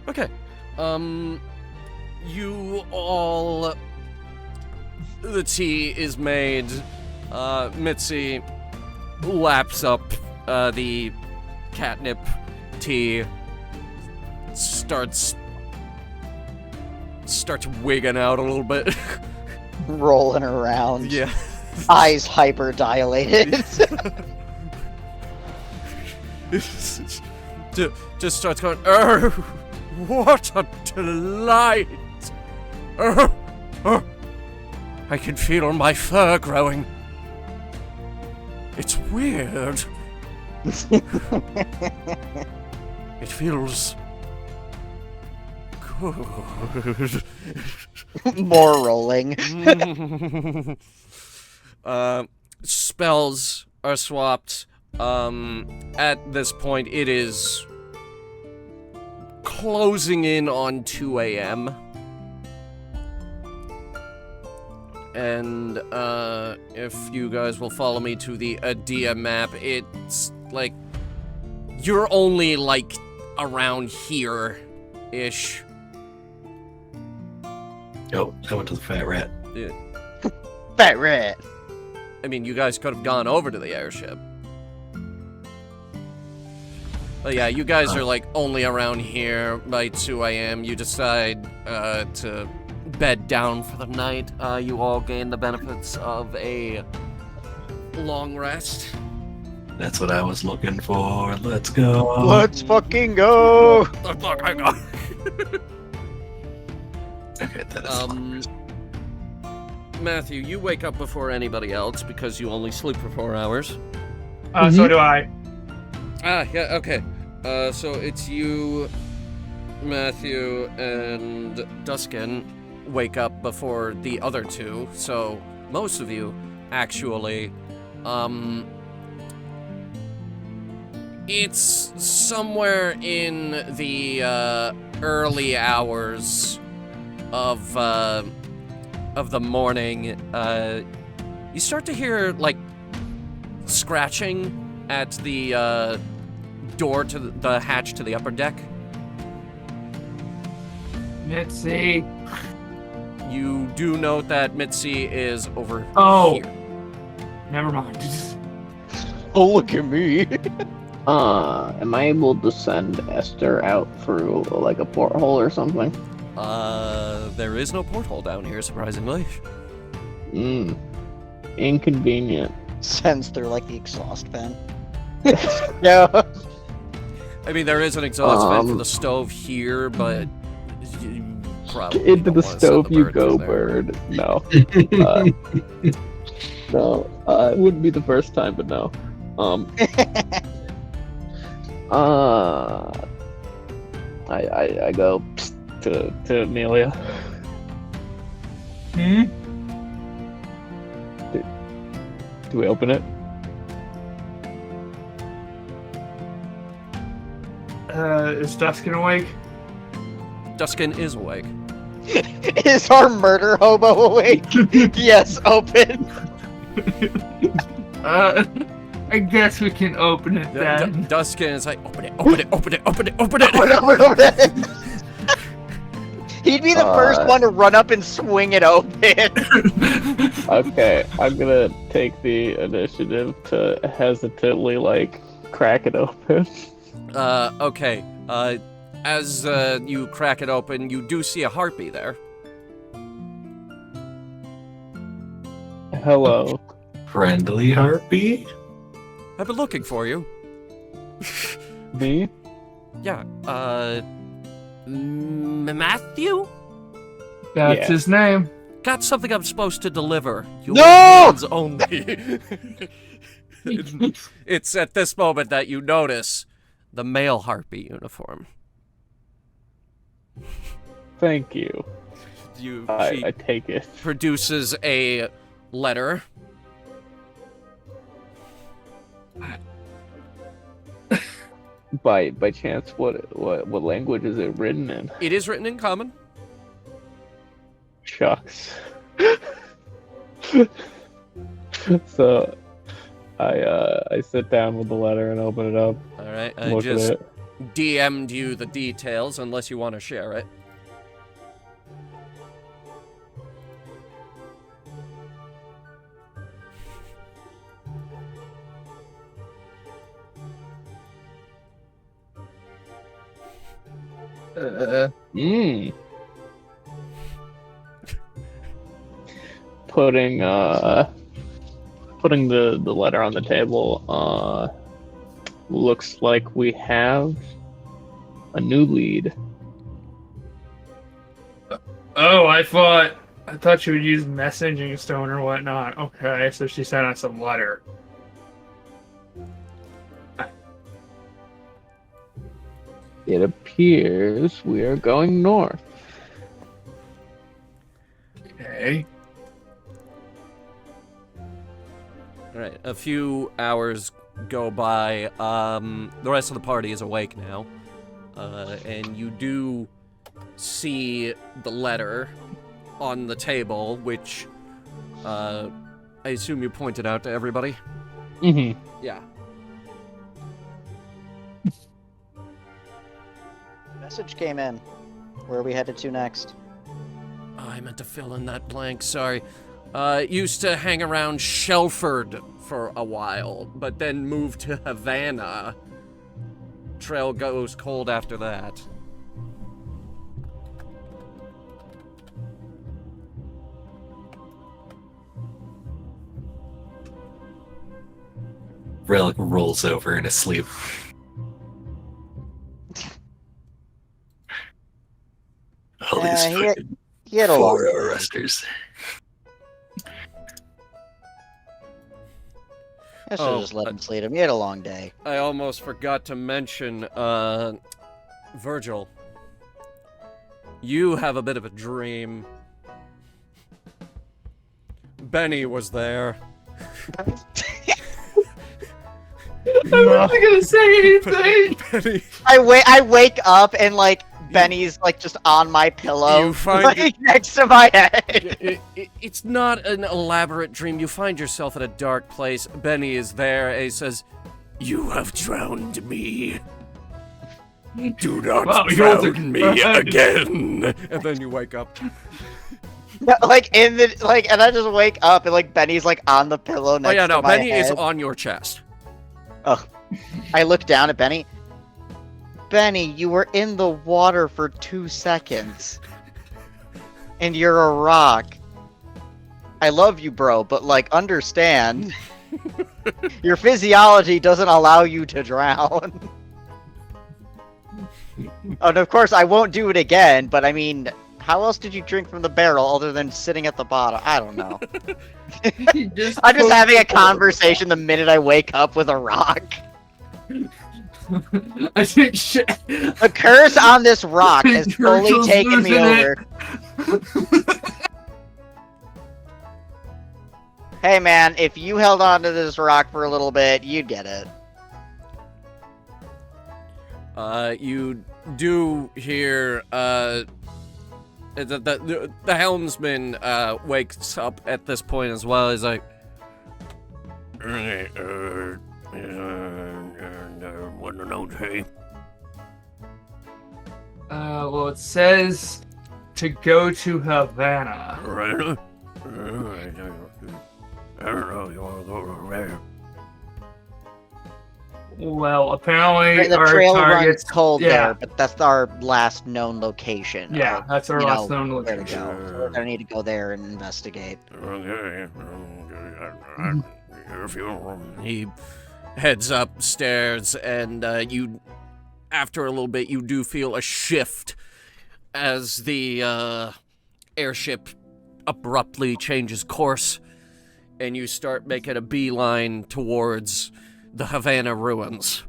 Speaker 1: Okay. You all... The tea is made. Mitzi laps up the catnip tea. Starts wigging out a little bit.
Speaker 2: Rolling around.
Speaker 1: Yeah.
Speaker 2: Eyes hyper dilated.
Speaker 1: Just starts going, oh, what a delight! Oh, I can feel my fur growing. It's weird. It feels good.
Speaker 2: More rolling.
Speaker 1: Spells are swapped. At this point, it is closing in on 2 a.m. And, if you guys will follow me to the Adia map, it's, like, you're only, like, around here-ish.
Speaker 3: Oh, I went to the fat rat.
Speaker 1: Yeah.
Speaker 2: Fat rat.
Speaker 1: I mean, you guys could have gone over to the airship. But yeah, you guys are, like, only around here by 2 a.m. You decide, to bed down for the night. You all gain the benefits of a long rest.
Speaker 3: That's what I was looking for. Let's go.
Speaker 2: Let's fucking go.
Speaker 3: Okay, that is
Speaker 1: Matthew, you wake up before anybody else because you only sleep for 4 hours.
Speaker 4: So do I.
Speaker 1: Ah, yeah, okay. So it's you, Matthew, and Duskin wake up before the other two. So most of you, actually, it's somewhere in the early hours of the morning. You start to hear like scratching at the door to the hatch to the upper deck.
Speaker 4: Mitzi.
Speaker 1: You do note that Mitzi is over
Speaker 4: Oh.
Speaker 1: here.
Speaker 4: Never mind.
Speaker 2: Oh, look at me.
Speaker 5: Am I able to send Esther out through like a porthole or something?
Speaker 1: There is no porthole down here, surprisingly.
Speaker 5: Inconvenient.
Speaker 2: Sends through like the exhaust fan. No.
Speaker 1: I mean, there is an exhaust vent for the stove here, but you probably
Speaker 5: Into
Speaker 1: don't
Speaker 5: the
Speaker 1: wanna send
Speaker 5: stove
Speaker 1: the
Speaker 5: you
Speaker 1: birds
Speaker 5: go,
Speaker 1: in there.
Speaker 5: bird. No. No, it wouldn't be the first time, but no. I go psst to Amelia.
Speaker 4: Hmm?
Speaker 5: Do we open it?
Speaker 4: Is Duskin awake?
Speaker 1: Duskin is awake.
Speaker 2: Is our murder hobo awake? Yes, open.
Speaker 4: I guess we can open it then.
Speaker 1: Duskin is like, open it, open it, open it, open it, open it.
Speaker 2: Open. He'd be the first one to run up and swing it open.
Speaker 5: Okay, I'm gonna take the initiative to hesitantly, like, crack it open.
Speaker 1: Okay. As you crack it open, you do see a harpy there.
Speaker 5: Hello.
Speaker 3: friendly harpy.
Speaker 1: I've been looking for you.
Speaker 5: Me?
Speaker 1: Yeah, Matthew?
Speaker 4: That's
Speaker 5: Yeah.
Speaker 4: his name.
Speaker 1: Got something I'm supposed to deliver. Your
Speaker 2: No!
Speaker 1: hands only. It's at this moment that you notice the male harpy uniform.
Speaker 5: Thank you.
Speaker 1: She
Speaker 5: I take it.
Speaker 1: produces a letter.
Speaker 5: by chance, what language is it written in?
Speaker 1: It is written in common.
Speaker 5: Shucks. So I sit down with the letter and open it up.
Speaker 1: All right, I
Speaker 5: Look at
Speaker 1: just
Speaker 5: it.
Speaker 1: DM'd you the details, unless you want to share it.
Speaker 5: Mm. Putting the letter on the table. Looks like we have a new lead.
Speaker 4: Oh, I thought she would use messaging stone or whatnot. Okay, so she sent us a letter.
Speaker 5: It appears we are going north.
Speaker 4: Okay.
Speaker 1: All right, a few hours go by. The rest of the party is awake now, and you do see the letter on the table, which I assume you pointed out to everybody.
Speaker 5: Mm-hmm.
Speaker 1: Yeah.
Speaker 2: Message came in. Where are we headed to next?
Speaker 1: Oh, I meant to fill in that blank. Sorry. Used to hang around Shelford for a while, but then moved to Havana. Trail goes cold after that.
Speaker 3: Relic rolls over in his sleep. All these fucking
Speaker 2: He had a long
Speaker 3: 4-hour
Speaker 2: day.
Speaker 3: resters.
Speaker 2: I should have just let him sleep. He had a long day.
Speaker 1: I almost forgot to mention, Virgil. You have a bit of a dream. Benny was there.
Speaker 4: I'm not gonna say anything.
Speaker 1: Benny,
Speaker 2: I wake up and like Benny's like just on my pillow,
Speaker 1: You find
Speaker 2: like
Speaker 1: it-
Speaker 2: next to my head.
Speaker 1: it's not an elaborate dream. You find yourself in a dark place. Benny is there, and he says, "You have drowned me. Do not
Speaker 4: Wow, yours are
Speaker 1: drown me
Speaker 4: perfect.
Speaker 1: again." And then you wake up.
Speaker 2: Like in the like, and I just wake up and like Benny's like on the pillow next
Speaker 1: Oh yeah,
Speaker 2: to
Speaker 1: no,
Speaker 2: my
Speaker 1: Benny
Speaker 2: head.
Speaker 1: is on your chest.
Speaker 2: Oh, I look down at Benny. Benny, you were in the water for 2 seconds, and you're a rock. I love you, bro, but like understand, your physiology doesn't allow you to drown. And of course, I won't do it again. But I mean, how else did you drink from the barrel other than sitting at the bottom? I don't know. I'm just having a conversation the minute I wake up with a rock.
Speaker 4: I think shit.
Speaker 2: The curse on this rock has fully
Speaker 4: Churchill's
Speaker 2: taken me
Speaker 4: losing
Speaker 2: over. Hey man, if you held on to this rock for a little bit, you'd get it.
Speaker 1: You do hear, the helmsman, wakes up at this point as well. He's like, what a note, hey?
Speaker 4: Well, it says to go to Havana.
Speaker 1: Right? I don't know, you wanna go there?
Speaker 4: Well, apparently
Speaker 2: The
Speaker 4: our
Speaker 2: trail
Speaker 4: targets.
Speaker 2: runs cold
Speaker 4: yeah.
Speaker 2: there, but that's our last known location.
Speaker 4: Yeah,
Speaker 2: of,
Speaker 4: that's our
Speaker 2: you
Speaker 4: last
Speaker 2: know,
Speaker 4: known
Speaker 2: where to
Speaker 4: location.
Speaker 2: go. So we're gonna need to go there and investigate.
Speaker 1: He heads upstairs, and you, after a little bit, you do feel a shift as the airship abruptly changes course, and you start making a beeline towards the Havana ruins.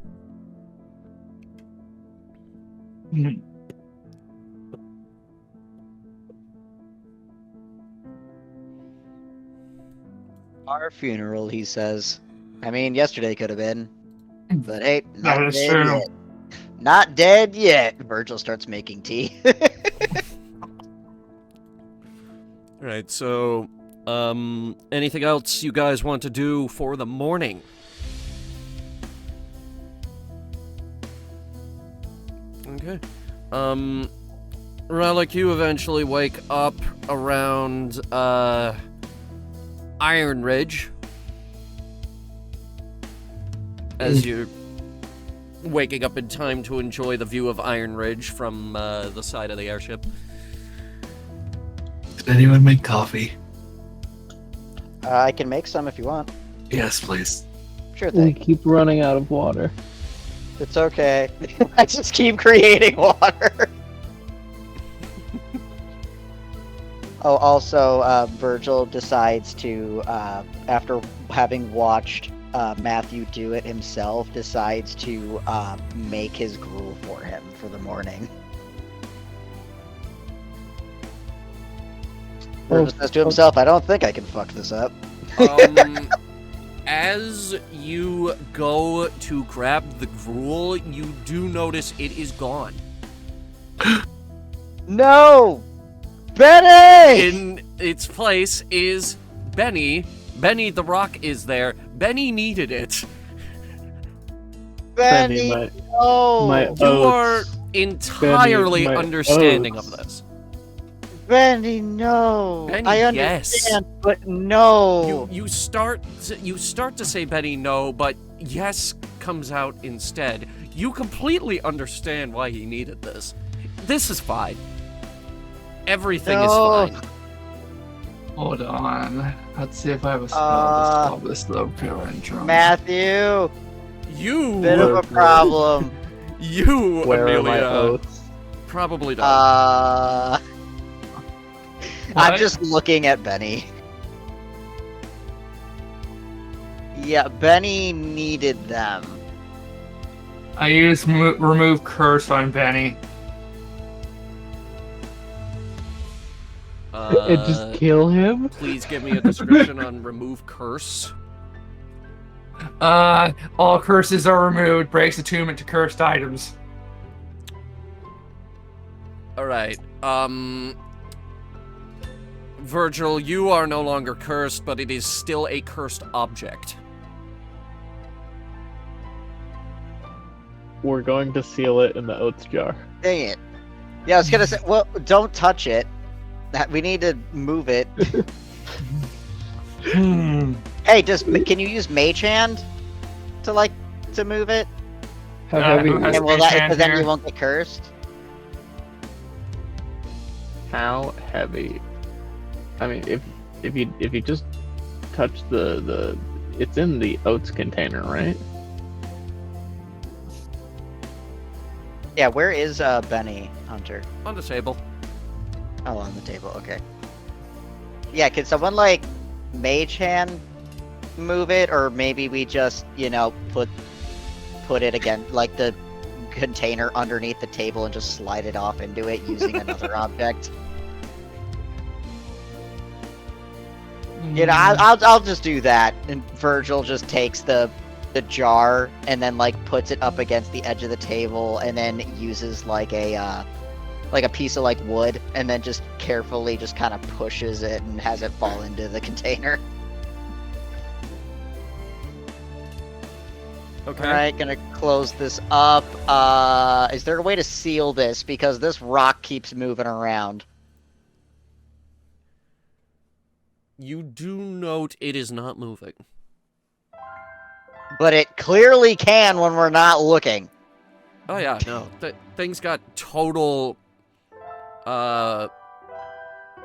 Speaker 2: Our funeral, he says. I mean, yesterday could have been, but hey,
Speaker 4: That
Speaker 2: not
Speaker 4: is
Speaker 2: today
Speaker 4: true.
Speaker 2: yet. Not dead yet. Virgil starts making tea.
Speaker 1: Alright, so, anything else you guys want to do for the morning? Okay. Relic, you eventually wake up around, Iron Ridge. As you're waking up in time to enjoy the view of Iron Ridge from, the side of the airship.
Speaker 3: Did anyone make coffee?
Speaker 2: I can make some if you want.
Speaker 3: Yes, please.
Speaker 2: Sure
Speaker 5: We
Speaker 2: thing.
Speaker 5: keep running out of water.
Speaker 2: It's okay. I just keep creating water. Oh, also, Virgil decides to, after having watched Matthew do it himself, decides to make his gruel for him for the morning. Virgil says to himself, I don't think I can fuck this up.
Speaker 1: As you go to grab the gruel, you do notice it is gone.
Speaker 2: No! Benny!
Speaker 1: In its place is Benny. Benny the Rock is there. Benny needed it.
Speaker 2: Benny,
Speaker 5: my
Speaker 2: no!
Speaker 1: You are
Speaker 5: oats.
Speaker 1: entirely
Speaker 5: Benny, my
Speaker 1: understanding
Speaker 5: oats.
Speaker 1: of this.
Speaker 2: Benny, no!
Speaker 1: Benny,
Speaker 2: I
Speaker 1: yes.
Speaker 2: understand, but no!
Speaker 1: You start to say Benny no, but yes comes out instead. You completely understand why he needed this. This is fine. Everything
Speaker 2: No.
Speaker 1: is fine.
Speaker 4: Hold on. Let's see if I have a spell to solve this low conundrum.
Speaker 2: Matthew!
Speaker 1: You,
Speaker 2: Bit of a problem.
Speaker 1: you,
Speaker 5: Where are my
Speaker 1: Amelia,
Speaker 5: oats?
Speaker 1: probably don't.
Speaker 2: I'm
Speaker 4: What?
Speaker 2: just looking at Benny. Yeah, Benny needed them.
Speaker 4: I use remove curse on Benny.
Speaker 5: And just kill him?
Speaker 1: Please give me a description on remove curse.
Speaker 4: All curses are removed. Breaks attunement to cursed items.
Speaker 1: Alright, Virgil, you are no longer cursed, but it is still a cursed object.
Speaker 5: We're going to seal it in the oats jar.
Speaker 2: Dang it. Yeah, I was gonna say, well, don't touch it. We need to move it. Hey, can you use Mage Hand to move it?
Speaker 5: How heavy?
Speaker 4: who has
Speaker 2: And will
Speaker 4: Mage
Speaker 2: that,
Speaker 4: Hand
Speaker 2: because then
Speaker 4: here?
Speaker 2: you won't get cursed?
Speaker 5: How heavy? I mean, if you just touch the it's in the oats container, right?
Speaker 2: Yeah, where is Benny, Hunter?
Speaker 1: On the table.
Speaker 2: Oh, on the table, okay. Yeah, can someone, Mage Hand move it? Or maybe we just, put it again, the container underneath the table and just slide it off into it using another object? I'll just do that, and Virgil just takes the jar and then puts it up against the edge of the table, and then uses a piece of wood, and then just carefully just kind of pushes it and has it fall into the container.
Speaker 1: Okay.
Speaker 2: Alright, gonna close this up. Is there a way to seal this? Because this rock keeps moving around.
Speaker 1: You do note it is not moving.
Speaker 2: But it clearly can when we're not looking.
Speaker 1: Oh yeah, no. Things got total,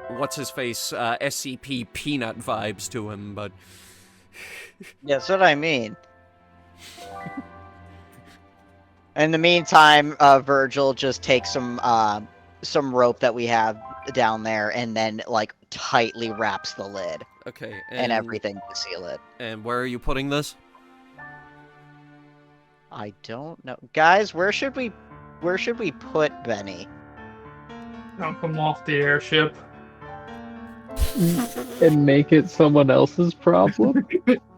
Speaker 1: what's his face, SCP Peanut vibes to him, but...
Speaker 2: Yeah, that's what I mean. In the meantime, Virgil just takes some rope that we have down there and then, tightly wraps the lid
Speaker 1: Okay,
Speaker 2: and everything to seal it.
Speaker 1: And where are you putting this?
Speaker 2: I don't know. Guys, where should we put Benny?
Speaker 4: Dump him off the airship.
Speaker 5: And make it someone else's problem?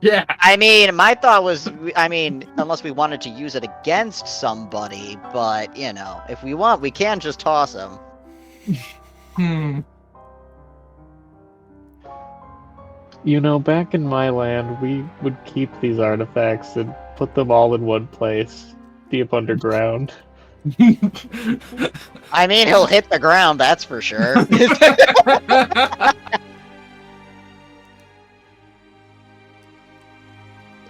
Speaker 4: Yeah.
Speaker 2: I mean, my thought was, unless we wanted to use it against somebody, but, you know, if we want, we can just toss them.
Speaker 4: Hmm.
Speaker 5: You know, back in my land, we would keep these artifacts and put them all in one place, deep underground.
Speaker 2: I mean, he'll hit the ground, that's for sure.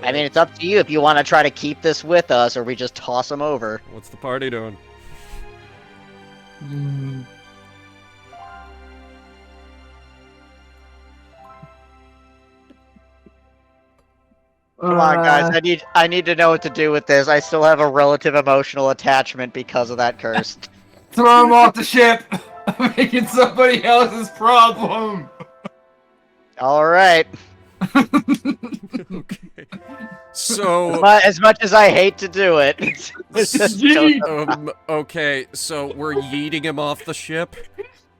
Speaker 2: I mean, it's up to you if you want to try to keep this with us, or we just toss him over.
Speaker 1: What's the party doing?
Speaker 4: Hmm.
Speaker 2: Come on, guys. I need to know what to do with this. I still have a relative emotional attachment because of that curse.
Speaker 4: Throw him off the ship. Making somebody else's problem.
Speaker 2: All right.
Speaker 1: Okay. So,
Speaker 2: As much as I hate to do it, it's just
Speaker 1: okay, so we're yeeting him off the ship?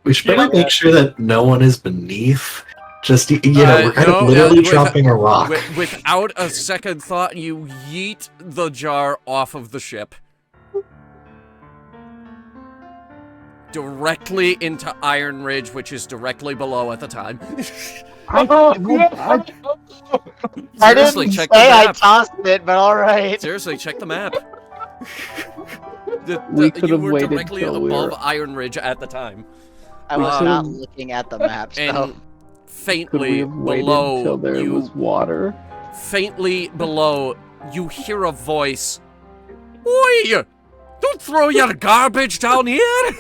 Speaker 3: We should probably make sure that no one is beneath. Just, you know, we're kind of literally dropping a rock.
Speaker 1: Without a second thought, you yeet the jar off of the ship. Directly into Iron Ridge, which is directly below at the time.
Speaker 2: I
Speaker 1: Seriously,
Speaker 2: didn't
Speaker 1: check
Speaker 2: say
Speaker 1: the
Speaker 2: I
Speaker 1: map.
Speaker 2: tossed it, but alright.
Speaker 1: Seriously, check the map.
Speaker 5: We could
Speaker 1: you
Speaker 5: have
Speaker 1: were
Speaker 5: waited
Speaker 1: directly
Speaker 5: till we
Speaker 1: above
Speaker 5: were-
Speaker 1: Iron Ridge at the time.
Speaker 2: I was
Speaker 1: Um,
Speaker 2: not looking at the map, so...
Speaker 1: And
Speaker 5: Could we
Speaker 1: faintly
Speaker 5: have waited
Speaker 1: below
Speaker 5: till there
Speaker 1: you,
Speaker 5: was water?
Speaker 1: faintly below, you hear a voice. Oi! Don't throw your garbage down here!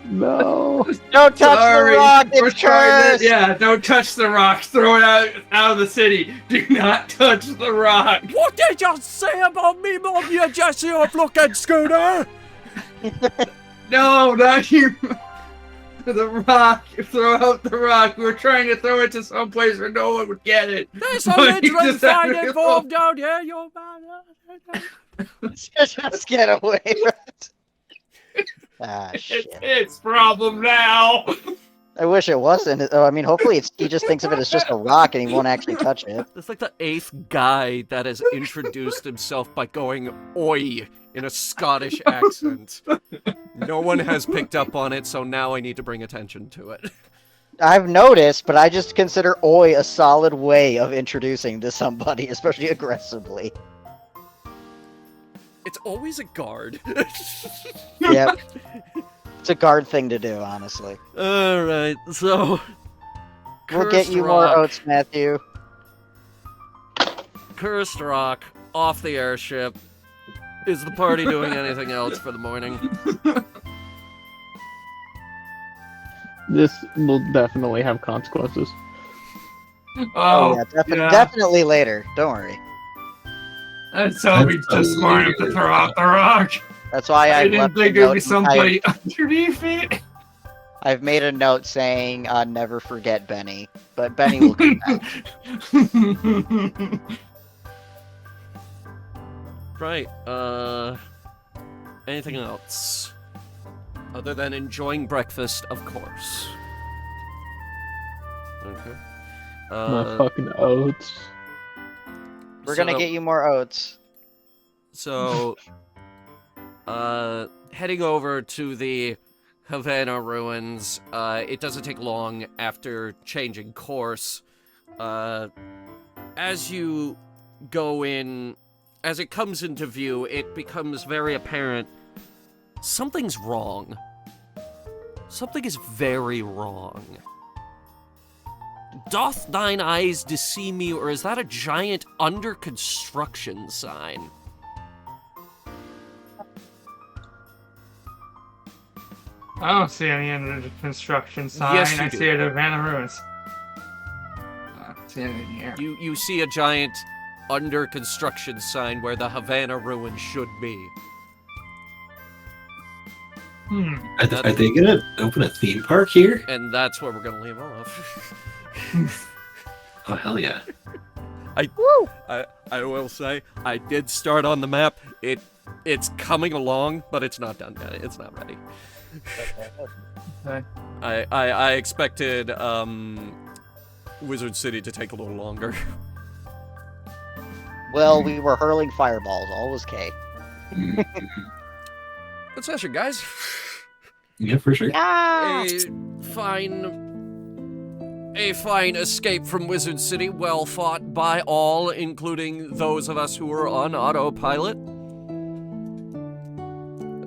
Speaker 5: No.
Speaker 2: Don't touch the rock,
Speaker 4: We're
Speaker 2: it's
Speaker 4: trying
Speaker 2: cursed!
Speaker 4: to, yeah, don't touch the rock. Throw it out of the city. Do not touch the rock.
Speaker 1: What did you say about me, Mom, you Jesse off-looking scooter?
Speaker 4: No, not you. The rock. Throw out the rock. We're trying to throw it to some place where no one would get it.
Speaker 1: There's a
Speaker 4: But you
Speaker 1: literal
Speaker 4: just have
Speaker 1: fight
Speaker 4: to-
Speaker 1: involved down here, you man.
Speaker 2: Just get away from it. Ah,
Speaker 4: It's
Speaker 2: shit.
Speaker 4: its problem now.
Speaker 2: I wish it wasn't. I mean, hopefully he just thinks of it as just a rock and he won't actually touch it.
Speaker 1: It's like the 8th guy that has introduced himself by going oi in a Scottish accent. No one has picked up on it, so now I need to bring attention to it.
Speaker 2: I've noticed, but I just consider oi a solid way of introducing to somebody, especially aggressively.
Speaker 1: It's always a guard.
Speaker 2: Yep. It's a guard thing to do, honestly.
Speaker 1: Alright, so...
Speaker 2: We'll get
Speaker 1: Cursed
Speaker 2: you more
Speaker 1: Rock.
Speaker 2: oats, Matthew.
Speaker 1: Cursed Rock, off the airship. Is the party doing anything else for the morning?
Speaker 5: This will definitely have consequences.
Speaker 2: Oh, yeah,
Speaker 4: yeah.
Speaker 2: definitely later. Don't worry.
Speaker 4: That's how we just smart enough to throw out the rock.
Speaker 2: That's why
Speaker 4: I
Speaker 2: I've
Speaker 4: didn't
Speaker 2: left a
Speaker 4: think there'd
Speaker 2: note.
Speaker 4: be somebody underneath it.
Speaker 2: I've made a note saying, never forget Benny. But Benny will come back.
Speaker 1: Right, anything else? Other than enjoying breakfast, of course. Okay.
Speaker 5: My fucking oats.
Speaker 2: We're gonna get you more oats.
Speaker 1: So, heading over to the Havana ruins, it doesn't take long after changing course. As you go in, as it comes into view, it becomes very apparent something's wrong. Something is very wrong. Doth thine eyes deceive me, or is that a giant under construction sign?
Speaker 4: I don't see any under the construction sign.
Speaker 1: Yes, you
Speaker 4: I
Speaker 1: do.
Speaker 4: see it at Havana Ruins. I don't see anything here.
Speaker 1: You see a giant under construction sign where the Havana ruin should be.
Speaker 3: Are they gonna open a theme park here?
Speaker 1: And that's where we're gonna leave off.
Speaker 3: Oh, hell yeah.
Speaker 1: I will say, I did start on the map. It's coming along, but it's not done yet. It's not ready.
Speaker 4: Okay.
Speaker 1: I expected Wizard City to take a little longer.
Speaker 2: Well, we were hurling fireballs. All was K.
Speaker 1: Good session, guys.
Speaker 3: Yeah, for sure.
Speaker 2: Ah!
Speaker 1: A fine escape from Wizard City, well fought by all, including those of us who were on autopilot.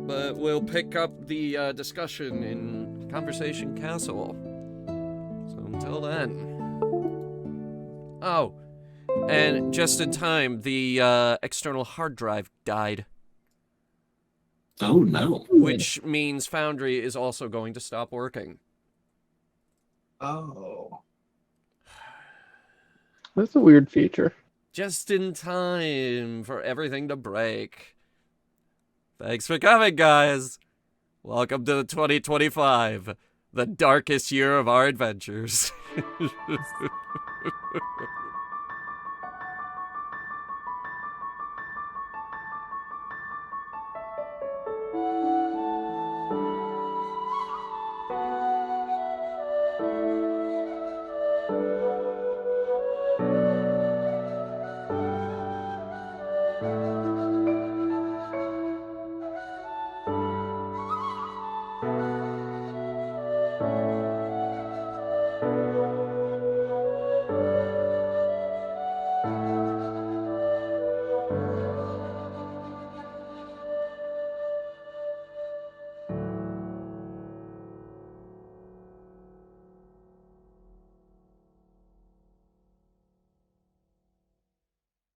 Speaker 1: But we'll pick up the discussion in Conversation Castle. So until then. Oh, and just in time, the external hard drive died.
Speaker 3: Oh no.
Speaker 1: Which means Foundry is also going to stop working.
Speaker 4: Oh.
Speaker 5: That's a weird feature.
Speaker 1: Just in time for everything to break. Thanks for coming, guys. Welcome to the 2025, the darkest year of our adventures.